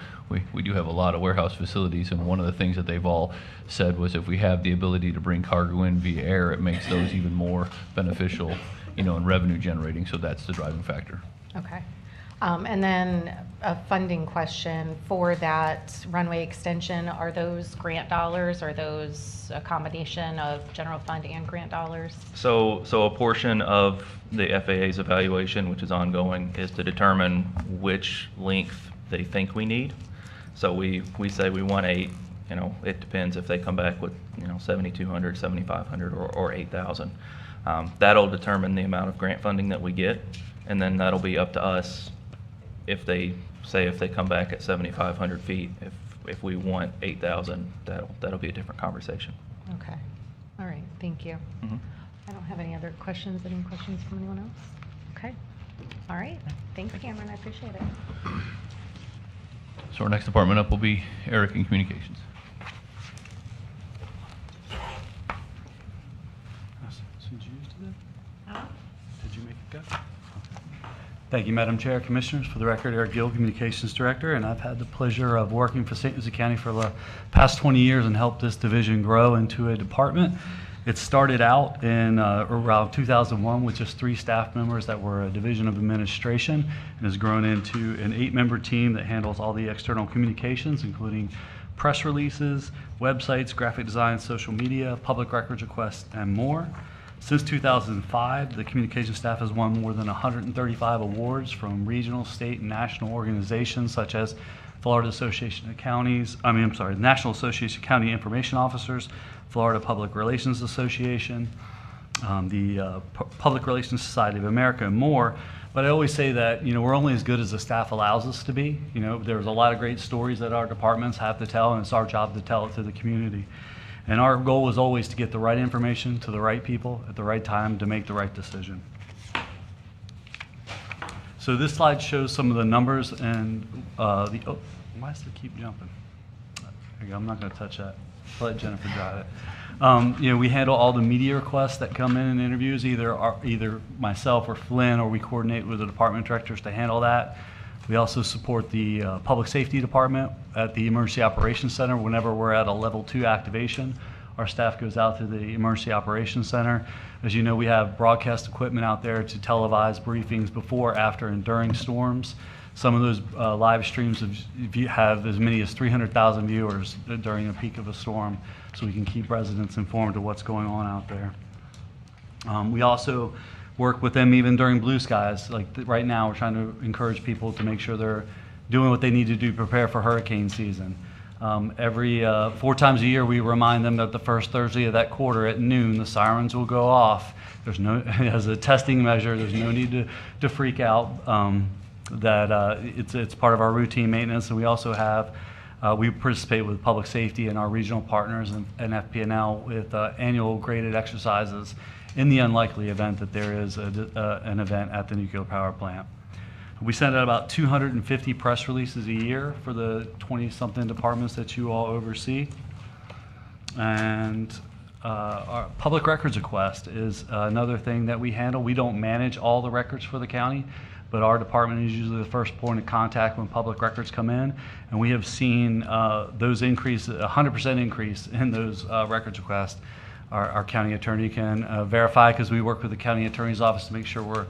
C: we do have a lot of warehouse facilities, and one of the things that they've all said was if we have the ability to bring cargo in via air, it makes those even more beneficial, and revenue generating, so that's the driving factor.
A: Okay. And then a funding question for that runway extension, are those grant dollars? Are those a combination of general fund and grant dollars?
D: So a portion of the FAA's evaluation, which is ongoing, is to determine which length they think we need. So we say we want 8, it depends if they come back with, 7,200, 7,500, or 8,000. That'll determine the amount of grant funding that we get, and then that'll be up to us if they come back at 7,500 feet, if we want 8,000, that'll be a different conversation.
A: Okay. All right. Thank you.
D: Mhm.
A: I don't have any other questions. Any questions from anyone else? Okay. All right. Thanks, Cameron. I appreciate it.
C: So our next department up will be Eric in Communications.
I: Did you make it go? Thank you, Madam Chair, Commissioners. For the record, Eric Gill, Communications Director, and I've had the pleasure of working for St. Lucie County for the past 20 years and helped this division grow into a department. It started out in around 2001 with just 3 staff members that were a division of administration, and has grown into an 8-member team that handles all the external communications, including press releases, websites, graphic design, social media, public records requests, and more. Since 2005, the communications staff has won more than 135 awards from regional, state, and national organizations such as Florida Association of Counties, National Association of County Information Officers, Florida Public Relations Association, the Public Relations Society of America, and more. But I always say that, we're only as good as the staff allows us to be. There's a lot of great stories that our departments have to tell, and it's our job to tell it to the community. And our goal is always to get the right information to the right people at the right time to make the right decision. So this slide shows some of the numbers and why does it keep jumping? There you go, I'm not going to touch that. I'll let Jennifer drive it. We handle all the media requests that come in interviews, either myself or Flynn, or we coordinate with the department directors to handle that. We also support the Public Safety Department at the Emergency Operations Center. Whenever we're at a level 2 activation, our staff goes out to the Emergency Operations Center. As you know, we have broadcast equipment out there to televise briefings before, after, and during storms. Some of those live streams have as many as 300,000 viewers during the peak of a storm, so we can keep residents informed of what's going on out there. We also work with them even during blue skies. Like right now, we're trying to encourage people to make sure they're doing what they need to do to prepare for hurricane season. Every 4 times a year, we remind them that the first Thursday of that quarter at noon, the sirens will go off. There's no, as a testing measure, there's no need to freak out. It's part of our routine maintenance, and we also have we participate with public safety and our regional partners and FP&L with annual graded exercises in the unlikely event that there is an event at the nuclear power plant. We send out about 250 press releases a year for the 20-something departments that you all oversee. And our public records request is another thing that we handle. We don't manage all the records for the county, but our department is usually the first point of contact when public records come in. And we have seen those increase, 100% increase in those records requests. Our county attorney can verify, because we work with the county attorney's office to make sure we're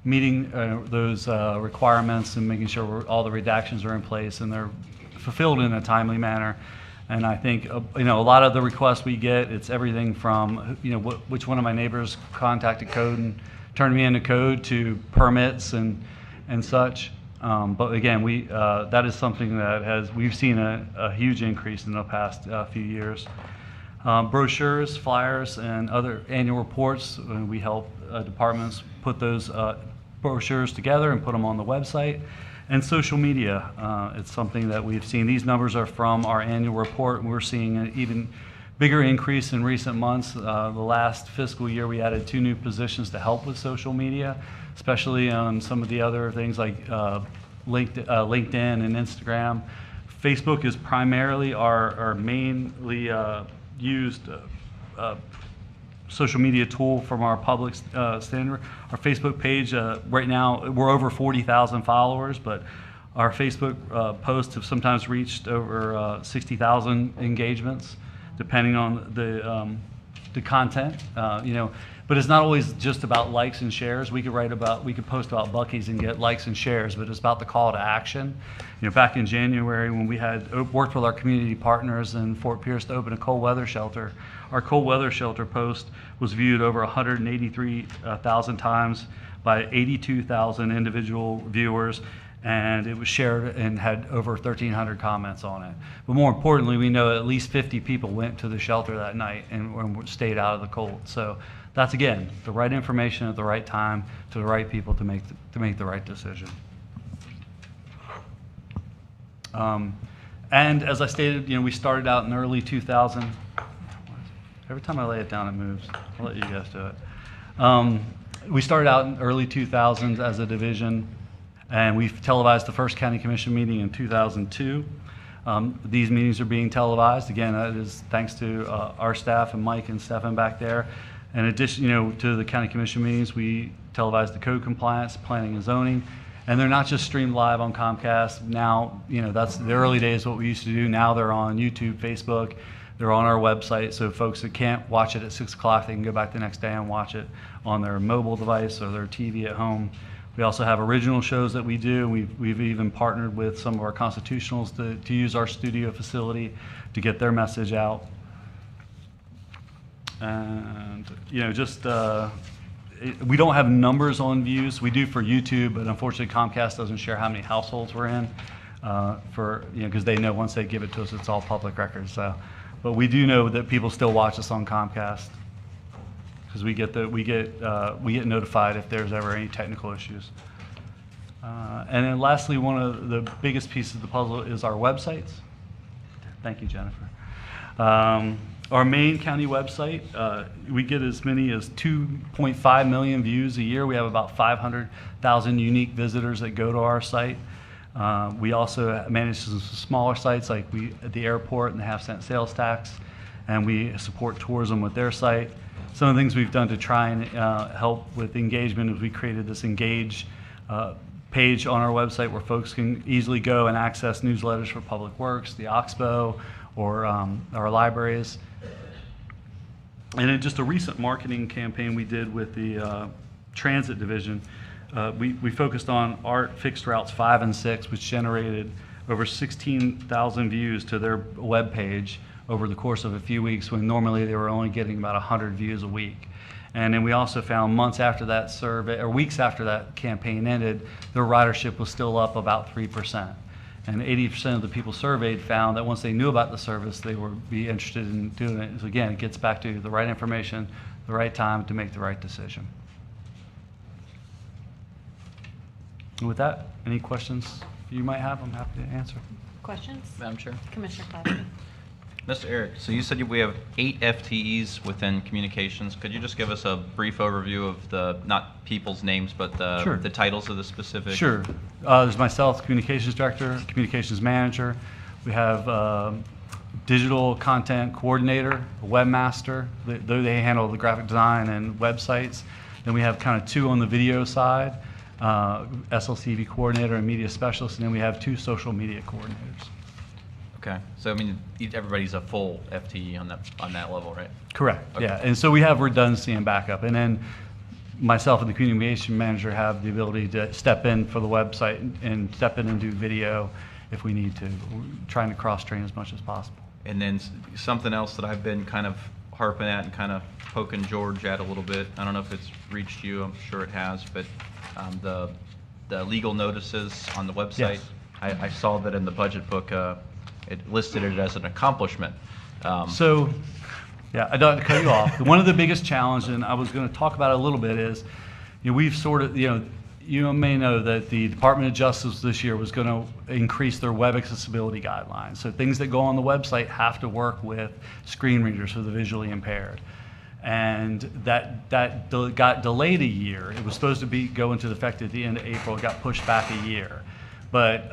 I: meeting those requirements and making sure all the redactions are in place and they're fulfilled in a timely manner. And I think a lot of the requests we get, it's everything from which one of my neighbors contacted code and turned me into code, to permits and such. But again, that is something that we've seen a huge increase in the past few years. Brochures, flyers, and other annual reports. We help departments put those brochures together and put them on the website. And social media, it's something that we've seen. These numbers are from our annual report, and we're seeing an even bigger increase in recent months. The last fiscal year, we added 2 new positions to help with social media, especially on some of the other things like LinkedIn and Instagram. Facebook is primarily our mainly used social media tool from our public standard. Our Facebook page, right now, we're over 40,000 followers, but our Facebook posts have sometimes reached over 60,000 engagements, depending on the content, but it's not always just about likes and shares. We could post about Buc-ee's and get likes and shares, but it's about the call to action. Back in January when we had worked with our community partners in Fort Pierce to open a cold weather shelter, our cold weather shelter post was viewed over 183,000 times by 82,000 individual viewers, and it was shared and had over 1,300 comments on it. But more importantly, we know at least 50 people went to the shelter that night and stayed out of the cold. So that's, again, the right information at the right time to the right people to make the right decision. And as I stated, we started out in early 2000. Every time I lay it down, it moves. I'll let you guys do it. We started out in early 2000s as a division, and we televised the first county commission meeting in 2002. These meetings are being televised. Again, that is thanks to our staff and Mike and Stefan back there. In addition, to the county commission meetings, we televise the code compliance, planning and zoning, and they're not just streamed live on Comcast. Now, that's the early days what we used to do. Now they're on YouTube, Facebook. They're on our website, so folks that can't watch it at 6 o'clock, they can go back the next day and watch it on their mobile device or their TV at home. We also have original shows that we do. We've even partnered with some of our constitutionals to use our studio facility to get their message out. And, we don't have numbers on views. We do for YouTube, but unfortunately Comcast doesn't share how many households we're in because they know once they give it to us, it's all public records. So. But we do know that people still watch us on Comcast because we get notified if there's ever any technical issues. And then lastly, one of the biggest pieces of the puzzle is our websites. Thank you, Jennifer. Our main county website, we get as many as 2.5 million views a year. We have about 500,000 unique visitors that go to our site. We also manage some smaller sites like at the airport and the half-cent sales tax, and we support tourism with their site. Some of the things we've done to try and help with engagement is we created this Engage page on our website where folks can easily go and access newsletters for Public Works, the Oxbow, or our libraries. And in just a recent marketing campaign we did with the transit division, we focused on ART Fixed Routes 5 and 6, which generated over 16,000 views to their web page over the course of a few weeks, when normally they were only getting about 100 views a week. And then we also found months after that survey, or weeks after that campaign ended, their ridership was still up about 3%. And 80% of the people surveyed found that once they knew about the service, they would be interested in doing it. So again, it gets back to the right information, the right time to make the right decision. And with that, any questions you might have, I'm happy to answer.
A: Questions?
D: Madam Chair.
A: Commissioner Clausen.
D: Mr. Eric, so you said we have 8 FTEs within communications. Could you just give us a brief overview of not people's names, but
I: Sure.
D: the titles of the specific?
I: Sure. There's myself, communications director, communications manager. We have digital content coordinator, a webmaster. They handle the graphic design and websites. Then we have kind of 2 on the video side, SLCV coordinator and media specialist, and then we have 2 social media coordinators.
D: Okay, so I mean, everybody's a full FTE on that level, right?
I: Correct,
D: Okay.
I: yeah. And so we have redundancy and backup. And then myself and the communication manager have the ability to step in for the website and step in and do video if we need to. We're trying to cross-train as much as possible.
D: And then something else that I've been kind of harping at and kind of poking George at a little bit. I don't know if it's reached you, I'm sure it has, but the legal notices on the website.
I: Yes.
D: I saw that in the budget book, it listed it as an accomplishment.
I: So, yeah, I don't want to cut you off. One of the biggest challenges, and I was going to talk about it a little bit, is we've sort of, you may know that the Department of Justice this year was going to increase their web accessibility guidelines. So things that go on the website have to work with screen readers for the visually impaired. And that got delayed a year. It was supposed to go into effect at the end of April. It got pushed back a year. But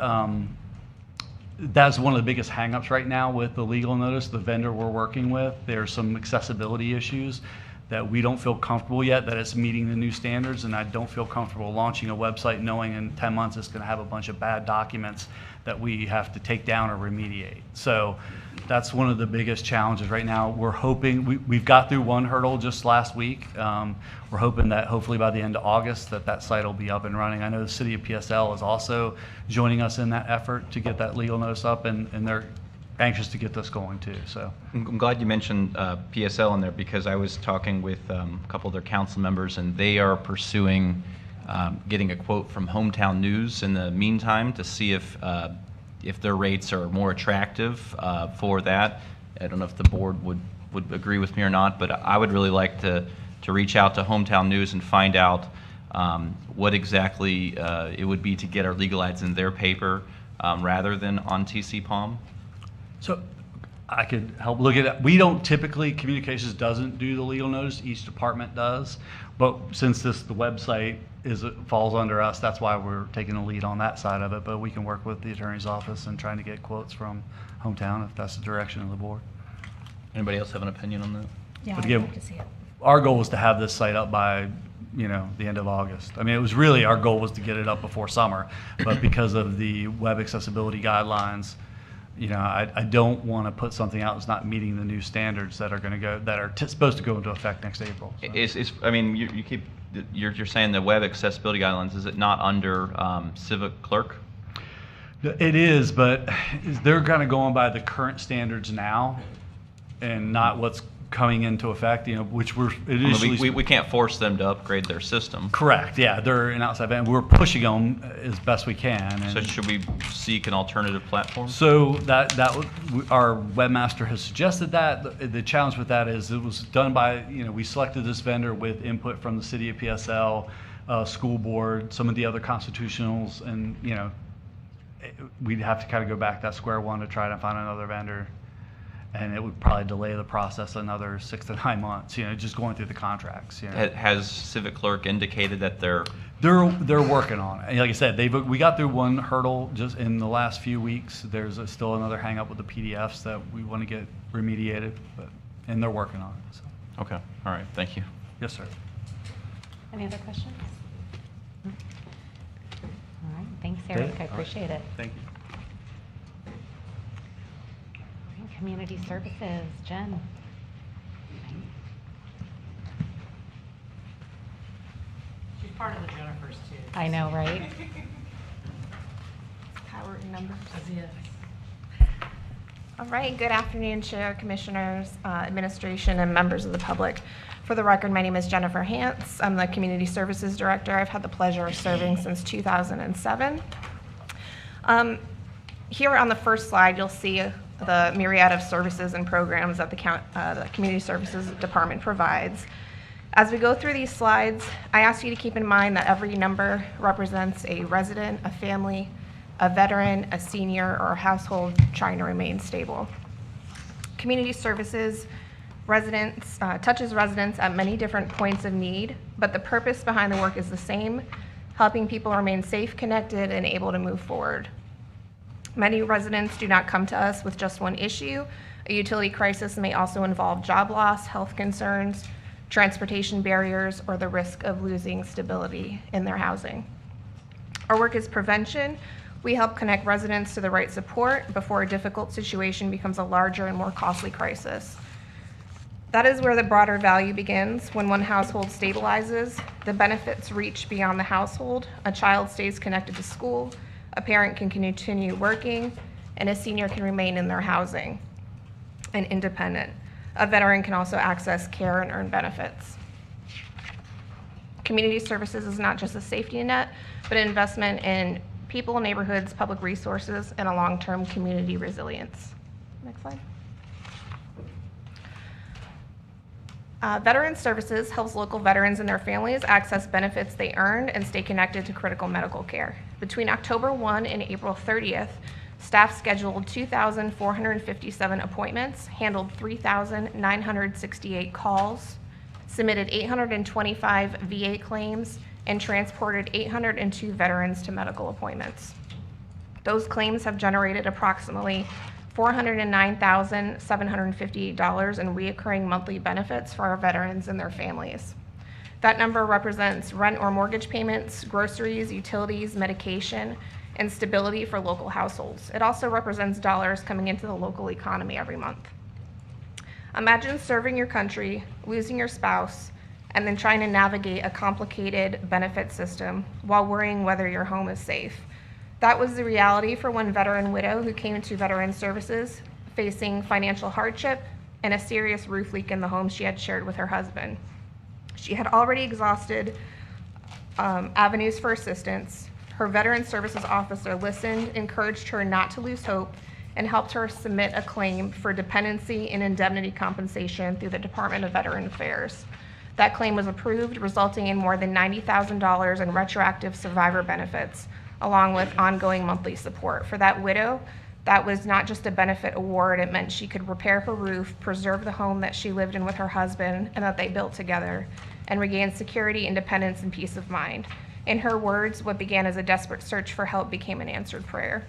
I: that's one of the biggest hangups right now with the legal notice. The vendor we're working with, there are some accessibility issues that we don't feel comfortable yet that it's meeting the new standards, and I don't feel comfortable launching a website knowing in 10 months it's going to have a bunch of bad documents that we have to take down or remediate. So that's one of the biggest challenges right now. We're hoping, we've got through one hurdle just last week. We're hoping that hopefully by the end of August that site will be up and running. I know the city of PSL is also joining us in that effort to get that legal notice up, and they're anxious to get this going too. So
D: I'm glad you mentioned PSL in there, because I was talking with a couple of their council members, and they are pursuing getting a quote from Hometown News in the meantime to see if their rates are more attractive for that. I don't know if the board would agree with me or not, but I would really like to reach out to Hometown News and find out what exactly it would be to get our legal ads in their paper rather than on TC Palm.
I: So I could help look at it. We don't typically, communications doesn't do the legal notice, each department does. But since the website falls under us, that's why we're taking the lead on that side of it. But we can work with the attorney's office and trying to get quotes from Hometown if that's the direction of the board.
D: Anybody else have an opinion on that?
E: Yeah,
I: But
E: I'd
I: again,
E: like to see it.
I: Our goal was to have this site up by, the end of August. I mean, it was really, our goal was to get it up before summer. But because of the web accessibility guidelines, I don't want to put something out that's not meeting the new standards that are going to go, that are supposed to go into effect next April. So.
D: I mean, you're saying the web accessibility guidelines, is it not under Civic Clerk?
I: It is, but they're kind of going by the current standards now and not what's coming into effect, which we're initially.
D: We can't force them to upgrade their system.
I: Correct, yeah, they're an outside vendor. We're pushing them as best we can. And
D: So should we seek an alternative platform?
I: So our webmaster has suggested that. The challenge with that is it was done by, we selected this vendor with input from the city of PSL, school board, some of the other constitutionals, and, we'd have to kind of go back to that square one to try to find another vendor. And it would probably delay the process another 6 to 9 months, just going through the contracts.
D: Has Civic Clerk indicated that they're
I: They're working on it. And like I said, we got through one hurdle just in the last few weeks. There's still another hang up with the PDFs that we want to get remediated, and they're working on it. So.
D: Okay, all right, thank you.
I: Yes, sir.
A: Any other questions? All right, thanks,
I: Okay.
A: Eric. I appreciate it.
I: Thank you.
A: All right, Community Services, Jen.
H: She's part of the Jennifers too.
A: I know, right?
J: Power numbers.
H: Yes.
J: All right, good afternoon, Chair, Commissioners, Administration, and members of the public. For the record, my name is Jennifer Hance. I'm the Community Services Director. I've had the pleasure of serving since 2007. Here on the first slide, you'll see the myriad of services and programs that the Community Services Department provides. As we go through these slides, I ask you to keep in mind that every number represents a resident, a family, a veteran, a senior, or a household trying to remain stable. Community Services touches residents at many different points of need, but the purpose behind the work is the same, helping people remain safe, connected, and able to move forward. Many residents do not come to us with just one issue. A utility crisis may also involve job loss, health concerns, transportation barriers, or the risk of losing stability in their housing. Our work is prevention. We help connect residents to the right support before a difficult situation becomes a larger and more costly crisis. That is where the broader value begins. When one household stabilizes, the benefits reach beyond the household. A child stays connected to school, a parent can continue working, and a senior can remain in their housing and independent. A veteran can also access care and earn benefits. Community services is not just a safety net, but an investment in people, neighborhoods, public resources, and a long-term community resilience. Next slide. Veteran Services helps local veterans and their families access benefits they earned and stay connected to critical medical care. Between October 1 and April 30th, staff scheduled 2,457 appointments, handled 3,968 calls, submitted 825 VA claims, and transported 802 veterans to medical appointments. Those claims have generated approximately $409,758 in reoccurring monthly benefits for our veterans and their families. That number represents rent or mortgage payments, groceries, utilities, medication, and stability for local households. It also represents dollars coming into the local economy every month. Imagine serving your country, losing your spouse, and then trying to navigate a complicated benefit system while worrying whether your home is safe. That was the reality for one veteran widow who came to Veteran Services facing financial hardship and a serious roof leak in the home she had shared with her husband. She had already exhausted avenues for assistance. Her Veteran Services officer listened, encouraged her not to lose hope, and helped her submit a claim for dependency and indemnity compensation through the Department of Veteran Affairs. That claim was approved, resulting in more than $90,000 in retroactive survivor benefits, along with ongoing monthly support. For that widow, that was not just a benefit award. It meant she could repair her roof, preserve the home that she lived in with her husband and that they built together, and regain security, independence, and peace of mind. In her words, what began as a desperate search for help became an answered prayer.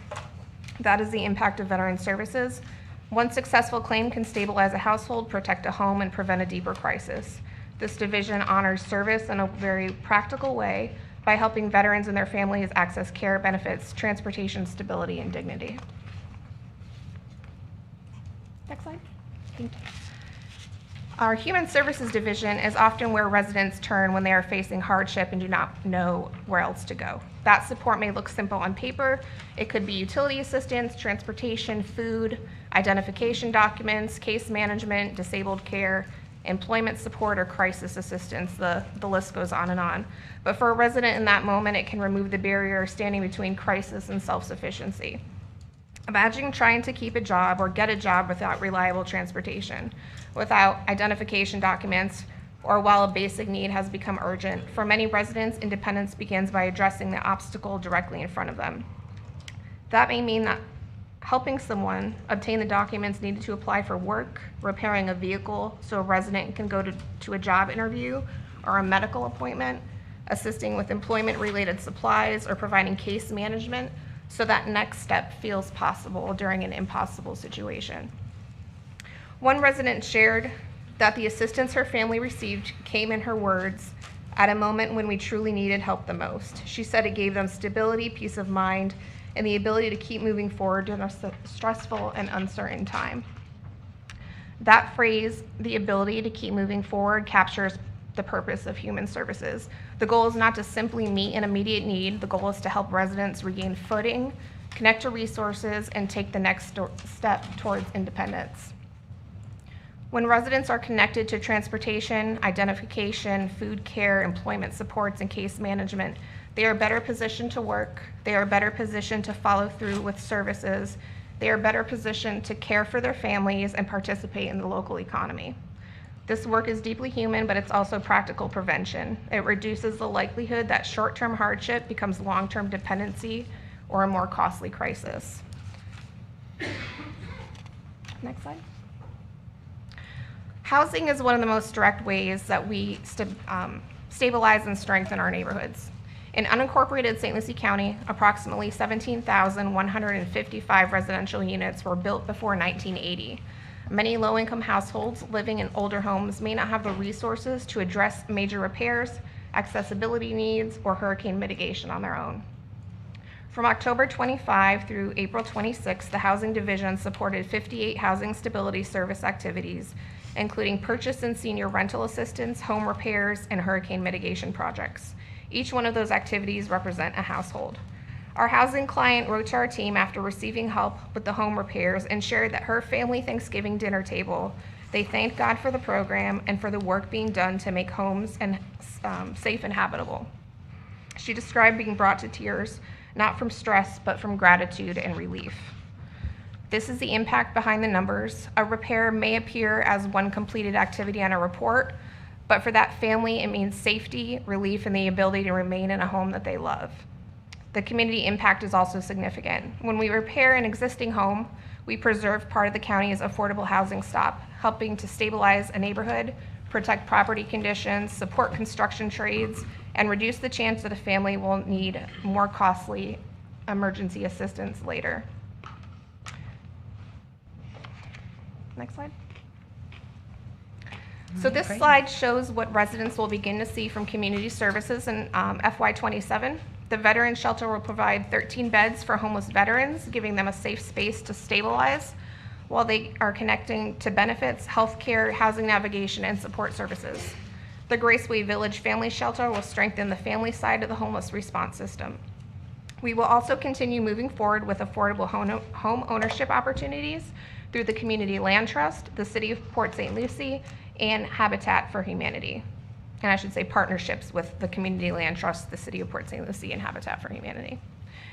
J: That is the impact of Veteran Services. One successful claim can stabilize a household, protect a home, and prevent a deeper crisis. This division honors service in a very practical way by helping veterans and their families access care, benefits, transportation, stability, and dignity. Next slide. Thank you. Our Human Services Division is often where residents turn when they are facing hardship and do not know where else to go. That support may look simple on paper. It could be utility assistance, transportation, food, identification documents, case management, disabled care, employment support, or crisis assistance. The list goes on and on. But for a resident in that moment, it can remove the barrier standing between crisis and self-sufficiency. Imagine trying to keep a job or get a job without reliable transportation, without identification documents, or while a basic need has become urgent. For many residents, independence begins by addressing the obstacle directly in front of them. That may mean that helping someone obtain the documents needed to apply for work, repairing a vehicle so a resident can go to a job interview or a medical appointment, assisting with employment-related supplies, or providing case management so that next step feels possible during an impossible situation. One resident shared that the assistance her family received came, in her words, at a moment when we truly needed help the most. She said it gave them stability, peace of mind, and the ability to keep moving forward during a stressful and uncertain time. That phrase, the ability to keep moving forward, captures the purpose of Human Services. The goal is not to simply meet an immediate need. The goal is to help residents regain footing, connect to resources, and take the next step towards independence. When residents are connected to transportation, identification, food care, employment supports, and case management, they are better positioned to work. They are better positioned to follow through with services. They are better positioned to care for their families and participate in the local economy. This work is deeply human, but it's also practical prevention. It reduces the likelihood that short-term hardship becomes long-term dependency or a more costly crisis. Next slide. Housing is one of the most direct ways that we stabilize and strengthen our neighborhoods. In unincorporated St. Lucie County, approximately 17,155 residential units were built before 1980. Many low-income households living in older homes may not have the resources to address major repairs, accessibility needs, or hurricane mitigation on their own. From October 25 through April 26, the Housing Division supported 58 housing stability service activities, including purchase and senior rental assistance, home repairs, and hurricane mitigation projects. Each one of those activities represent a household. Our housing client wrote to our team after receiving help with the home repairs and shared that her family Thanksgiving dinner table, they thanked God for the program and for the work being done to make homes safe and habitable. She described being brought to tears, not from stress, but from gratitude and relief. This is the impact behind the numbers. A repair may appear as one completed activity on a report, but for that family, it means safety, relief, and the ability to remain in a home that they love. The community impact is also significant. When we repair an existing home, we preserve part of the county's affordable housing stock, helping to stabilize a neighborhood, protect property conditions, support construction trades, and reduce the chance that a family will need more costly emergency assistance later. Next slide. So this slide shows what residents will begin to see from community services in FY27. The Veteran Shelter will provide 13 beds for homeless veterans, giving them a safe space to stabilize while they are connecting to benefits, healthcare, housing navigation, and support services. The Graceway Village Family Shelter will strengthen the family side of the homeless response system. We will also continue moving forward with affordable home ownership opportunities through the Community Land Trust, the City of Port St. Lucie, and Habitat for Humanity. And I should say partnerships with the Community Land Trust, the City of Port St. Lucie, and Habitat for Humanity.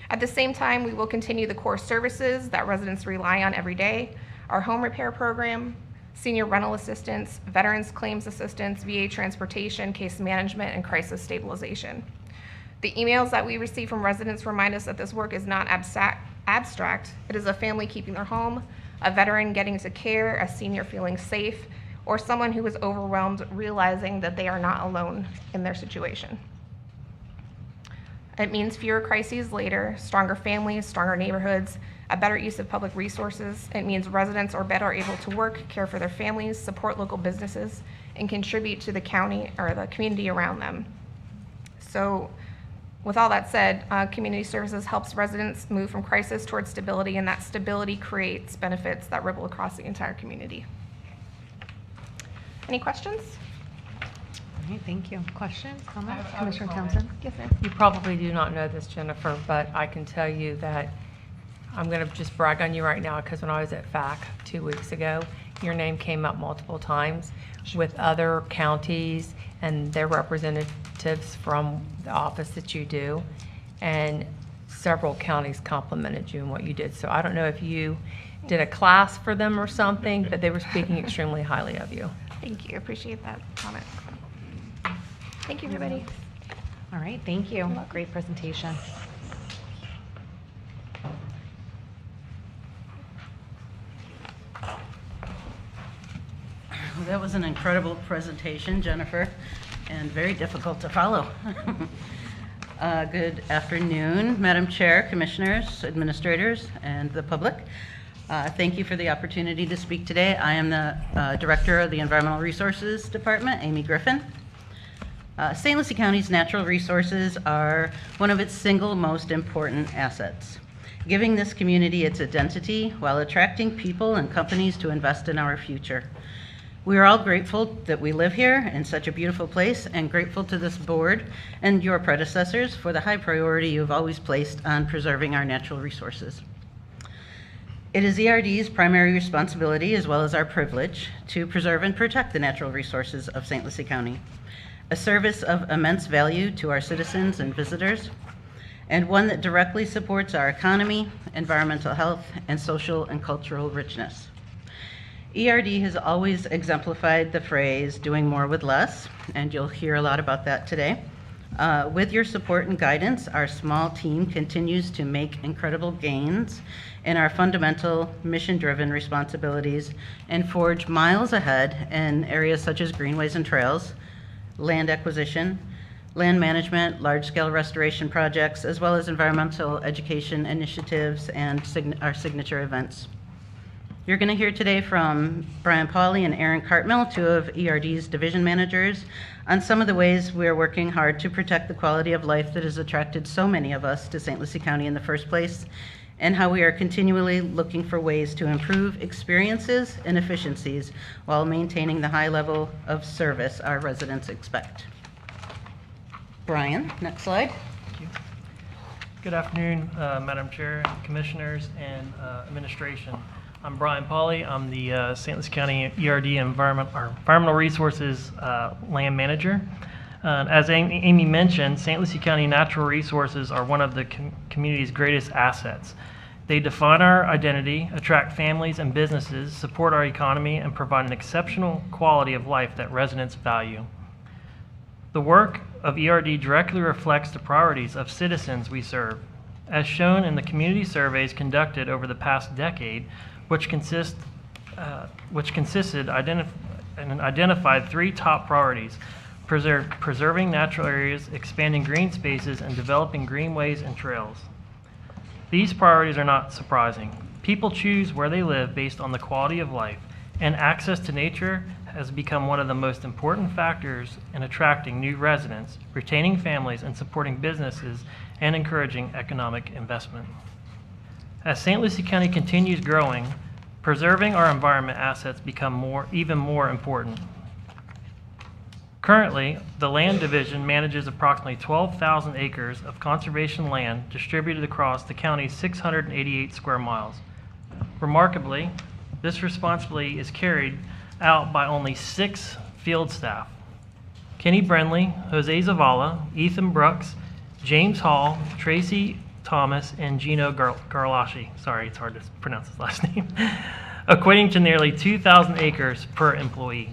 J: At the same time, we will continue the core services that residents rely on every day, our home repair program, senior rental assistance, veterans claims assistance, VA transportation, case management, and crisis stabilization. The emails that we receive from residents remind us that this work is not abstract. It is a family keeping their home, a veteran getting to care, a senior feeling safe, or someone who is overwhelmed realizing that they are not alone in their situation. It means fewer crises later, stronger families, stronger neighborhoods, a better use of public resources. It means residents are better able to work, care for their families, support local businesses, and contribute to the county or the community around them. So with all that said, community services helps residents move from crisis towards stability, and that stability creates benefits that ripple across the entire community. Any questions?
A: All right, thank you. Questions, comments? Commissioner Townsend?
J: Yes, ma'am.
G: You probably do not know this, Jennifer, but I can tell you that I'm going to just brag on you right now because when I was at FAC 2 weeks ago, your name came up multiple times with other counties and their representatives from the office that you do, and several counties complimented you and what you did. So I don't know if you did a class for them or something, but they were speaking extremely highly of you.
J: Thank you. Appreciate that comment. Thank you, everybody.
A: All right, thank you. Great presentation.
K: Well, that was an incredible presentation, Jennifer, and very difficult to follow. Good afternoon, Madam Chair, Commissioners, Administrators, and the public. Thank you for the opportunity to speak today. I am the Director of the Environmental Resources Department, Amy Griffin. St. Lucie County's natural resources are one of its single most important assets, giving this community its identity while attracting people and companies to invest in our future. We are all grateful that we live here in such a beautiful place, and grateful to this board and your predecessors for the high priority you've always placed on preserving our natural resources. It is ERD's primary responsibility, as well as our privilege, to preserve and protect the natural resources of St. Lucie County, a service of immense value to our citizens and visitors, and one that directly supports our economy, environmental health, and social and cultural richness. ERD has always exemplified the phrase, doing more with less, and you'll hear a lot about that today. With your support and guidance, our small team continues to make incredible gains in our fundamental mission-driven responsibilities and forge miles ahead in areas such as greenways and trails, land acquisition, land management, large-scale restoration projects, as well as environmental education initiatives and our signature events. You're going to hear today from Brian Pauley and Aaron Cartmill, two of ERD's division managers, on some of the ways we're working hard to protect the quality of life that has attracted so many of us to St. Lucie County in the first place, and how we are continually looking for ways to improve experiences and efficiencies while maintaining the high level of service our residents expect. Brian, next slide.
L: Thank you. Good afternoon, Madam Chair, Commissioners, and administration. I'm Brian Pauley. I'm the St. Lucie County ERD Environmental Resources Land Manager. As Amy mentioned, St. Lucie County natural resources are one of the community's greatest assets. They define our identity, attract families and businesses, support our economy, and provide an exceptional quality of life that residents value. The work of ERD directly reflects the priorities of citizens we serve, as shown in the community surveys conducted over the past decade, which identified three top priorities: preserving natural areas, expanding green spaces, and developing greenways and trails. These priorities are not surprising. People choose where they live based on the quality of life, and access to nature has become one of the most important factors in attracting new residents, retaining families, and supporting businesses and encouraging economic investment. As St. Lucie County continues growing, preserving our environment assets become even more important. Currently, the Land Division manages approximately 12,000 acres of conservation land distributed across the county's 688 square miles. Remarkably, this responsibility is carried out by only 6 field staff: Kenny Brenly, Jose Zavala, Ethan Brooks, James Hall, Tracy Thomas, and Gino Garlasci. Sorry, it's hard to pronounce his last name. Equating to nearly 2,000 acres per employee.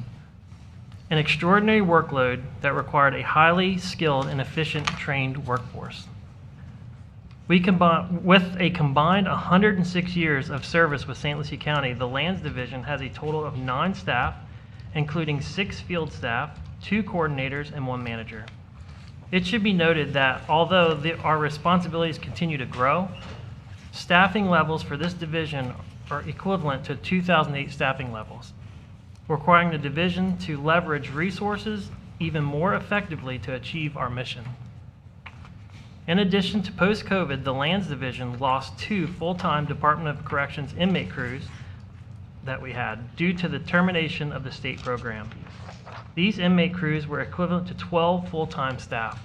L: An extraordinary workload that required a highly skilled and efficient trained workforce. With a combined 106 years of service with St. Lucie County, the Lands Division has a total of 9 staff, including 6 field staff, 2 coordinators, and 1 manager. It should be noted that although our responsibilities continue to grow, staffing levels for this division are equivalent to 2008 staffing levels, requiring the division to leverage resources even more effectively to achieve our mission. In addition to post-COVID, the Lands Division lost 2 full-time Department of Corrections inmate crews that we had due to the termination of the state program. These inmate crews were equivalent to 12 full-time staff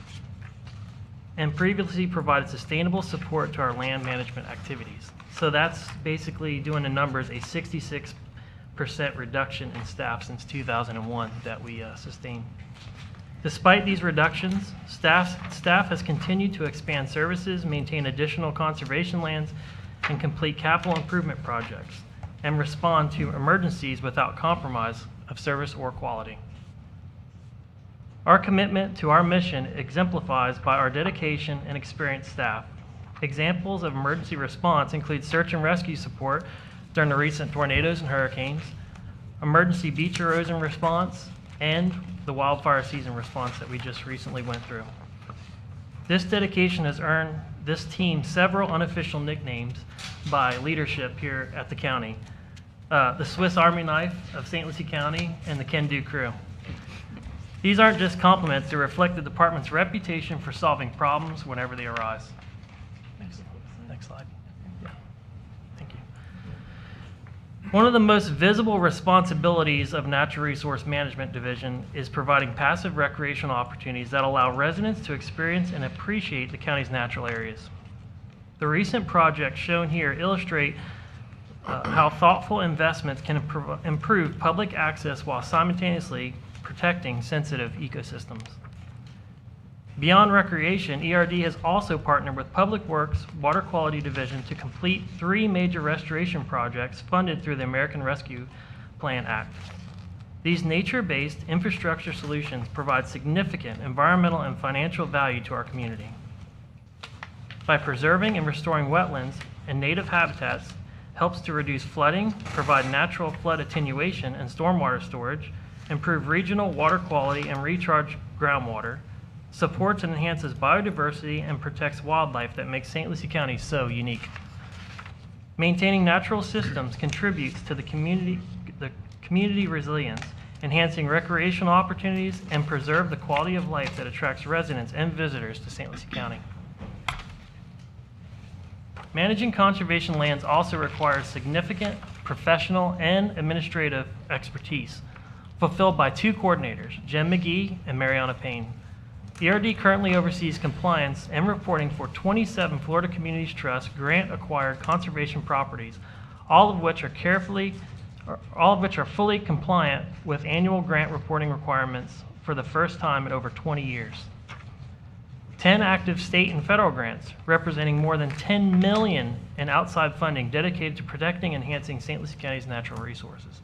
L: and previously provided sustainable support to our land management activities. So that's basically, doing the numbers, a 66% reduction in staff since 2001 that we sustained. Despite these reductions, staff has continued to expand services, maintain additional conservation lands, and complete capital improvement projects, and respond to emergencies without compromise of service or quality. Our commitment to our mission exemplifies by our dedication and experienced staff. Examples of emergency response include search and rescue support during the recent tornadoes and hurricanes, emergency beach erosion response, and the wildfire season response that we just recently went through. This dedication has earned this team several unofficial nicknames by leadership here at the county. The Swiss Army knife of St. Lucie County and the Can-Do crew. These aren't just compliments, they reflect the department's reputation for solving problems whenever they arise. Next slide. Yeah. Thank you. One of the most visible responsibilities of Natural Resource Management Division is providing passive recreational opportunities that allow residents to experience and appreciate the county's natural areas. The recent projects shown here illustrate how thoughtful investments can improve public access while simultaneously protecting sensitive ecosystems. Beyond recreation, ERD has also partnered with Public Works Water Quality Division to complete 3 major restoration projects funded through the American Rescue Plan Act. These nature-based infrastructure solutions provide significant environmental and financial value to our community. By preserving and restoring wetlands and native habitats helps to reduce flooding, provide natural flood attenuation and stormwater storage, improve regional water quality and recharge groundwater, supports and enhances biodiversity, and protects wildlife that makes St. Lucie County so unique. Maintaining natural systems contributes to the community resilience, enhancing recreational opportunities, and preserve the quality of life that attracts residents and visitors to St. Lucie County. Managing conservation lands also requires significant professional and administrative expertise, fulfilled by 2 coordinators, Jen McGee and Mariana Payne. ERD currently oversees compliance and reporting for 27 Florida Communities Trust grant-acquired conservation properties, all of which are fully compliant with annual grant reporting requirements for the first time in over 20 years. 10 active state and federal grants, representing more than $10 million in outside funding dedicated to protecting and enhancing St. Lucie County's natural resources.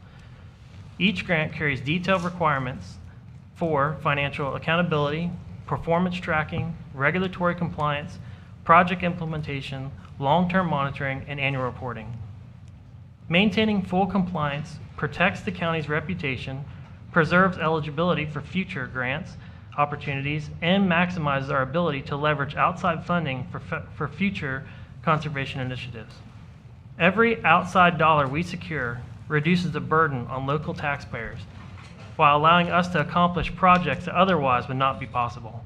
L: Each grant carries detailed requirements for financial accountability, performance tracking, regulatory compliance, project implementation, long-term monitoring, and annual reporting. Maintaining full compliance protects the county's reputation, preserves eligibility for future grants, opportunities, and maximizes our ability to leverage outside funding for future conservation initiatives. Every outside dollar we secure reduces the burden on local taxpayers while allowing us to accomplish projects that otherwise would not be possible.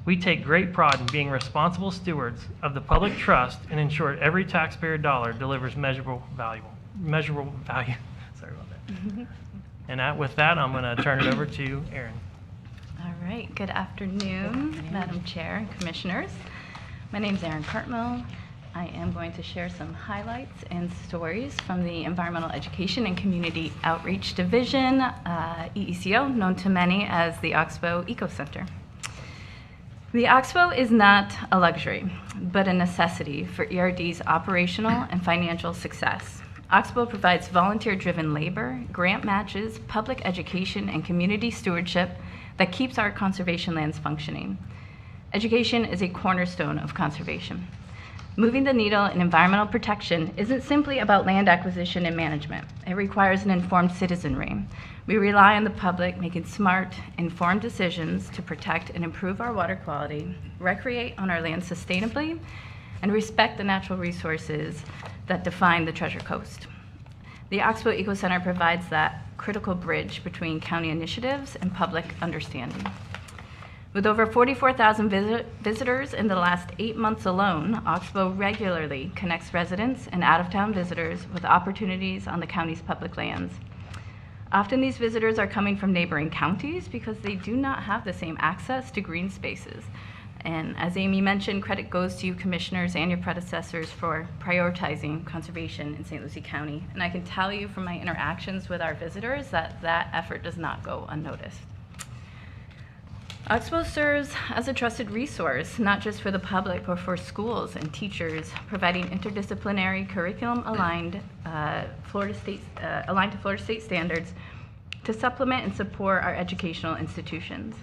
L: We take great pride in being responsible stewards of the public trust and ensure every taxpayer dollar delivers measurable value. Sorry about that. And with that, I'm going to turn it over to Erin.
M: All right, good afternoon, Madam Chair and Commissioners. My name is Erin Cartmill. I am going to share some highlights and stories from the Environmental Education and Community Outreach Division, EECO, known to many as the Oxbow Eco Center. The Oxbow is not a luxury, but a necessity for ERD's operational and financial success. Oxbow provides volunteer-driven labor, grant matches, public education, and community stewardship that keeps our conservation lands functioning. Education is a cornerstone of conservation. Moving the needle in environmental protection isn't simply about land acquisition and management. It requires an informed citizenry. We rely on the public making smart, informed decisions to protect and improve our water quality, recreate on our land sustainably, and respect the natural resources that define the Treasure Coast. The Oxbow Eco Center provides that critical bridge between county initiatives and public understanding. With over 44,000 visitors in the last 8 months alone, Oxbow regularly connects residents and out-of-town visitors with opportunities on the county's public lands. Often these visitors are coming from neighboring counties because they do not have the same access to green spaces. And as Amy mentioned, credit goes to you commissioners and your predecessors for prioritizing conservation in St. Lucie County. And I can tell you from my interactions with our visitors that that effort does not go unnoticed. Oxbow serves as a trusted resource, not just for the public, but for schools and teachers, providing interdisciplinary curriculum aligned to Florida State standards to supplement and support our educational institutions.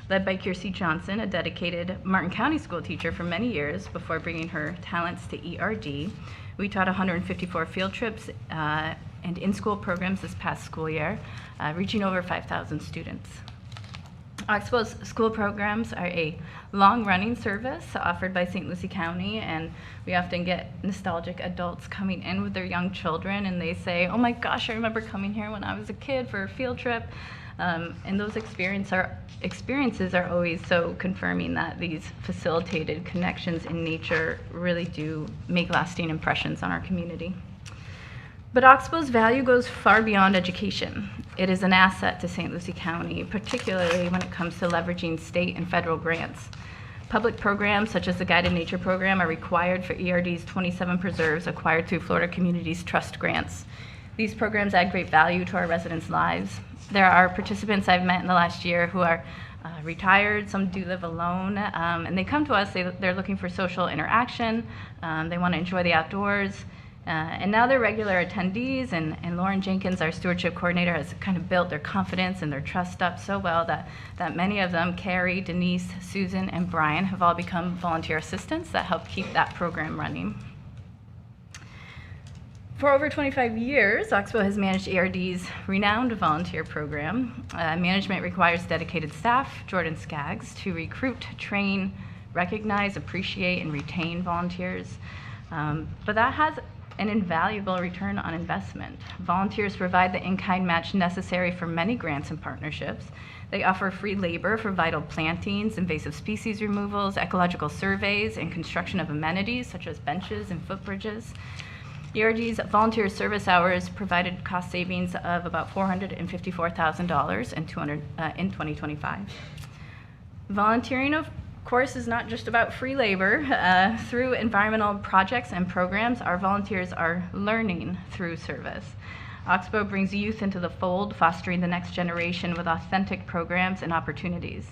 M: Led by Kiersey Johnson, a dedicated Martin County school teacher for many years before bringing her talents to ERD, we taught 154 field trips and in-school programs this past school year, reaching over 5,000 students. Oxbow's school programs are a long-running service offered by St. Lucie County, and we often get nostalgic adults coming in with their young children, and they say, "Oh my gosh, I remember coming here when I was a kid for a field trip." And those experiences are always so confirming that these facilitated connections in nature really do make lasting impressions on our community. But Oxbow's value goes far beyond education. It is an asset to St. Lucie County, particularly when it comes to leveraging state and federal grants. Public programs such as the Guided Nature Program are required for ERD's 27 preserves acquired through Florida Communities Trust grants. These programs add great value to our residents' lives. There are participants I've met in the last year who are retired, some do live alone, and they come to us, they're looking for social interaction, they want to enjoy the outdoors, and now they're regular attendees, and Lauren Jenkins, our stewardship coordinator, has kind of built their confidence and their trust up so well that many of them, Carrie, Denise, Susan, and Brian, have all become volunteer assistants that help keep that program running. For over 25 years, Oxbow has managed ERD's renowned volunteer program. Management requires dedicated staff, Jordan Skaggs, to recruit, train, recognize, appreciate, and retain volunteers. But that has an invaluable return on investment. Volunteers provide the in-kind match necessary for many grants and partnerships. They offer free labor for vital plantings, invasive species removals, ecological surveys, and construction of amenities such as benches and footbridges. ERD's volunteer service hours provided cost savings of about $454,000 in 2025. Volunteering, of course, is not just about free labor. Through environmental projects and programs, our volunteers are learning through service. Oxbow brings youth into the fold, fostering the next generation with authentic programs and opportunities.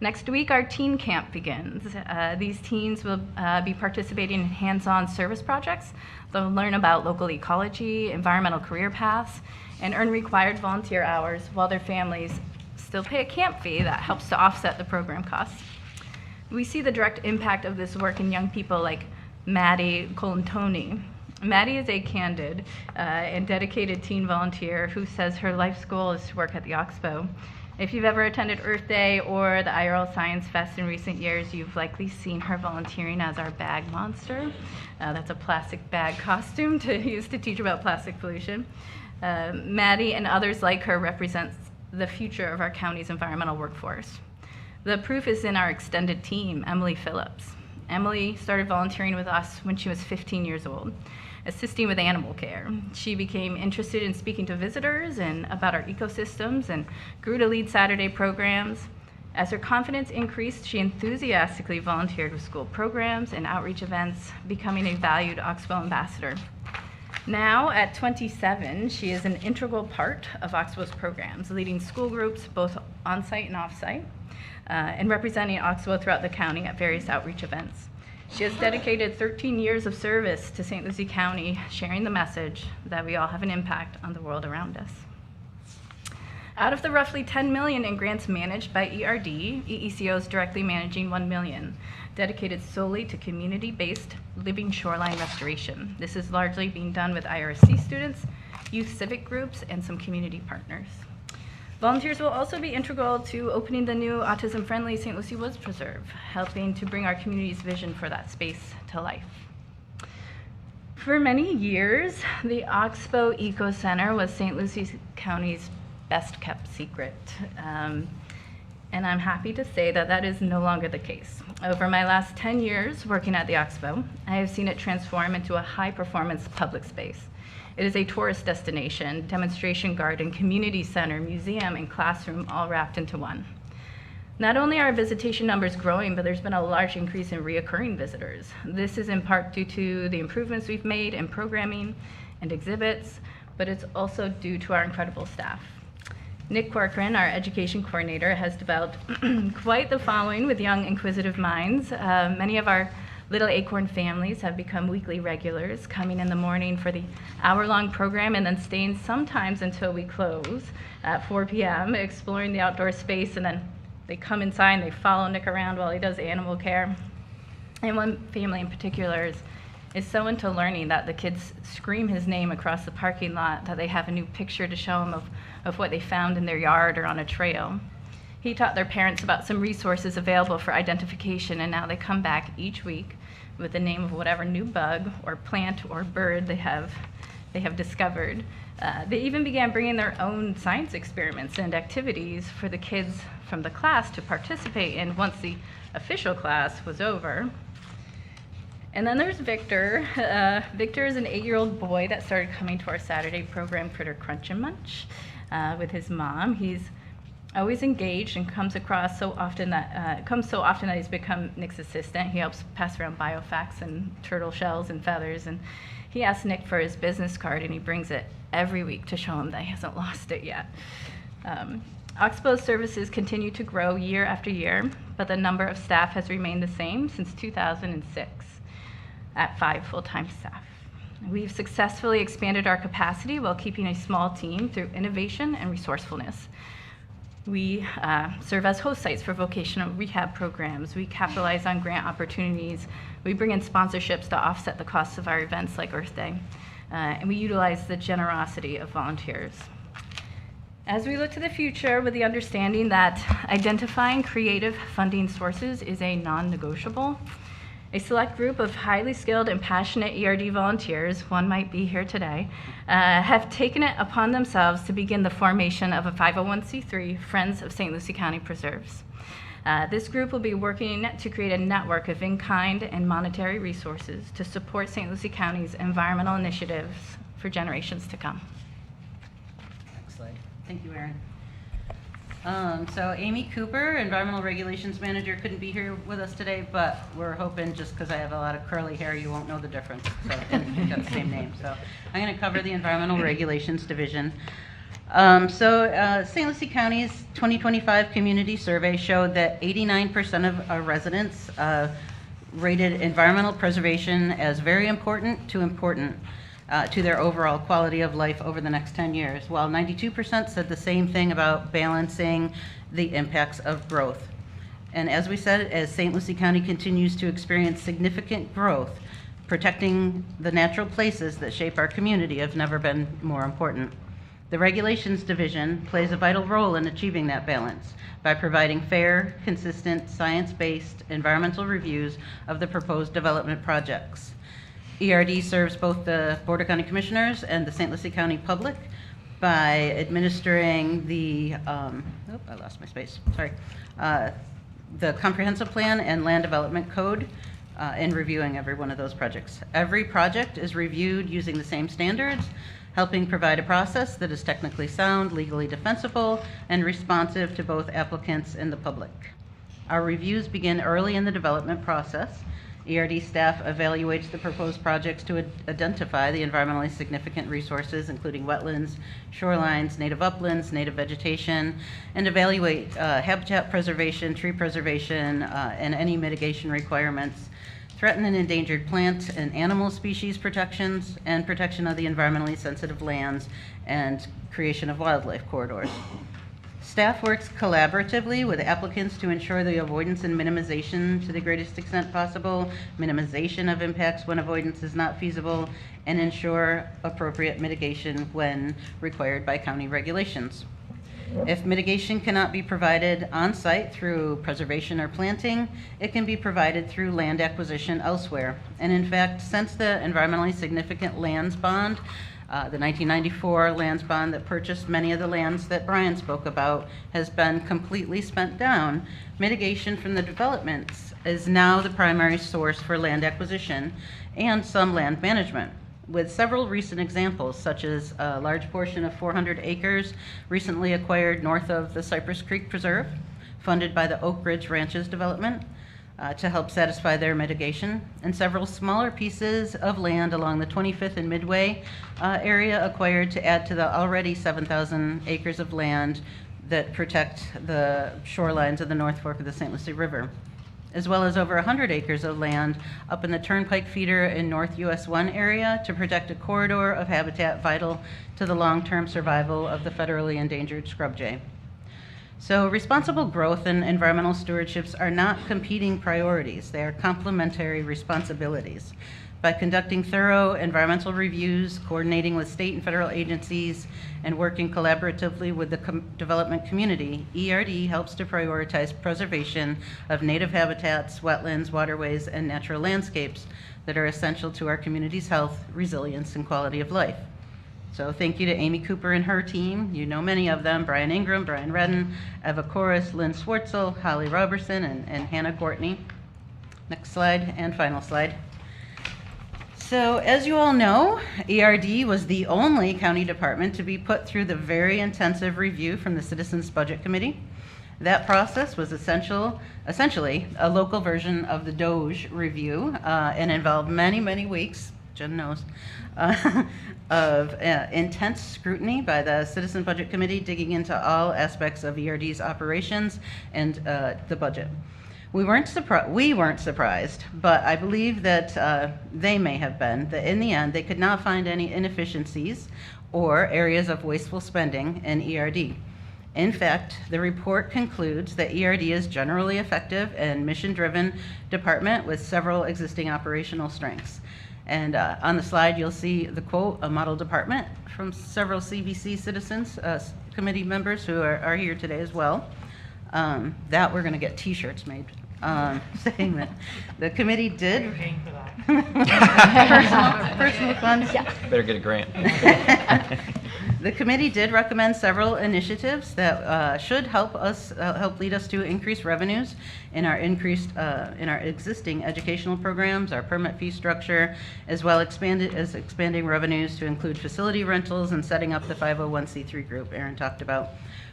M: Next week, our teen camp begins. These teens will be participating in hands-on service projects. They'll learn about local ecology, environmental career paths, and earn required volunteer hours while their families still pay a camp fee that helps to offset the program costs. We see the direct impact of this work in young people like Maddie Colantoni. Maddie is a candid and dedicated teen volunteer who says her life's goal is to work at the Oxbow. If you've ever attended Earth Day or the IRL Science Fest in recent years, you've likely seen her volunteering as our bag monster. That's a plastic bag costume to use to teach about plastic pollution. Maddie and others like her represents the future of our county's environmental workforce. The proof is in our extended team, Emily Phillips. Emily started volunteering with us when she was 15 years old, assisting with animal care. She became interested in speaking to visitors and about our ecosystems and grew to lead Saturday programs. As her confidence increased, she enthusiastically volunteered with school programs and outreach events, becoming a valued Oxbow ambassador. Now, at 27, she is an integral part of Oxbow's programs, leading school groups both on-site and off-site, and representing Oxbow throughout the county at various outreach events. She has dedicated 13 years of service to St. Lucie County, sharing the message that we all have an impact on the world around us. Out of the roughly $10 million in grants managed by ERD, EECO is directly managing $1 million, dedicated solely to community-based living shoreline restoration. This is largely being done with IRC students, youth civic groups, and some community partners. Volunteers will also be integral to opening the new autism-friendly St. Lucie Woods Preserve, helping to bring our community's vision for that space to life. For many years, the Oxbow Eco Center was St. Lucie County's best-kept secret. And I'm happy to say that that is no longer the case. Over my last 10 years working at the Oxbow, I have seen it transform into a high-performance public space. It is a tourist destination, demonstration garden, community center, museum, and classroom all wrapped into one. Not only are visitation numbers growing, but there's been a large increase in reoccurring visitors. This is in part due to the improvements we've made in programming and exhibits, but it's also due to our incredible staff. Nick Corcoran, our education coordinator, has developed quite the following with young, inquisitive minds. Many of our Little Acorn families have become weekly regulars, coming in the morning for the hour-long program and then staying sometimes until we close at 4 p.m., exploring the outdoor space, and then they come inside and they follow Nick around while he does animal care. And one family in particular is so into learning that the kids scream his name across the parking lot that they have a new picture to show him of what they found in their yard or on a trail. He taught their parents about some resources available for identification, and now they come back each week with the name of whatever new bug or plant or bird they have discovered. They even began bringing their own science experiments and activities for the kids from the class to participate in once the official class was over. And then there's Victor. Victor is an 8-year-old boy that started coming to our Saturday program, Critter Crunch and Munch, with his mom. He's always engaged and comes so often that he's become Nick's assistant. He helps pass around biofacts and turtle shells and feathers. And he asks Nick for his business card, and he brings it every week to show him that he hasn't lost it yet. Oxbow's services continue to grow year after year, but the number of staff has remained the same since 2006 at 5 full-time staff. We've successfully expanded our capacity while keeping a small team through innovation and resourcefulness. We serve as host sites for vocational rehab programs. We capitalize on grant opportunities. We bring in sponsorships to offset the costs of our events like Earth Day. And we utilize the generosity of volunteers. As we look to the future with the understanding that identifying creative funding sources is a non-negotiable, a select group of highly skilled and passionate ERD volunteers, one might be here today, have taken it upon themselves to begin the formation of a 501c3, Friends of St. Lucie County Preserves. This group will be working to create a network of in-kind and monetary resources to support St. Lucie County's environmental initiatives for generations to come.
K: Next slide. Thank you, Erin. So Amy Cooper, Environmental Regulations Manager, couldn't be here with us today, but we're hoping just because I have a lot of curly hair, you won't know the difference. So we've got the same name. So I'm going to cover the Environmental Regulations Division. St. Lucie County's 2025 community survey showed that 89% of our residents rated environmental preservation as very important to their overall quality of life over the next 10 years, while 92% said the same thing about balancing the impacts of growth. And as we said, as St. Lucie County continues to experience significant growth, protecting the natural places that shape our community have never been more important. The Regulations Division plays a vital role in achieving that balance by providing fair, consistent, science-based environmental reviews of the proposed development projects. ERD serves both the Board of County Commissioners and the St. Lucie County public by administering the, I lost my space, sorry, the Comprehensive Plan and Land Development Code and reviewing every one of those projects. Every project is reviewed using the same standards, helping provide a process that is technically sound, legally defensible, and responsive to both applicants and the public. Our reviews begin early in the development process. ERD staff evaluates the proposed projects to identify the environmentally significant resources, including wetlands, shorelines, native uplands, native vegetation, and evaluate habitat preservation, tree preservation, and any mitigation requirements, threatened and endangered plant and animal species protections, and protection of the environmentally sensitive lands, and creation of wildlife corridors. Staff works collaboratively with applicants to ensure the avoidance and minimization to the greatest extent possible, minimization of impacts when avoidance is not feasible, and ensure appropriate mitigation when required by county regulations. If mitigation cannot be provided on-site through preservation or planting, it can be provided through land acquisition elsewhere. And in fact, since the environmentally significant lands bond, the 1994 lands bond that purchased many of the lands that Brian spoke about has been completely spent down, mitigation from the developments is now the primary source for land acquisition and some land management, with several recent examples, such as a large portion of 400 acres recently acquired north of the Cypress Creek Preserve, funded by the Oak Ridge Ranches development, to help satisfy their mitigation, and several smaller pieces of land along the 25th and Midway area acquired to add to the already 7,000 acres of land that protect the shorelines of the North Fork of the St. Lucie River, as well as over 100 acres of land up in the Turnpike Feeder in North US 1 area to protect a corridor of habitat vital to the long-term survival of the federally endangered scrub jay. So responsible growth and environmental stewardships are not competing priorities. They are complementary responsibilities. By conducting thorough environmental reviews, coordinating with state and federal agencies, and working collaboratively with the development community, ERD helps to prioritize preservation of native habitats, wetlands, waterways, and natural landscapes that are essential to our community's health, resilience, and quality of life. So thank you to Amy Cooper and her team. You know many of them: Brian Ingram, Brian Redden, Eva Corris, Lynn Swartzel, Holly Robertson, and Hannah Courtney. Next slide and final slide. So as you all know, ERD was the only county department to be put through the very intensive review from the Citizens Budget Committee. That process was essentially a local version of the DOGE review and involved many, many weeks, Jen knows, of intense scrutiny by the Citizen Budget Committee, digging into all aspects of ERD's operations and the budget. We weren't surprised, but I believe that they may have been, that in the end they could not find any inefficiencies or areas of wasteful spending in ERD. In fact, the report concludes that ERD is generally effective and mission-driven department with several existing operational strengths. And on the slide, you'll see the quote, a model department, from several CBC citizens, committee members who are here today as well. That we're going to get T-shirts made saying that. The committee did.
H: You're paying for that.
K: personal funds.
A: Yeah.
D: Better get a grant.
K: The committee did recommend several initiatives that should help lead us to increase revenues in our existing educational programs, our permit fee structure, as well as expanding revenues to include facility rentals and setting up the 501c3 group Aaron talked about.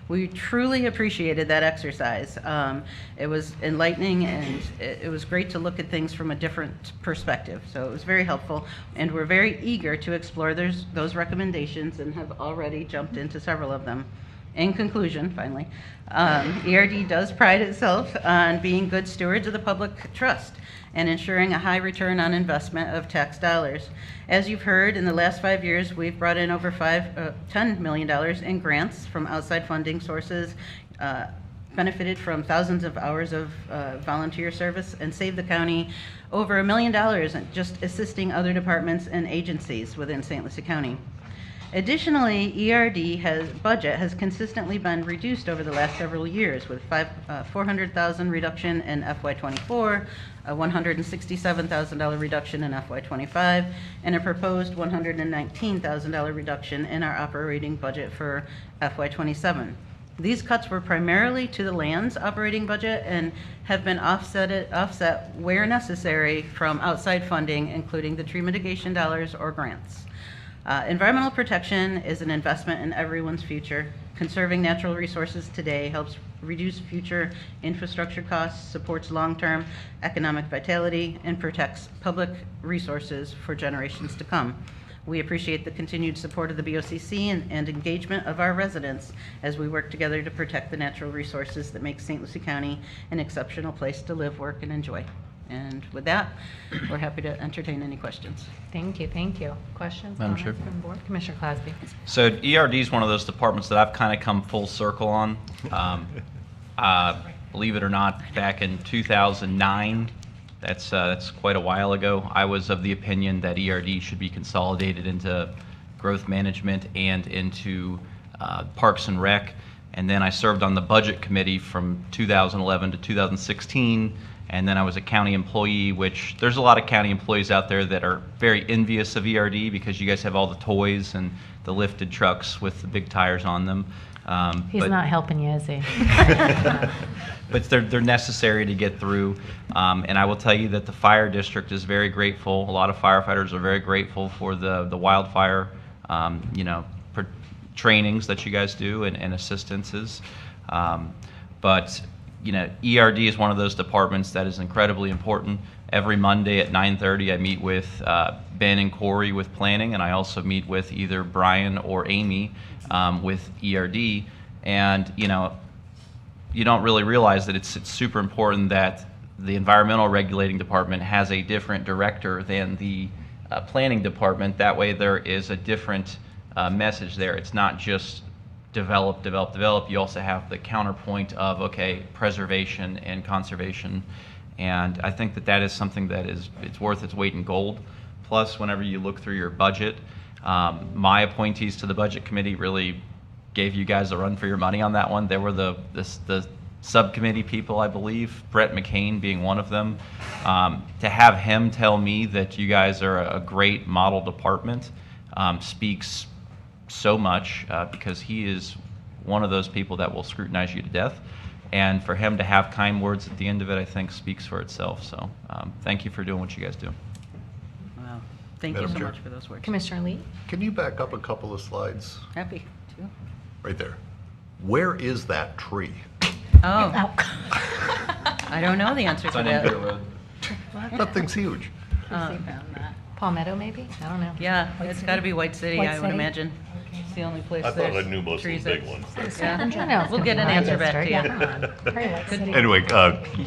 K: We truly appreciated that exercise. It was enlightening, and it was great to look at things from a different perspective. So it was very helpful, and we're very eager to explore those recommendations and have already jumped into several of them. In conclusion, finally, ERD does pride itself on being good stewards of the public trust and ensuring a high return on investment of tax dollars. As you've heard, in the last 5 years, we've brought in over $10 million in grants from outside funding sources, benefited from thousands of hours of volunteer service, and saved the county over $1 million just assisting other departments and agencies within St. Lucie County. Additionally, budget has consistently been reduced over the last several years, with $400,000 reduction in FY24, a $167,000 reduction in FY25, and a proposed $119,000 reduction in our operating budget for FY27. These cuts were primarily to the land's operating budget and have been offset where necessary from outside funding, including the tree mitigation dollars or grants. Environmental protection is an investment in everyone's future. Conserving natural resources today helps reduce future infrastructure costs, supports long-term economic vitality, and protects public resources for generations to come. We appreciate the continued support of the BOCC and engagement of our residents as we work together to protect the natural resources that make St. Lucie County an exceptional place to live, work, and enjoy. And with that, we're happy to entertain any questions.
A: Thank you, thank you. Questions,
C: Madam
A: comments
C: Chair.
A: from the board? Commissioner Clasby.
D: So ERD is one of those departments that I've kind of come full circle on. Believe it or not, back in 2009, that's quite a while ago, I was of the opinion that ERD should be consolidated into growth management and into Parks and Rec. And then I served on the budget committee from 2011 to 2016. And then I was a county employee, which there's a lot of county employees out there that are very envious of ERD because you guys have all the toys and the lifted trucks with the big tires on them.
A: He's
D: but-
A: not helping you, is he?
D: but they're necessary to get through. And I will tell you that the fire district is very grateful. A lot of firefighters are very grateful for the wildfire, trainings that you guys do and assistances. But ERD is one of those departments that is incredibly important. Every Monday at 9:30, I meet with Ben and Corey with planning, and I also meet with either Brian or Amy with ERD. And you don't really realize that it's super important that the environmental regulating department has a different director than the planning department. That way, there is a different message there. It's not just develop. You also have the counterpoint of, okay, preservation and conservation. And I think that is something that it's worth its weight in gold. Plus, whenever you look through your budget, my appointees to the budget committee really gave you guys a run for your money on that one. They were the subcommittee people, I believe, Brett McCain being one of them. To have him tell me that you guys are a great model department speaks so much because he is one of those people that will scrutinize you to death. And for him to have kind words at the end of it, I think speaks for itself. So thank you for doing what you guys do.
K: Wow. Thank you
F: Madam
K: so
F: Chair.
K: much for those words.
A: Commissioner Lee?
F: Can you back up a couple of slides?
K: Happy to.
F: Right there. Where is that tree?
K: Oh. I don't know the answer to that.
D: Road.
F: That thing's huge.
A: Palmetto, maybe? I don't know.
K: Yeah, it's got to be White City,
A: White
K: I would
A: City?
K: imagine. It's the only place
F: I thought
K: there's
F: I knew most of
K: trees
F: the big
K: that-
F: ones.
K: Yeah.
A: I know it's
K: We'll
A: gonna
K: get
A: be
K: an
A: my
K: answer back to
A: district.
K: you.
A: Yeah, come on. Very White City.
F: Anyway,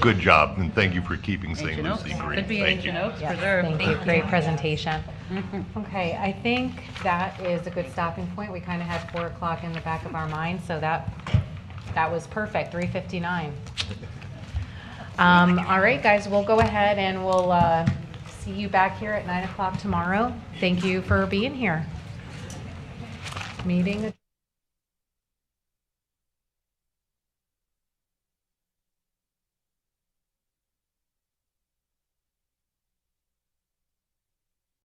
F: good job, and thank you for keeping St.
K: Ancient Oaks.
F: Lucie green.
K: Could be
F: Thank you.
K: Ancient Oaks
A: Yes,
K: Preserve.
A: thank you. Great presentation. Okay, I think that is a good stopping point. We kind of had 4 o'clock in the back of our mind, so that was perfect, 3:59. All right, guys, we'll go ahead and we'll see you back here at 9 o'clock tomorrow. Thank you for being here. Meeting adjourned.